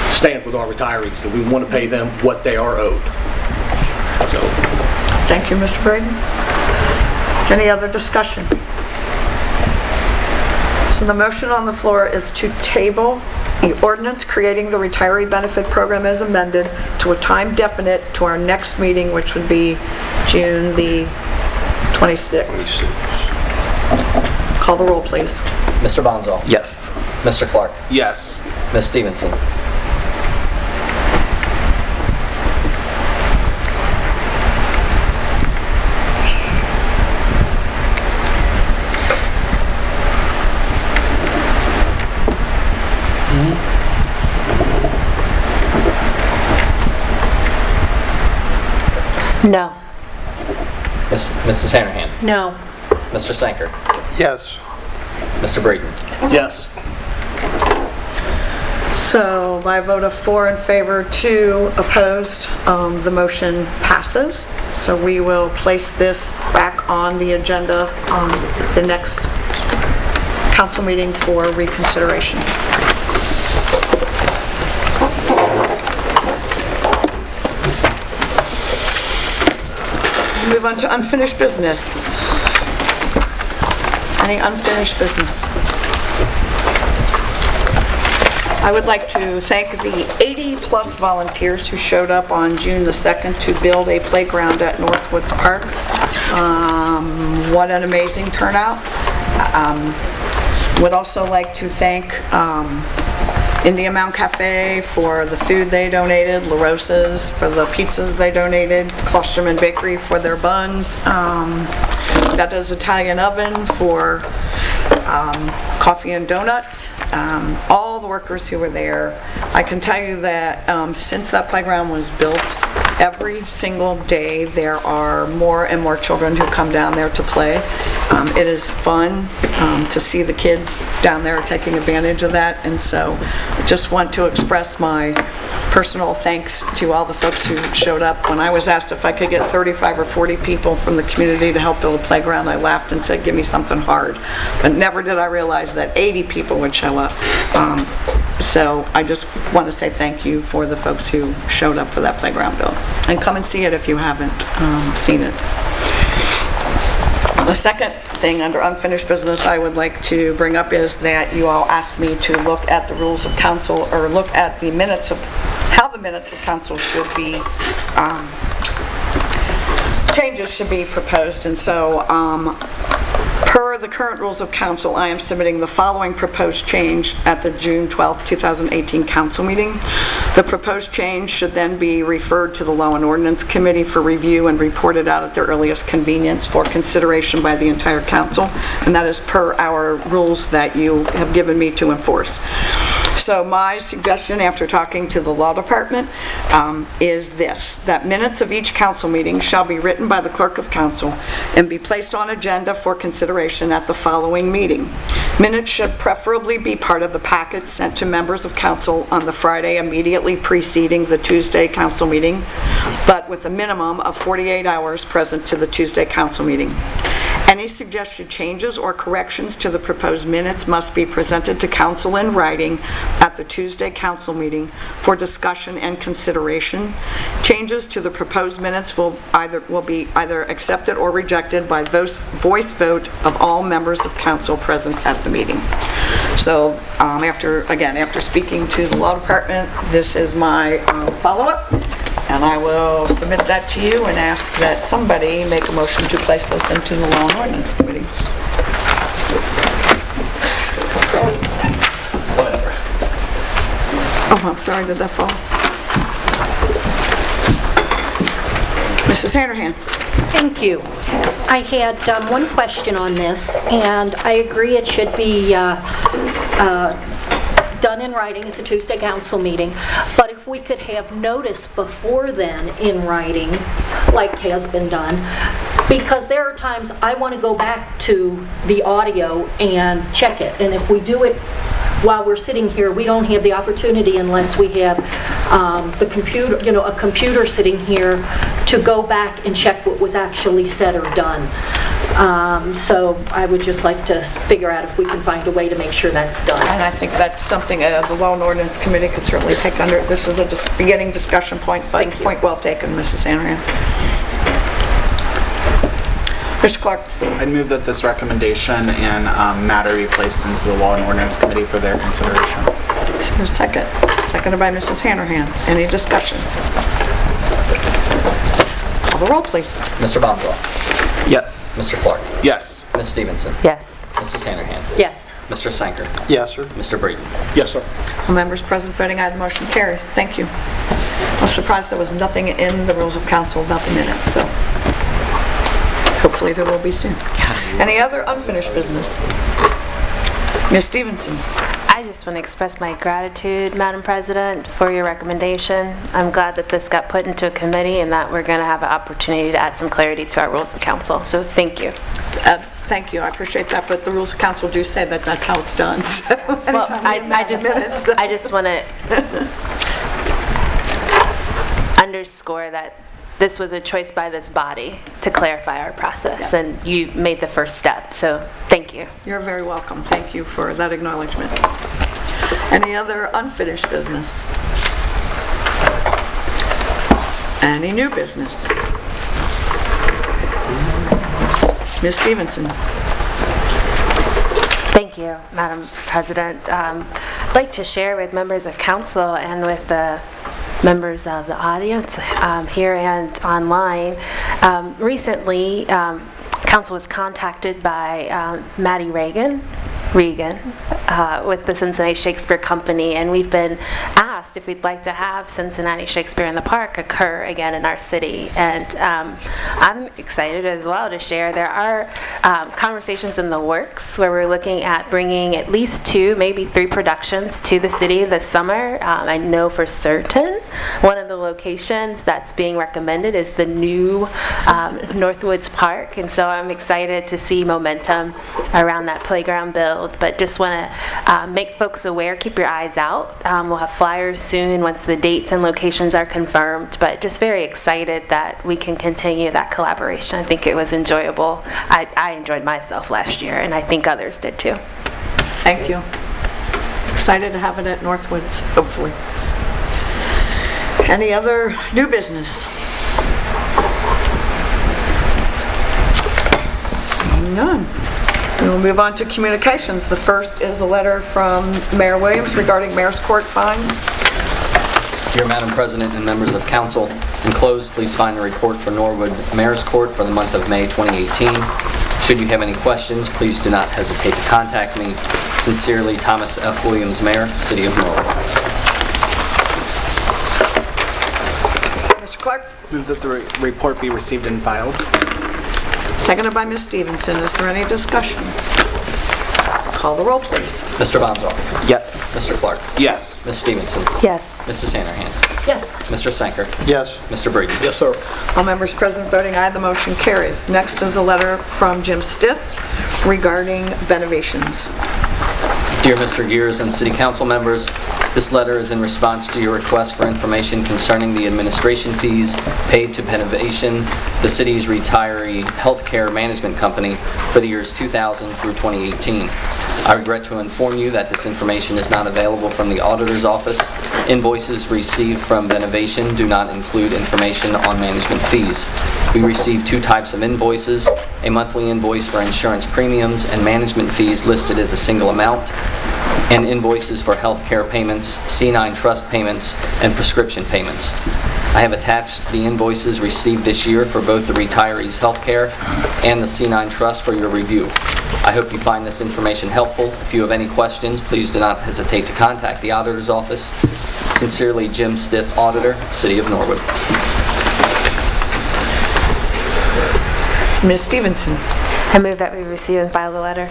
C: stands with our retirees, that we want to pay them what they are owed. So.
D: Thank you, Mr. Breeden. Any other discussion? So the motion on the floor is to table the ordinance creating the retiree benefit program as amended to a time definite to our next meeting, which would be June the 26th. Call the roll, please.
B: Mr. Bonzoll?
M: Yes.
B: Mr. Clark?
E: Yes.
B: Ms. Stevenson?
A: No.
B: Mrs. Hanahan?
I: No.
B: Mr. Sanker?
K: Yes.
B: Mr. Braden?
C: Yes.
D: So by a vote of 4 in favor, 2 opposed, the motion passes. So we will place this back on the agenda on the next council meeting for reconsideration. Move on to unfinished business. Any unfinished business? I would like to thank the 80-plus volunteers who showed up on June the 2nd to build a playground at Northwoods Park. What an amazing turnout. Would also like to thank Indian Mound Cafe for the food they donated, La Rosa's for the pizzas they donated, Klosterman Bakery for their buns, Betta's Italian Oven for coffee and donuts, all the workers who were there. I can tell you that since that playground was built, every single day there are more and more children who come down there to play. It is fun to see the kids down there taking advantage of that, and so I just want to express my personal thanks to all the folks who showed up. When I was asked if I could get 35 or 40 people from the community to help build a playground, I laughed and said, give me something hard. But never did I realize that 80 people would show up. So I just want to say thank you for the folks who showed up for that playground build. And come and see it if you haven't seen it. The second thing under unfinished business I would like to bring up is that you all asked me to look at the rules of council, or look at the minutes of, how the minutes of council should be, changes should be proposed. And so per the current rules of council, I am submitting the following proposed change at the June 12, 2018 council meeting. The proposed change should then be referred to the Law and Ordinance Committee for review and reported out at their earliest convenience for consideration by the entire council, and that is per our rules that you have given me to enforce. So my suggestion after talking to the law department is this, that minutes of each council meeting shall be written by the clerk of council and be placed on agenda for consideration at the following meeting. Minutes should preferably be part of the packet sent to members of council on the Friday immediately preceding the Tuesday council meeting, but with a minimum of 48 hours present to the Tuesday council meeting. Any suggested changes or corrections to the proposed minutes must be presented to council in writing at the Tuesday council meeting for discussion and consideration. Changes to the proposed minutes will be either accepted or rejected by voice vote of all members of council present at the meeting. So after speaking to the law department, this is my follow-up. And I will submit that to you and ask that somebody make a motion to place this into the Law and Ordinance Committee. Oh, I'm sorry, did that fall? Mrs. Hanahan.
I: Thank you. I had one question on this, and I agree it should be done in writing at the Tuesday council meeting, but if we could have notice before then in writing, like has been done, because there are times I want to go back to the audio and check it, and if we do it while we're sitting here, we don't have the opportunity unless we have the computer, a computer sitting here to go back and check what was actually said or done. So I would just like to figure out if we can find a way to make sure that's done.
D: And I think that's something the Law and Ordinance Committee could certainly take under. This is a beginning discussion point, but point well taken, Mrs. Hanahan. Mr. Clark.
E: I'd move that this recommendation and matter be placed into the Law and Ordinance Committee for their consideration.
D: Is there a second? Seconded by Mrs. Hanahan. Any discussion? Call the roll, please.
B: Mr. Bombrough?
M: Yes.
B: Mr. Clark?
E: Yes.
B: Ms. Stevenson?
A: Yes.
B: Mrs. Hanahan?
I: Yes.
B: Mr. Sanker?
K: Yes, sir.
B: Mr. Braden?
C: Yes, sir.
D: All members present voting aye, the motion carries. Thank you. I'm surprised there was nothing in the rules of council about the minutes, so hopefully there will be soon. Any other unfinished business? Ms. Stevenson?
A: I just want to express my gratitude, Madam President, for your recommendation. I'm glad that this got put into a committee and that we're going to have an opportunity to add some clarity to our rules of council. So thank you.
D: Thank you, I appreciate that, but the rules of council do say that that's how it's done, so
A: Well,
D: anytime we amend minutes.
A: I just want to underscore that this was a choice by this body to clarify our process,
D: Yes.
A: and you made the first step, so thank you.
D: You're very welcome. Thank you for that acknowledgement. Any other unfinished business? Any new business? Ms. Stevenson.
A: Thank you, Madam President. I'd like to share with members of council and with the members of the audience here and online. Recently, council was contacted by Maddie Regan with the Cincinnati Shakespeare Company, and we've been asked if we'd like to have Cincinnati Shakespeare in the Park occur again in our city. And I'm excited as well to share there are conversations in the works where we're looking at bringing at least 2, maybe 3 productions to the city this summer. I know for certain one of the locations that's being recommended is the new Northwoods Park, and so I'm excited to see momentum around that playground build. But just want to make folks aware, keep your eyes out. We'll have flyers soon once the dates and locations are confirmed, but just very excited that we can continue that collaboration. I think it was enjoyable. I enjoyed myself last year, and I think others did too.
D: Thank you. Excited to have it at Northwoods, hopefully. Any other new business? Seeing none. We will move on to communications. The first is a letter from Mayor Williams regarding Mayor's Court fines.
B: Dear Madam President and members of council, enclosed, please find the report for Norwood Mayor's Court for the month of May 2018. Should you have any questions, please do not hesitate to contact me. Sincerely, Thomas F. Williams, Mayor, City of Norwood.
D: Mr. Clark?
E: Move that the report be received and filed.
D: Seconded by Ms. Stevenson. Is there any discussion? Call the roll, please.
B: Mr. Bonzo.
M: Yes.
B: Mr. Clark.
E: Yes.
B: Ms. Stevenson.
A: Yes.
B: Mrs. Hanrahan.
I: Yes.
B: Mr. Sanker.
K: Yes.
B: Mr. Brady.
C: Yes, sir.
D: All members present voting aye, the motion carries. Next is a letter from Jim Stith regarding renovations.
B: Dear Mr. Gears and City Council members, this letter is in response to your request for information concerning the administration fees paid to Benovation, the city's retiree healthcare management company, for the years 2000 through 2018. I regret to inform you that this information is not available from the auditor's office. Invoices received from Benovation do not include information on management fees. We receive 2 types of invoices, a monthly invoice for insurance premiums and management fees listed as a single amount, and invoices for health care payments, C9 trust payments, and prescription payments. I have attached the invoices received this year for both the retirees' health care and the C9 trust for your review. I hope you find this information helpful. If you have any questions, please do not hesitate to contact the auditor's office. Sincerely, Jim Stith, Auditor, City of Norwood.
D: Ms. Stevenson.
A: I move that we receive and file the letter.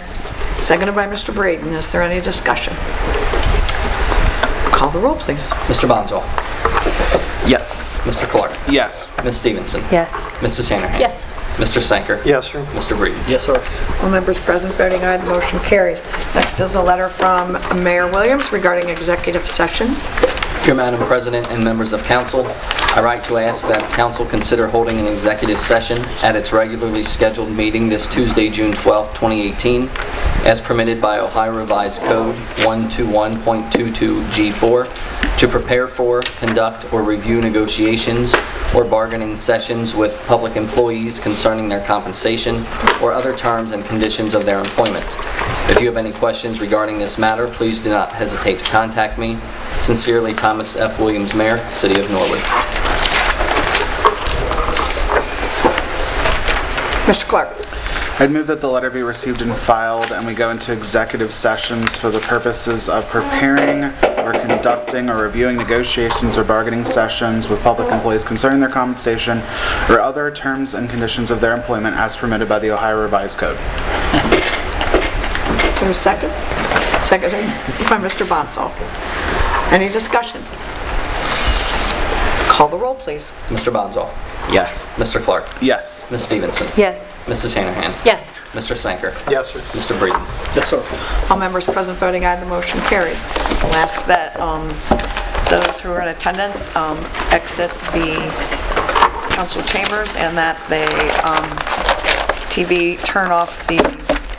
D: Seconded by Mr. Braden. Is there any discussion? Call the roll, please.
B: Mr. Bonzo.
M: Yes.
B: Mr. Clark.
E: Yes.
B: Ms. Stevenson.
A: Yes.
B: Mrs. Hanrahan.
I: Yes.
B: Mr. Sanker.
K: Yes, sir.
B: Mr. Brady.
C: Yes, sir.
D: All members present voting aye, the motion carries. Next is a letter from Mayor Williams regarding executive session.
B: Dear Madam President and members of council, I write to ask that council consider holding an executive session at its regularly scheduled meeting this Tuesday, June 12, 2018, as permitted by Ohio Revised Code 121.22G4, to prepare for, conduct, or review negotiations or bargaining sessions with public employees concerning their compensation or other terms and conditions of their employment. If you have any questions regarding this matter, please do not hesitate to contact me. Sincerely, Thomas F. Williams, Mayor, City of Norwood.
D: Mr. Clark.
E: I'd move that the letter be received and filed, and we go into executive sessions for the purposes of preparing or conducting or reviewing negotiations or bargaining sessions with public employees concerning their compensation or other terms and conditions of their employment as permitted by the Ohio Revised Code.
D: Is there a second? Seconded by Mr. Bonsall. Any discussion? Call the roll, please.
B: Mr. Bonzall.
M: Yes.
B: Mr. Clark.
E: Yes.
B: Ms. Stevenson.
A: Yes.
B: Mrs. Hanahan.
I: Yes.
B: Mr. Sanker.
K: Yes, sir.
B: Mr. Breeden.
C: Yes, sir.
D: All members present voting aye, the motion carries. I'll ask that those who are in attendance exit the council chambers and that they TV turn off the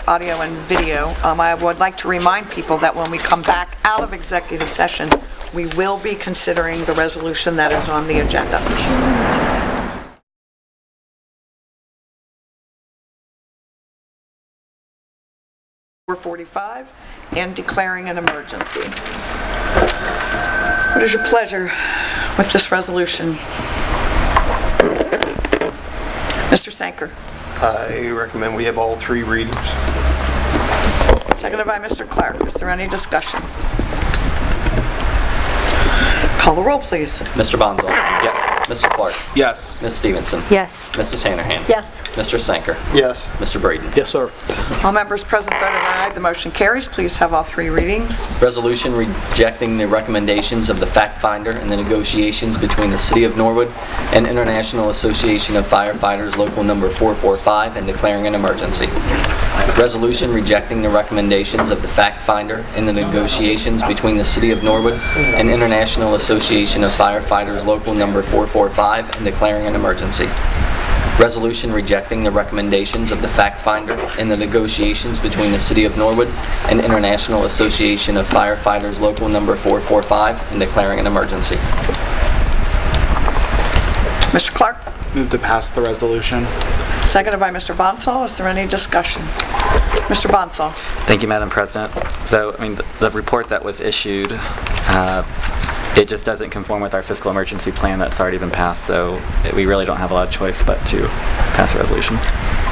D: audio and video. I would like to remind people that when we come back out of executive session, we will be considering the resolution that is on the agenda. 4:45 and declaring an emergency. What is your pleasure with this resolution? Mr. Sanker.
K: I recommend we have all 3 readings.
D: Seconded by Mr. Clark. Is there any discussion? Call the roll, please.
B: Mr. Bonzall. Yes. Mr. Clark.
E: Yes.
B: Ms. Stevenson.
A: Yes.
B: Mrs. Hanahan.
I: Yes.
B: Mr. Sanker.
K: Yes.
B: Mr. Breeden.
C: Yes, sir.
D: All members present voting aye. The motion carries. Please have all 3 readings.
B: Resolution rejecting the recommendations of the fact finder in the negotiations between the City of Norwood and International Association of Firefighters Local Number 445 and declaring an emergency. Resolution rejecting the recommendations of the fact finder in the negotiations between the City of Norwood and International Association of Firefighters Local Number 445 and declaring an emergency. Resolution rejecting the recommendations of the fact finder in the negotiations between the City of Norwood and International Association of Firefighters Local Number 445 and declaring an emergency.
D: Mr. Clark.
E: Move to pass the resolution.
D: Seconded by Mr. Bonsall. Is there any discussion? Mr. Bonsall.
M: Thank you, Madam President. So, I mean, the report that was issued, it just doesn't conform with our fiscal emergency plan that's already been passed, so we really don't have a lot of choice but to pass a resolution.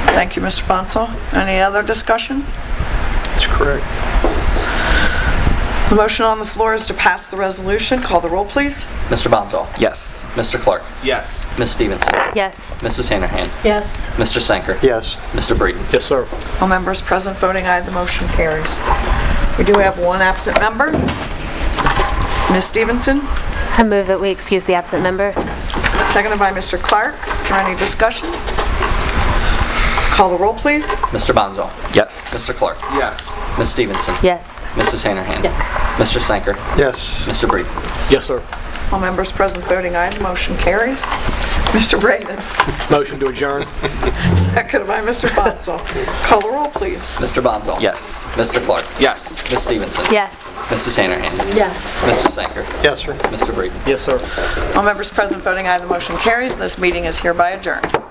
D: Thank you, Mr. Bonsall. Any other discussion?
K: That's correct.
D: The motion on the floor is to pass the resolution. Call the roll, please.
B: Mr. Bonzall.
M: Yes.
B: Mr. Clark.
E: Yes.
B: Ms. Stevenson.
A: Yes.
B: Mrs. Hanahan.
I: Yes.
B: Mr. Sanker.
K: Yes.
B: Mr. Breeden.
C: Yes, sir.
D: All members present voting aye. The motion carries. We do have one absent member. Ms. Stevenson.
A: I move that we excuse the absent member.
D: Seconded by Mr. Clark. Is there any discussion? Call the roll, please.
B: Mr. Bonzall.
M: Yes.
B: Mr. Clark.
E: Yes.
B: Ms. Stevenson.
A: Yes.
B: Mrs. Hanahan.
I: Yes.
B: Mr. Sanker.
K: Yes.
B: Mr. Breeden.
C: Yes, sir.
D: All members present voting aye. The motion carries. Mr. Braden.
C: Motion to adjourn.
D: Seconded by Mr. Bonsall. Call the roll, please.
B: Mr. Bonzall.
M: Yes.
B: Mr. Clark.
E: Yes.
B: Ms. Stevenson.
A: Yes.
B: Mrs. Hanahan.
I: Yes.
B: Mr. Sanker.
K: Yes, sir.
B: Mr. Breeden.
C: Yes, sir.
D: All members present voting aye. The motion carries. This meeting is hereby adjourned.